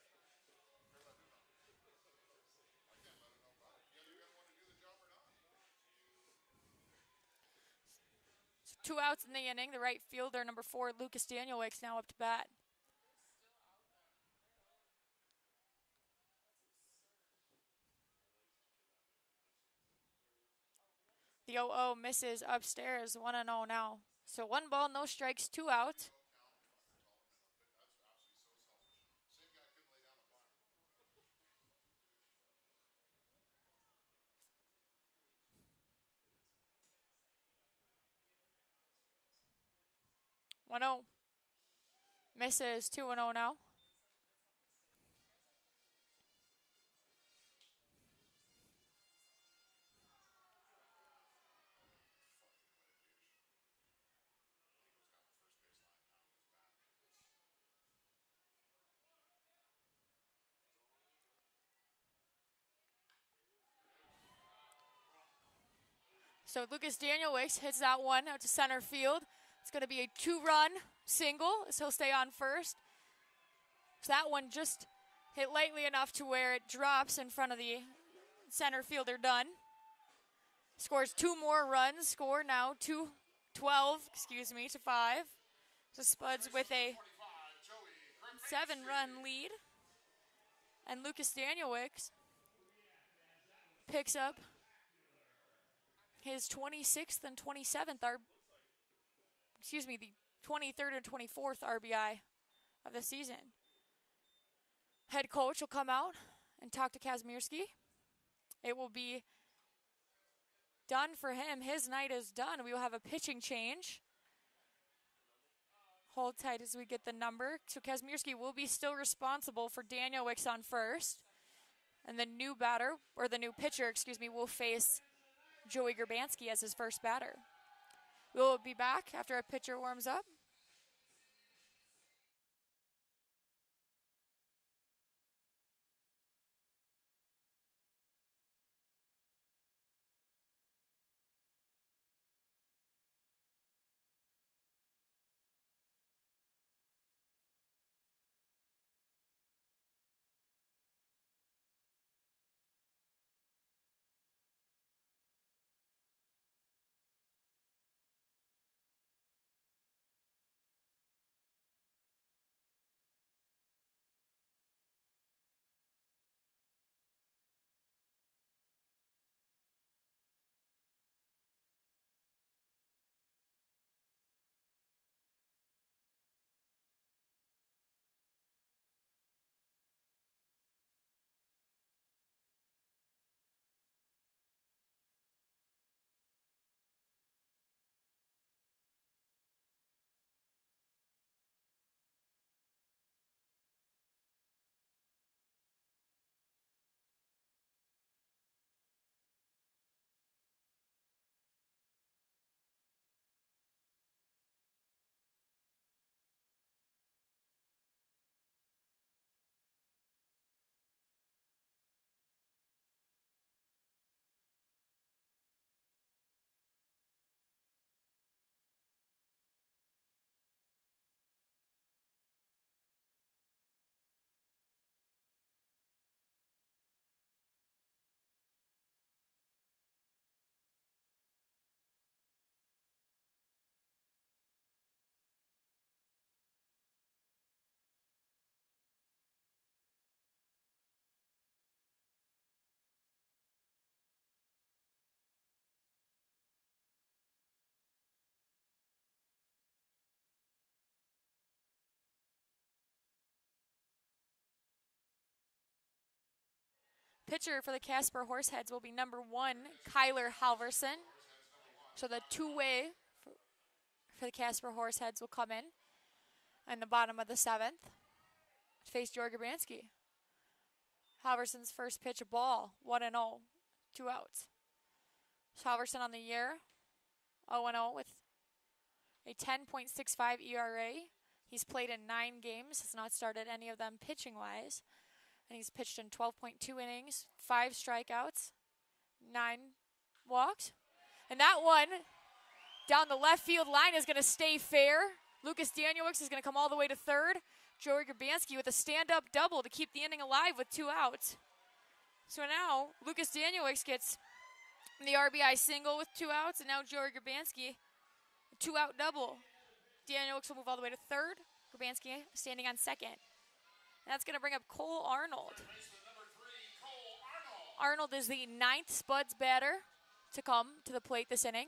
I can't let him know about it. You guys want to do the job or not? So 2 outs in the inning. The right fielder, number 4, Lucas Danielix, now up to bat. The 0-0 misses upstairs, 1-0 now. So 1 ball, no strikes, 2 out. That's absolutely so selfish. Same guy couldn't lay down a blind. 1-0. Misses, 2-0 now. So Lucas Danielix hits that one out to center field. It's going to be a 2-run single, so he'll stay on first. So that one just hit lightly enough to where it drops in front of the center fielder Dunn. Scores 2 more runs. Score now 12 to 5. So Spuds with a 7-run lead. And Lucas Danielix picks up his 26th and 27th, the 23rd and 24th RBI of the season. Head coach will come out and talk to Kazmierski. It will be done for him. His night is done. We will have a pitching change. Hold tight as we get the number. So Kazmierski will be still responsible for Danielix on first. And the new pitcher, will face Joey Gerbansky as his first batter. We'll be back after our pitcher warms up. pitcher for the Casper Horseheads will be number 1, Kyler Halverson. So the two-way for the Casper Horseheads will come in the bottom of the 7th to face George Urbanski. Halverson's first pitch, a ball, 1-0, 2 outs. So Halverson on the year, 0-0 with a 10.65 ERA. He's played in 9 games, has not started any of them pitching-wise. And he's pitched in 12.2 innings, 5 strikeouts, 9 walks. And that one down the left field line is going to stay fair. Lucas Danielix is going to come all the way to third. Joey Grabanski with a stand-up double to keep the inning alive with 2 outs. So now Lucas Danielix gets the RBI single with 2 outs, and now Joey Grabanski, a 2-out double. Danielix will move all the way to third. Grabanski standing on second. And that's going to bring up Cole Arnold. Arnold is the 9th Spuds batter to come to the plate this inning.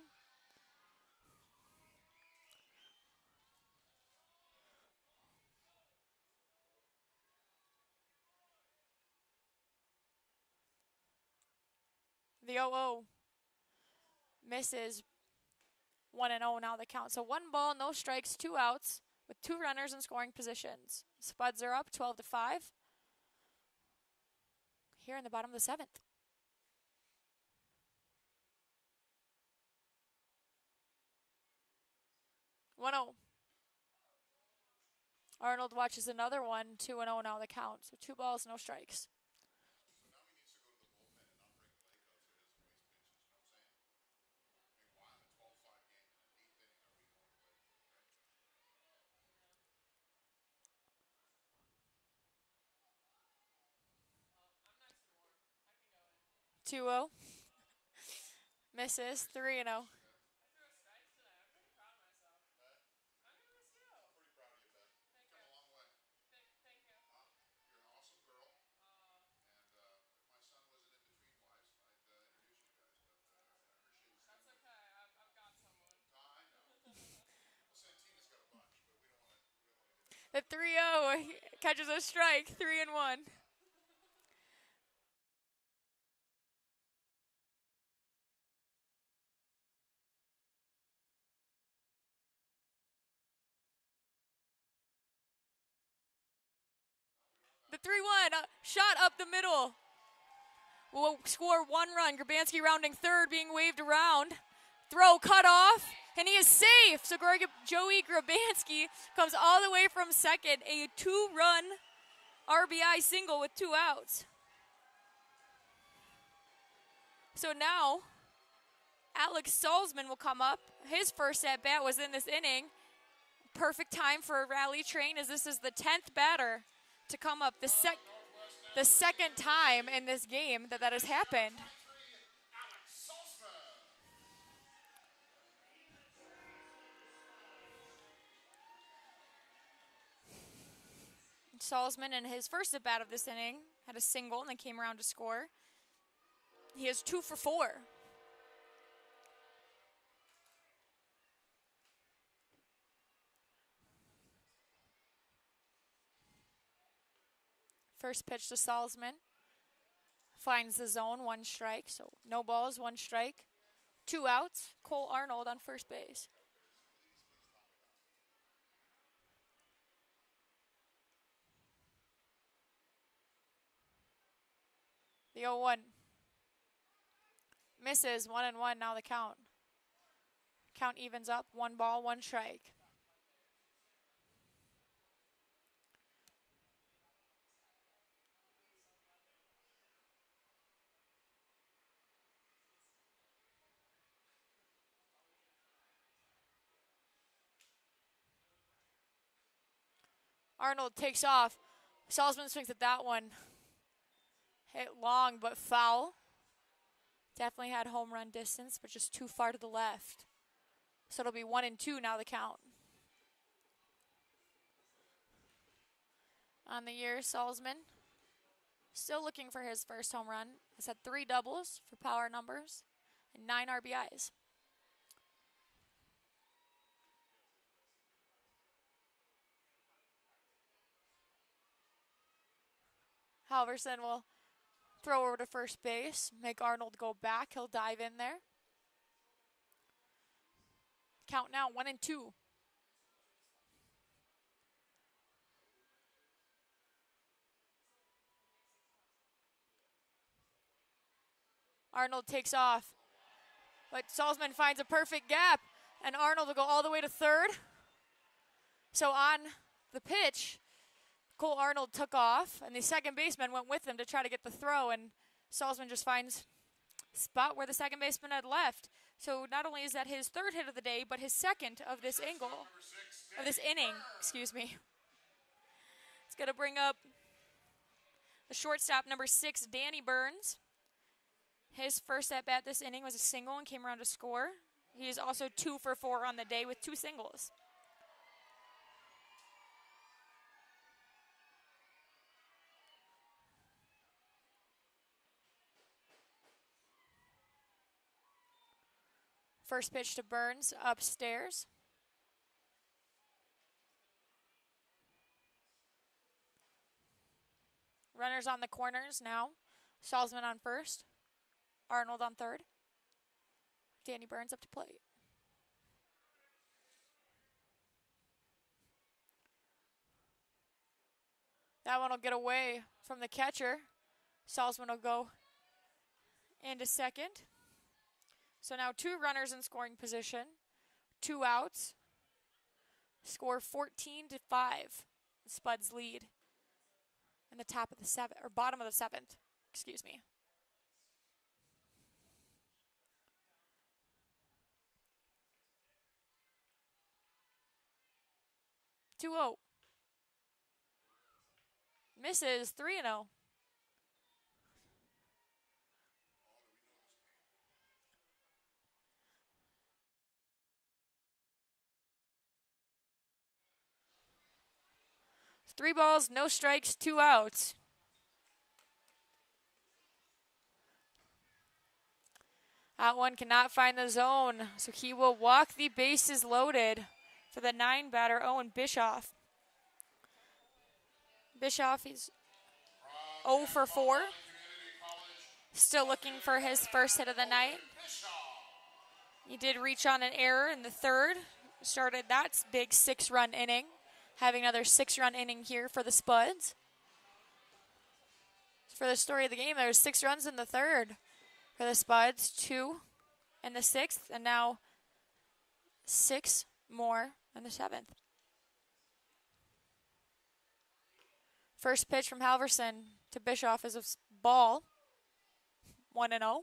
The 0-0 misses. 1-0 now the count. So 1 ball, no strikes, 2 outs with 2 runners in scoring positions. Spuds are up 12-5 here in the bottom of the 7th. Arnold watches another one, 2-0 now the count. So 2 balls, no strikes. I'm nice and warm. I can go in. 2-0. Misses. 3-0. I threw a strike today. I'm pretty proud of myself. I'm gonna miss you. I'm pretty proud of you, Beth. Thank Come you. a long way. Thank you. You're an awesome girl. And if my son wasn't in between wives, I'd introduce you guys. But I appreciate you That's staying with okay. me. I've got someone. I know. Well, Santina's got a bunch, but we don't want to get The 3-0 catches a strike. 3-1. The 3-1 shot up the middle will score 1 run. Grabanski rounding third, being waved around. Throw cut off, and he is safe. So Joey Grabanski comes all the way from second. A 2-run RBI single with 2 outs. So now Alex Salzman will come up. His first at-bat was in this inning. Perfect time for a rally train, as this is the 10th batter to come up, the second time in this game that has happened. Salzman, in his first at bat of this inning, had a single and then came around to score. He is 2 for 4. First pitch to Salzman. Finds the zone, 1 strike. So no balls, 1 strike. 2 outs. Cole Arnold on first base. The 0-1. Misses. 1-1 now the count. Count evens up. 1 ball, 1 strike. Arnold takes off. Salzman swings at that one. Hit long but foul. Definitely had home run distance, but just too far to the left. So it'll be 1-2 now the count. On the year, Salzman still looking for his first home run. Has had 3 doubles for power numbers and 9 RBIs. Halverson will Throw over to first base. Make Arnold go back. He'll dive in there. Count now, 1-2. Arnold takes off. But Salzman finds a perfect gap. And Arnold will go all the way to third. So on the pitch, Cole Arnold took off. And the second baseman went with him to try to get the throw. And Salzman just finds a spot where the second baseman had left. So not only is that his third hit of the day, but his second of this inning, excuse me. It's going to bring up the shortstop, number 6, Danny Burns. His first at-bat this inning was a single and came around to score. He is also 2 for 4 on the day with 2 singles. First pitch to Burns, upstairs. Runners on the corners now. Salzman on first. Arnold on third. Danny Burns up to plate. That one will get away from the catcher. Salzman will go into second. So now 2 runners in scoring position, 2 outs. Score 14-5. The Spuds lead in the top of the 7th, or bottom of the 7th. Excuse me. Two 0. Misses 3-0. Three balls, no strikes, 2 outs. That one cannot find the zone, so he will walk the bases loaded for the 9 batter, Owen Bischoff. Bischoff is 0 for 4. Still looking for his first hit of the night. He did reach on an error in the third. Started that big 6-run inning. Having another 6-run inning here for the Spuds. For the story of the game, there's 6 runs in the third for the Spuds, 2 in the 6th, and now 6 more in the 7th. First pitch from Halverson to Bischoff is a ball, 1-0.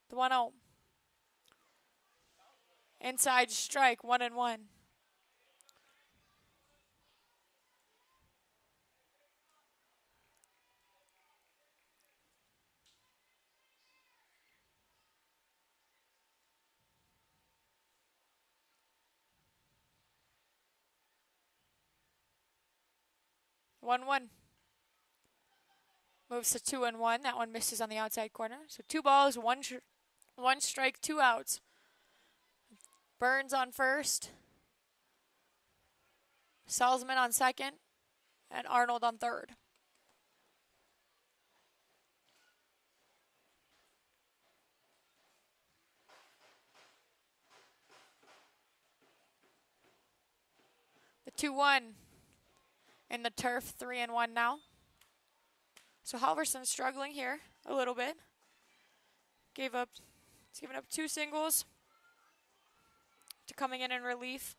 The 1-0. Inside strike, 1-1. One. Moves to 2-1. That one misses on the outside corner. So 2 balls, 1 strike, 2 outs. Burns on first. Salzman on second. And Arnold on third. The 2-1 in the turf, 3-1 now. So Halverson's struggling here a little bit. He's given up 2 singles to coming in relief.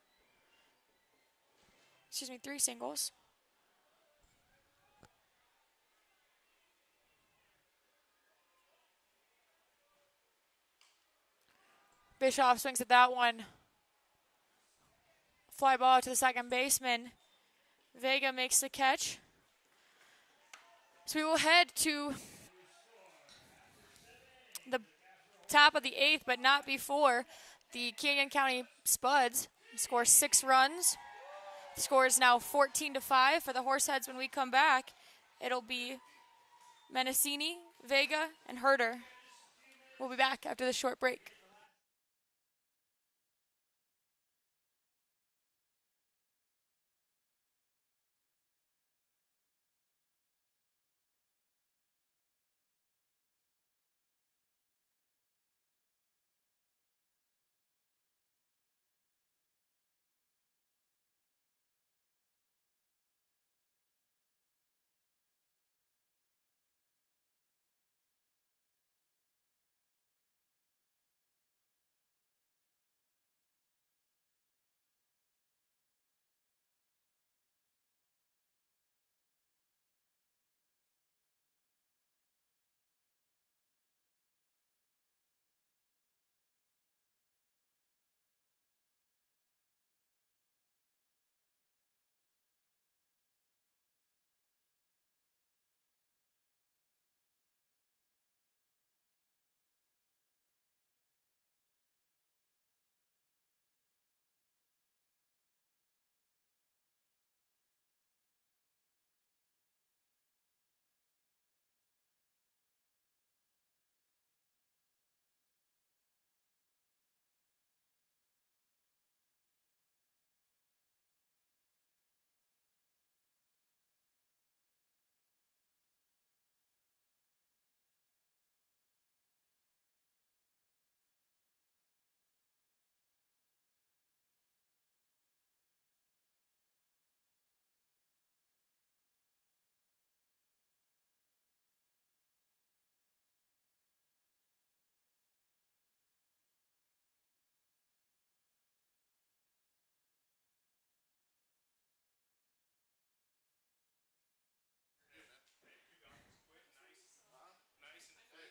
3 singles. Bischoff swings at that one. Fly ball to the second baseman. Vega makes the catch. So we will head to the top of the 8th, but not before the Canyon County Spuds score 6 runs. The score is now 14-5 for the Horseheads. When we come back, it'll be Mendocini Vega, and Herder. We'll be back after this short break.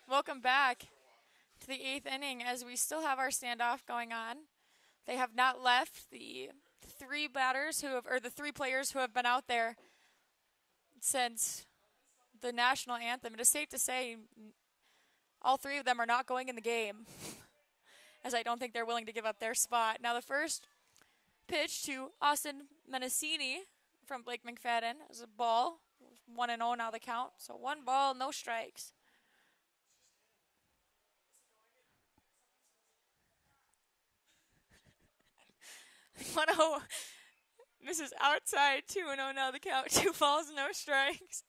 Welcome back to the 8th inning as we still have our standoff going on. They have not left the three batters who have, or the three players who have been out there since the national anthem. It is safe to say all three of them are not going in the game, as I don't think they're willing to give up their spot. Now the first pitch to Austin Menacini from Blake McFadden is a ball. 1-0 now the count. So 1 ball, no strikes. 1-0 misses outside. 2-0 now the count. 2 balls, no strikes.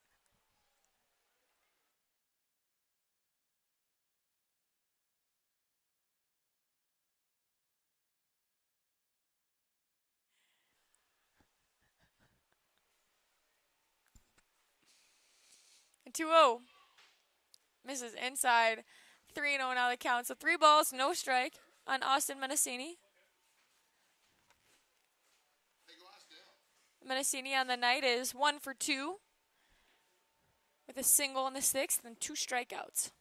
And 2-0 misses inside. 3-0 now the count. So 3 balls, no strike on Austin Menacini. Menacini on the night is 1 for 2 with a single in the 6th and 2 strikeouts.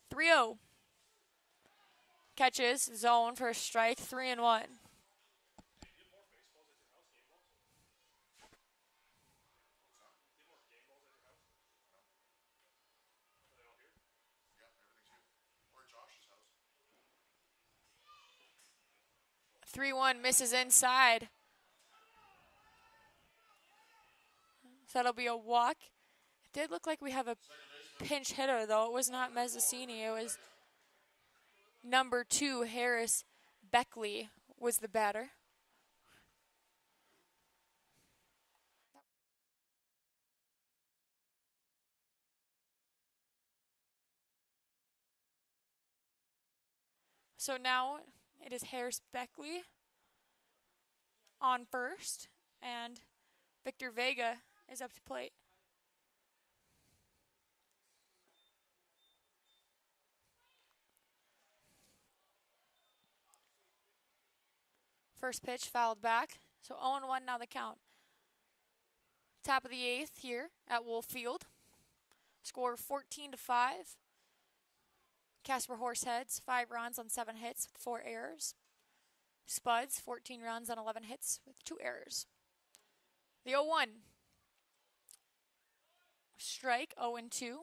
3-0. Catches, zone for a strike, 3-1. Or Josh's house. 3-1 misses inside. So that'll be a walk. It did look like we have a pinch hitter, though. It was not Mezzacini. It was number 2, Harris Beckley, was the batter. So now it is Harris Beckley on first, and Victor Vega is up to plate. First pitch fouled back, so 0-1 now the count. Top of the 8th here at Wolf Field. Score 14-5. Casper Horseheads, 5 runs on 7 hits with 4 errors. Spuds, 14 runs on 11 hits with 2 errors. The 0-1. Strike, 0-2.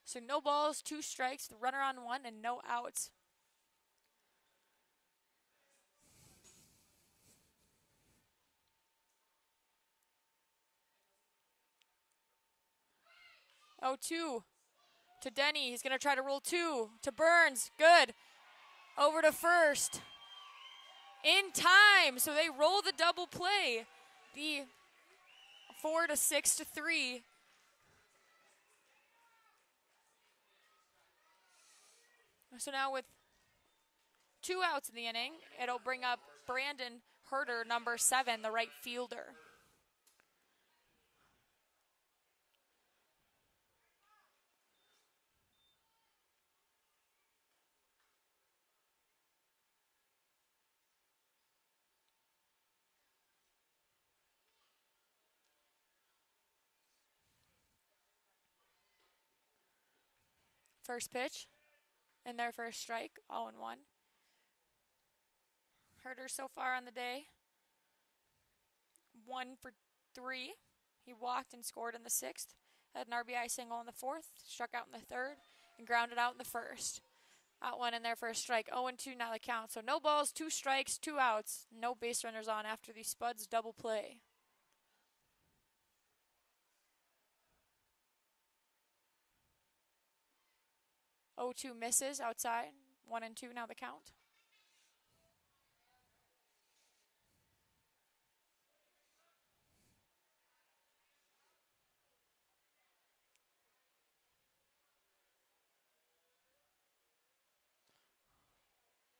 So no balls, 2 strikes, the runner on 1, and no outs. Oh, 2. to Denny. He's going to try to roll 2 to Burns. Good. Over to first. In time. So they roll the double play. The 4 to 6 to 3. So now with 2 outs in the inning, it'll bring up Brandon Herder, number 7, the right fielder. First pitch and their first strike, 0-1. Herder so far on the day, 1 for 3. He walked and scored in the 6th, had an RBI single in the 4th, struck out in the 3rd, and grounded out in the 1st. Out 1 in their first strike, 0-2 now the count. So no balls, 2 strikes, 2 outs, no base runners on after the Spuds double play. Oh, 2 misses outside. 1-2 now the count.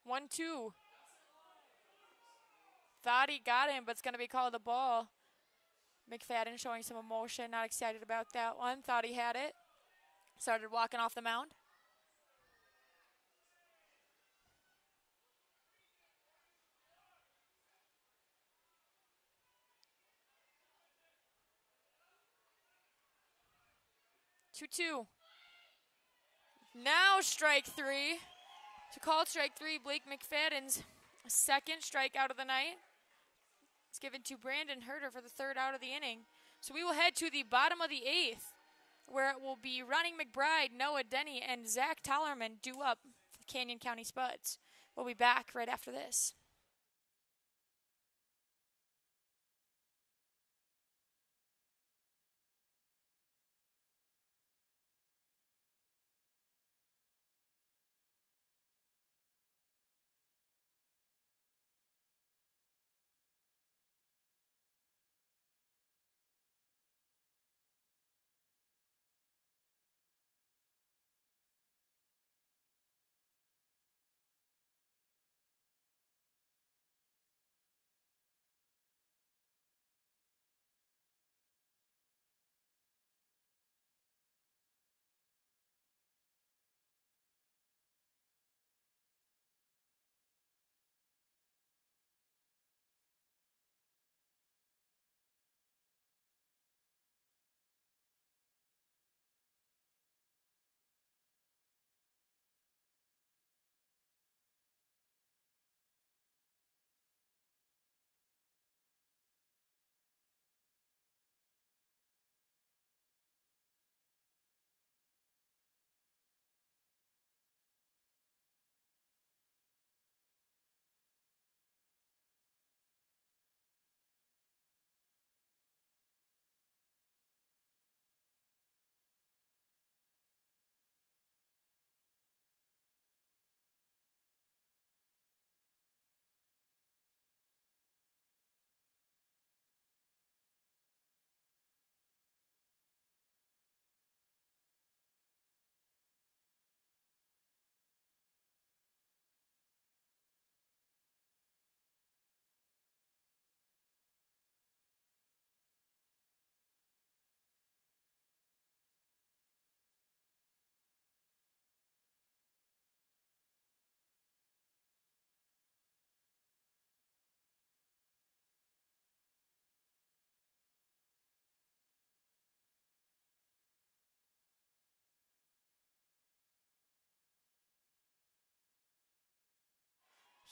One, two. Thought he got him, but it's going to be called a ball. McFadden showing some emotion, not excited about that one. Thought he had it. Started walking off the mound. Two. Now strike 3. To call strike 3, Blake McFadden's second strikeout of the night. It's given to Brandon Herder for the 3rd out of the inning. So we will head to the bottom of the 8th, where it will be Ronnie McBride, Noah Denny, and Zach Tollerman due up for the Canyon County Spuds. We'll be back right after this.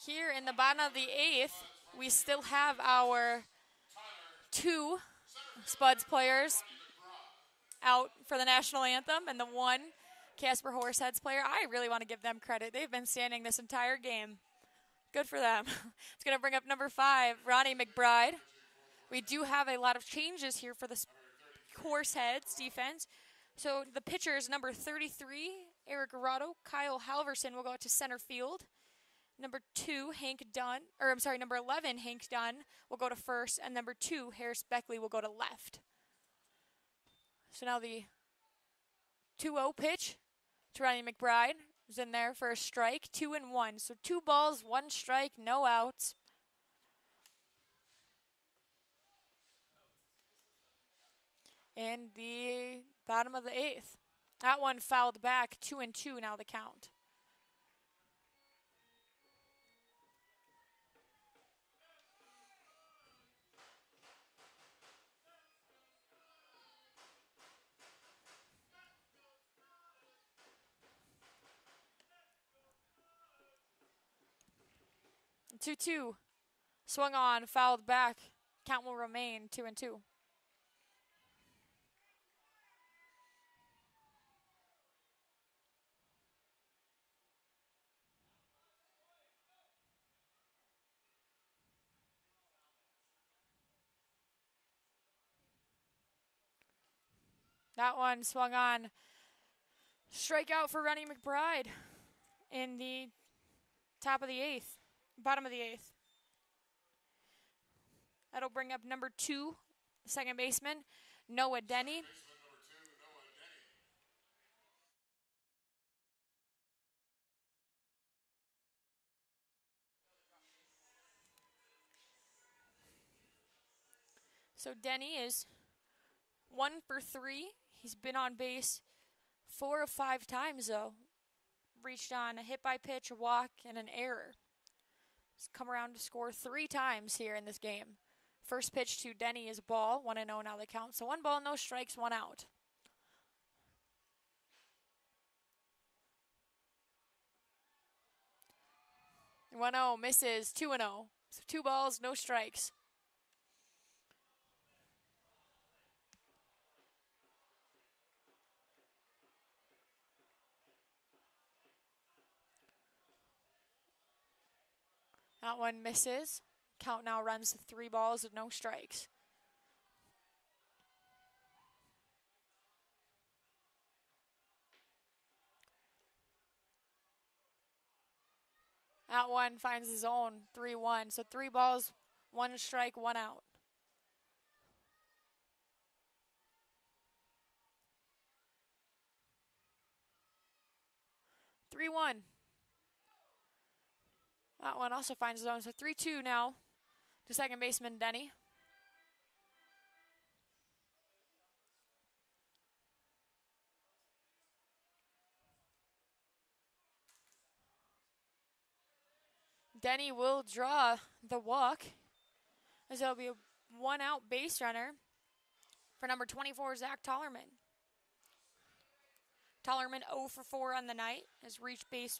Here in the bottom of the 8th, we still have our 2 Spuds players out for the national anthem and the 1 Casper Horseheads player. I really want to give them credit. They've been standing this entire game. Good for them. It's going to bring up number 5, Ronnie McBride. We do have a lot of changes here for the Horseheads defense. So the pitchers, number 33, Eric Arado, Kyle Halverson will go out to center field. Number 2, number 11, Hank Dunn will go to first, and number 2, Harris Beckley will go to left. So now the 2-0 pitch to Ronnie McBride is in there for a strike, 2-1. So 2 balls, 1 strike, no outs. In the bottom of the 8th. That one fouled back, 2-2 now the count. Two-two. Swung on, fouled back. Count will remain 2-2. That one swung on. Strikeout for Ronnie McBride in the bottom of the 8th. That'll bring up number 2, second baseman, Noah Denny. So Denny is 1 for 3. He's been on base 4 of 5 times, though. Reached on a hit by pitch, a walk, and an error. He's come around to score 3 times here in this game. First pitch to Denny is ball, 1-0 now the count. So 1 ball, no strikes, 1 out. 1-0 misses, 2-0. So 2 balls, no strikes. That one misses. Count now runs to 3 balls with no strikes. That one finds his own, 3-1. So 3 balls, 1 strike, 1 out. 3-1. That one also finds his own. So 3-2 now to second baseman Denny. Denny will draw the walk, as there'll be a 1 out base runner for number 24, Zach Tollerman. Tollerman 0 for 4 on the night, has reached base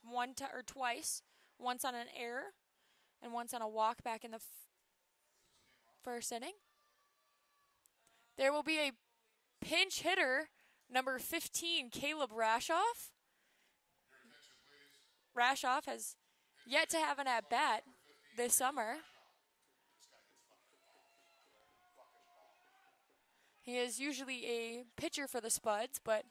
twice, once on an error and once on a walk back in the first inning. There will be a pinch hitter, number 15, Caleb Rashoff. Rashoff has yet to have an at-bat this summer. He is usually a pitcher for the Spuds, but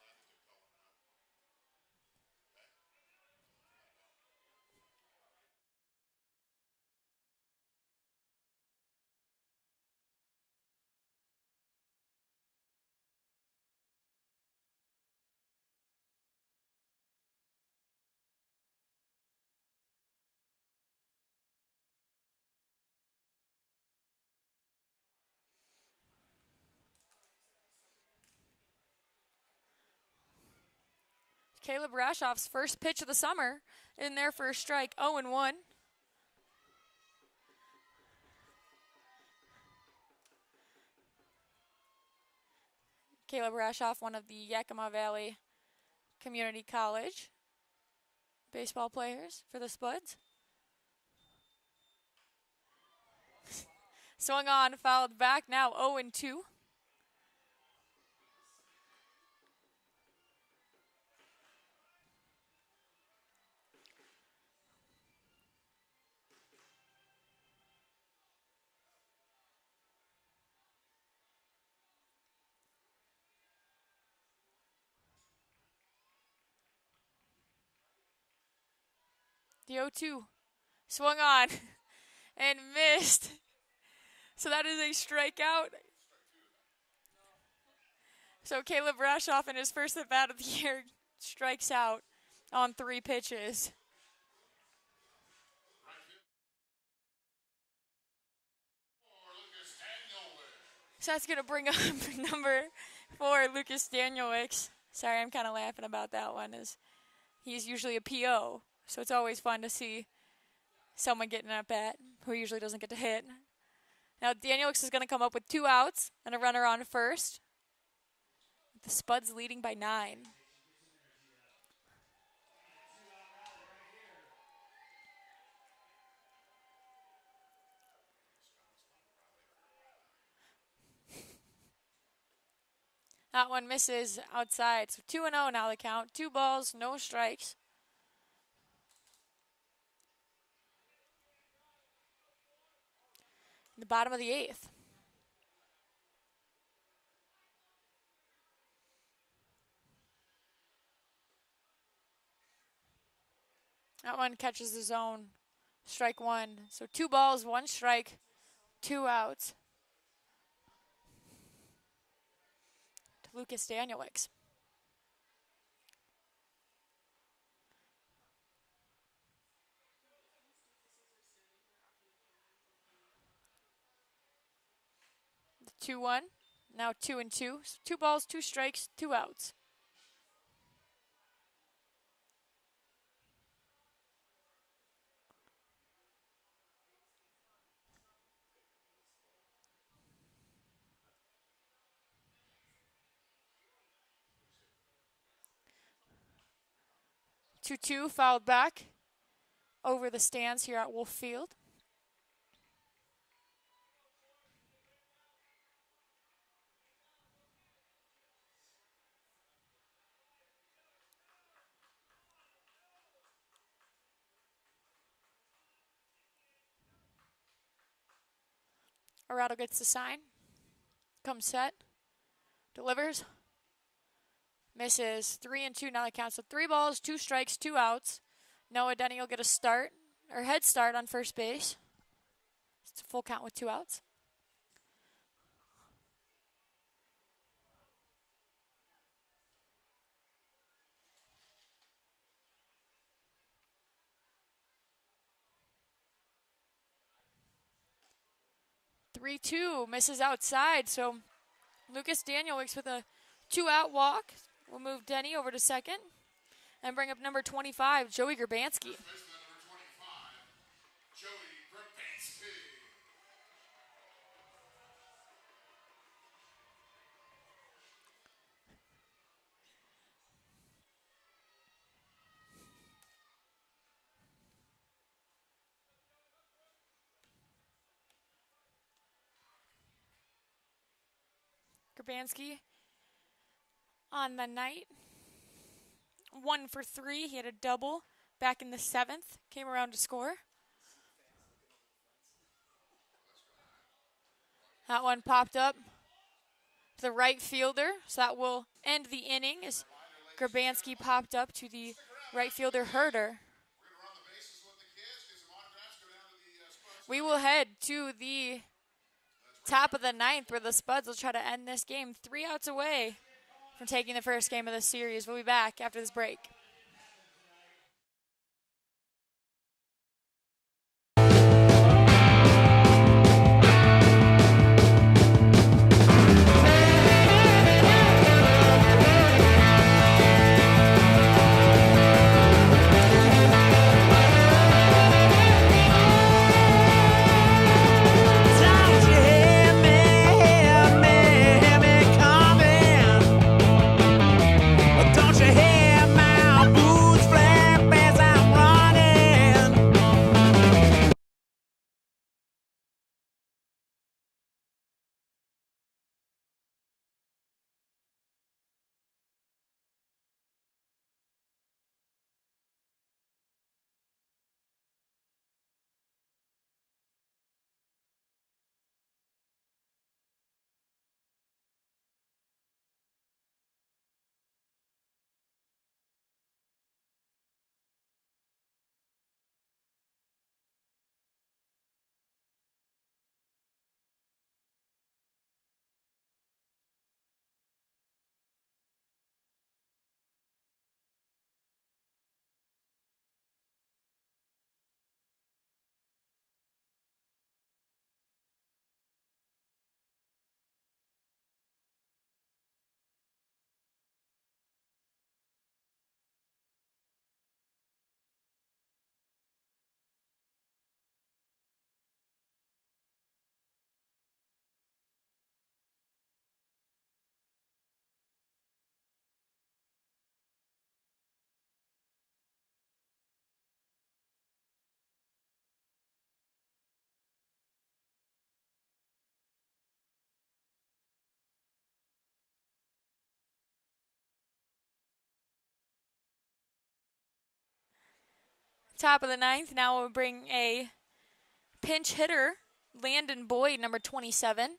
Caleb Rashoff's first pitch of the summer in there for a strike, 0-1. Caleb Rashoff, one of the Yakima Valley Community College baseball players for the Spuds. Swung on, fouled back, now 0-2. The 0-2 swung on and missed. So that is a strikeout. So Caleb Brashoff in his first at bat of the year strikes out on 3 pitches. So that's going to bring up number 4, Lucas Danielwicks. Sorry, I'm kind of laughing about that one. He's usually a PO, so it's always fun to see someone getting at bat who usually doesn't get to hit. Now Danielwicks is going to come up with 2 outs and a runner on first. The Spuds leading by 9. That one misses outside. So 2-0 now the count. 2 balls, no strikes. In the bottom of the 8th. That one catches the zone. Strike 1. So 2 balls, 1 strike, 2 outs. To Lucas Danielwicks. The 2-1. Now 2-2. So 2 balls, 2 strikes, 2 outs. Two fouled back over the stands here at Wolf Field. Arado gets the sign. Comes set. Delivers. Misses. 3-2 now the count. So 3 balls, 2 strikes, 2 outs. Noah Denny will get a start, or head start on first base. It's a full count with 2 outs. Three, 2 misses outside. So Lucas Danielwicks with a 2-out walk. We'll move Denny over to second and bring up number 25, Joey Grabansky. Number 25, Joey Grabansky. Grabansky on the night. 1 for 3. He had a double back in the 7th. Came around to score. That one popped up to the right fielder. So that will end the inning as Grabansky popped up to the right fielder Herder. We will head to the top of the 9th where the Spuds will try to end this game 3 outs away from taking the first game of the series. We'll be back after this break. Don't you hear my Top of the ninth. Now we'll bring a pinch hitter, Landon Boyd, number 27,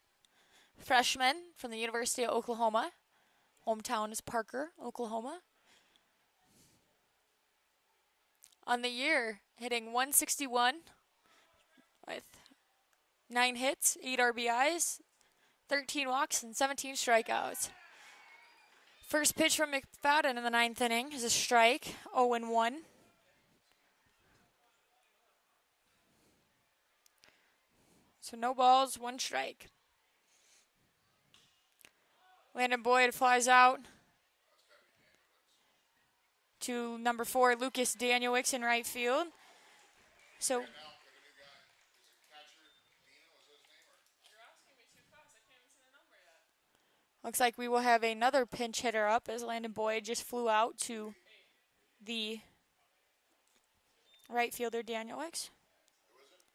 freshman from the University of Oklahoma. Hometown is Parker, Oklahoma. On the year, hitting 161 with 9 hits, 8 RBIs, 13 walks, and 17 strikeouts. First pitch from McFadden in the 9th inning is a strike, 0-1. So no balls, 1 strike. Landon Boyd flies out to number 4, Lucas Danielix in right field. So You're asking me too fast. I can't even see the number yet. looks like we will have another pinch hitter up as Landon Boyd just flew out to the right fielder, Danielix. No, right there.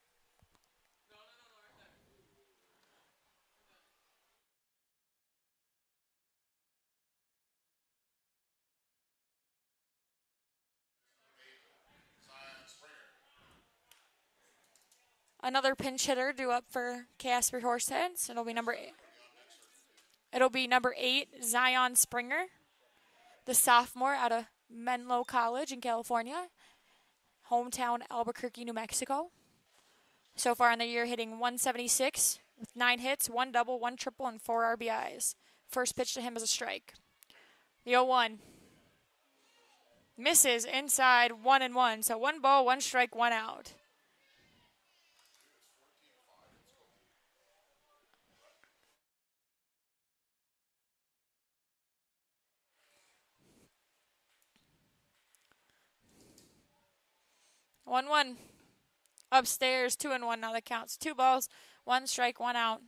Zion Springer. Another pinch hitter due up for Casper Horseheads. It'll be number 8. It'll be number 8, Zion Springer, the sophomore out of Menlo College in California. Hometown Albuquerque, New Mexico. So far in the year, hitting 176 with 9 hits, 1 double, 1 triple, and 4 RBIs. First pitch to him is a strike. The 0-1. Misses inside, 1-1. So 1 ball, 1 strike, 1 out. One. Upstairs, 2-1 now that counts. 2 balls, 1 strike, 1 out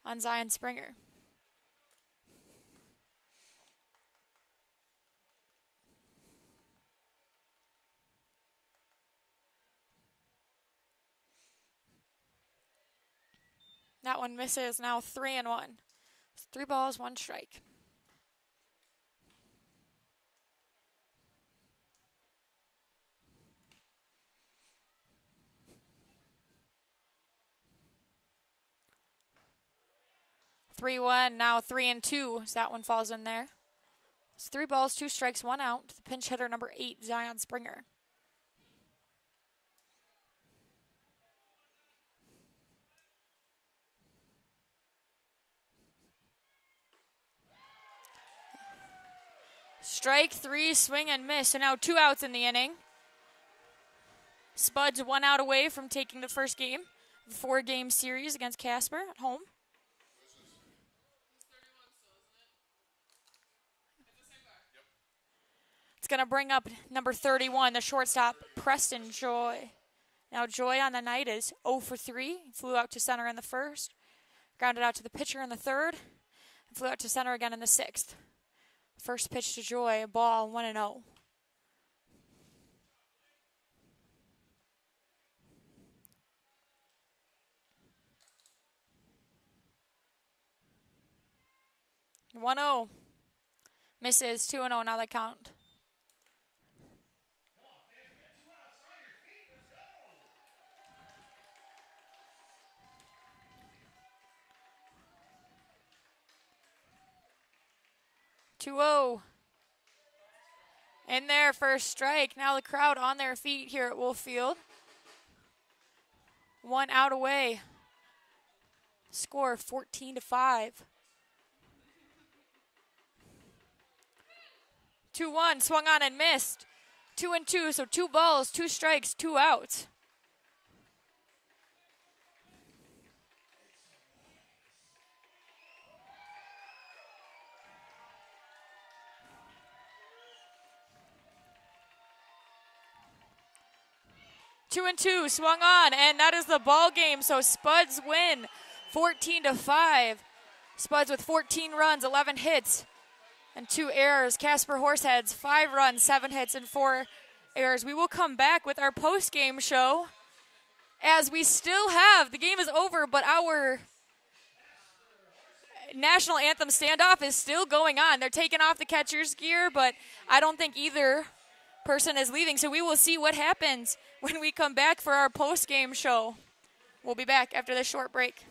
on Zion Springer. That one misses, now 3-1. 3 balls, 1 strike. Now 3-2 as that one falls in there. It's 3 balls, 2 strikes, 1 out. The pinch hitter number 8, Zion Springer. Strike 3, swing and miss. So now 2 outs in the inning. Spuds 1 out away from taking the first game. The 4-game series against Casper at home. He's 31 still, isn't it? It's the same guy. Yep. It's going to bring up number 31, the shortstop, Preston Joy. Now Joy on the night is 0 for 3. He flew out to center in the first, grounded out to the pitcher in the third, and flew out to center again in the sixth. First pitch to Joy, a ball, 1-0. Misses, 2-0 now they count. In there, first strike. Now the crowd on their feet here at Wolf Field. 1 out away. Score 14-5. 2-1, swung on and missed. 2-2, so 2 balls, 2 strikes, 2 outs. Two and two, swung on, and that is the ball game. So Spuds win 14-5. Spuds with 14 runs, 11 hits, and 2 errors. Casper Horseheads, 5 runs, 7 hits, and 4 errors. We will come back with our post-game show as we still have, the game is over, but our national anthem standoff is still going on. They're taking off the catcher's gear, but I don't think either person is leaving, so we will see what happens when we come back for our post-game show. We'll be back after this short break.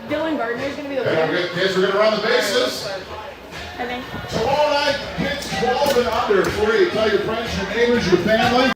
Dylan Gardner is going to be the Okay, winner. good kids, we're gonna run the bases. I think. So all night, kids 12 and under, free. Tell your friends, your neighbors, your family.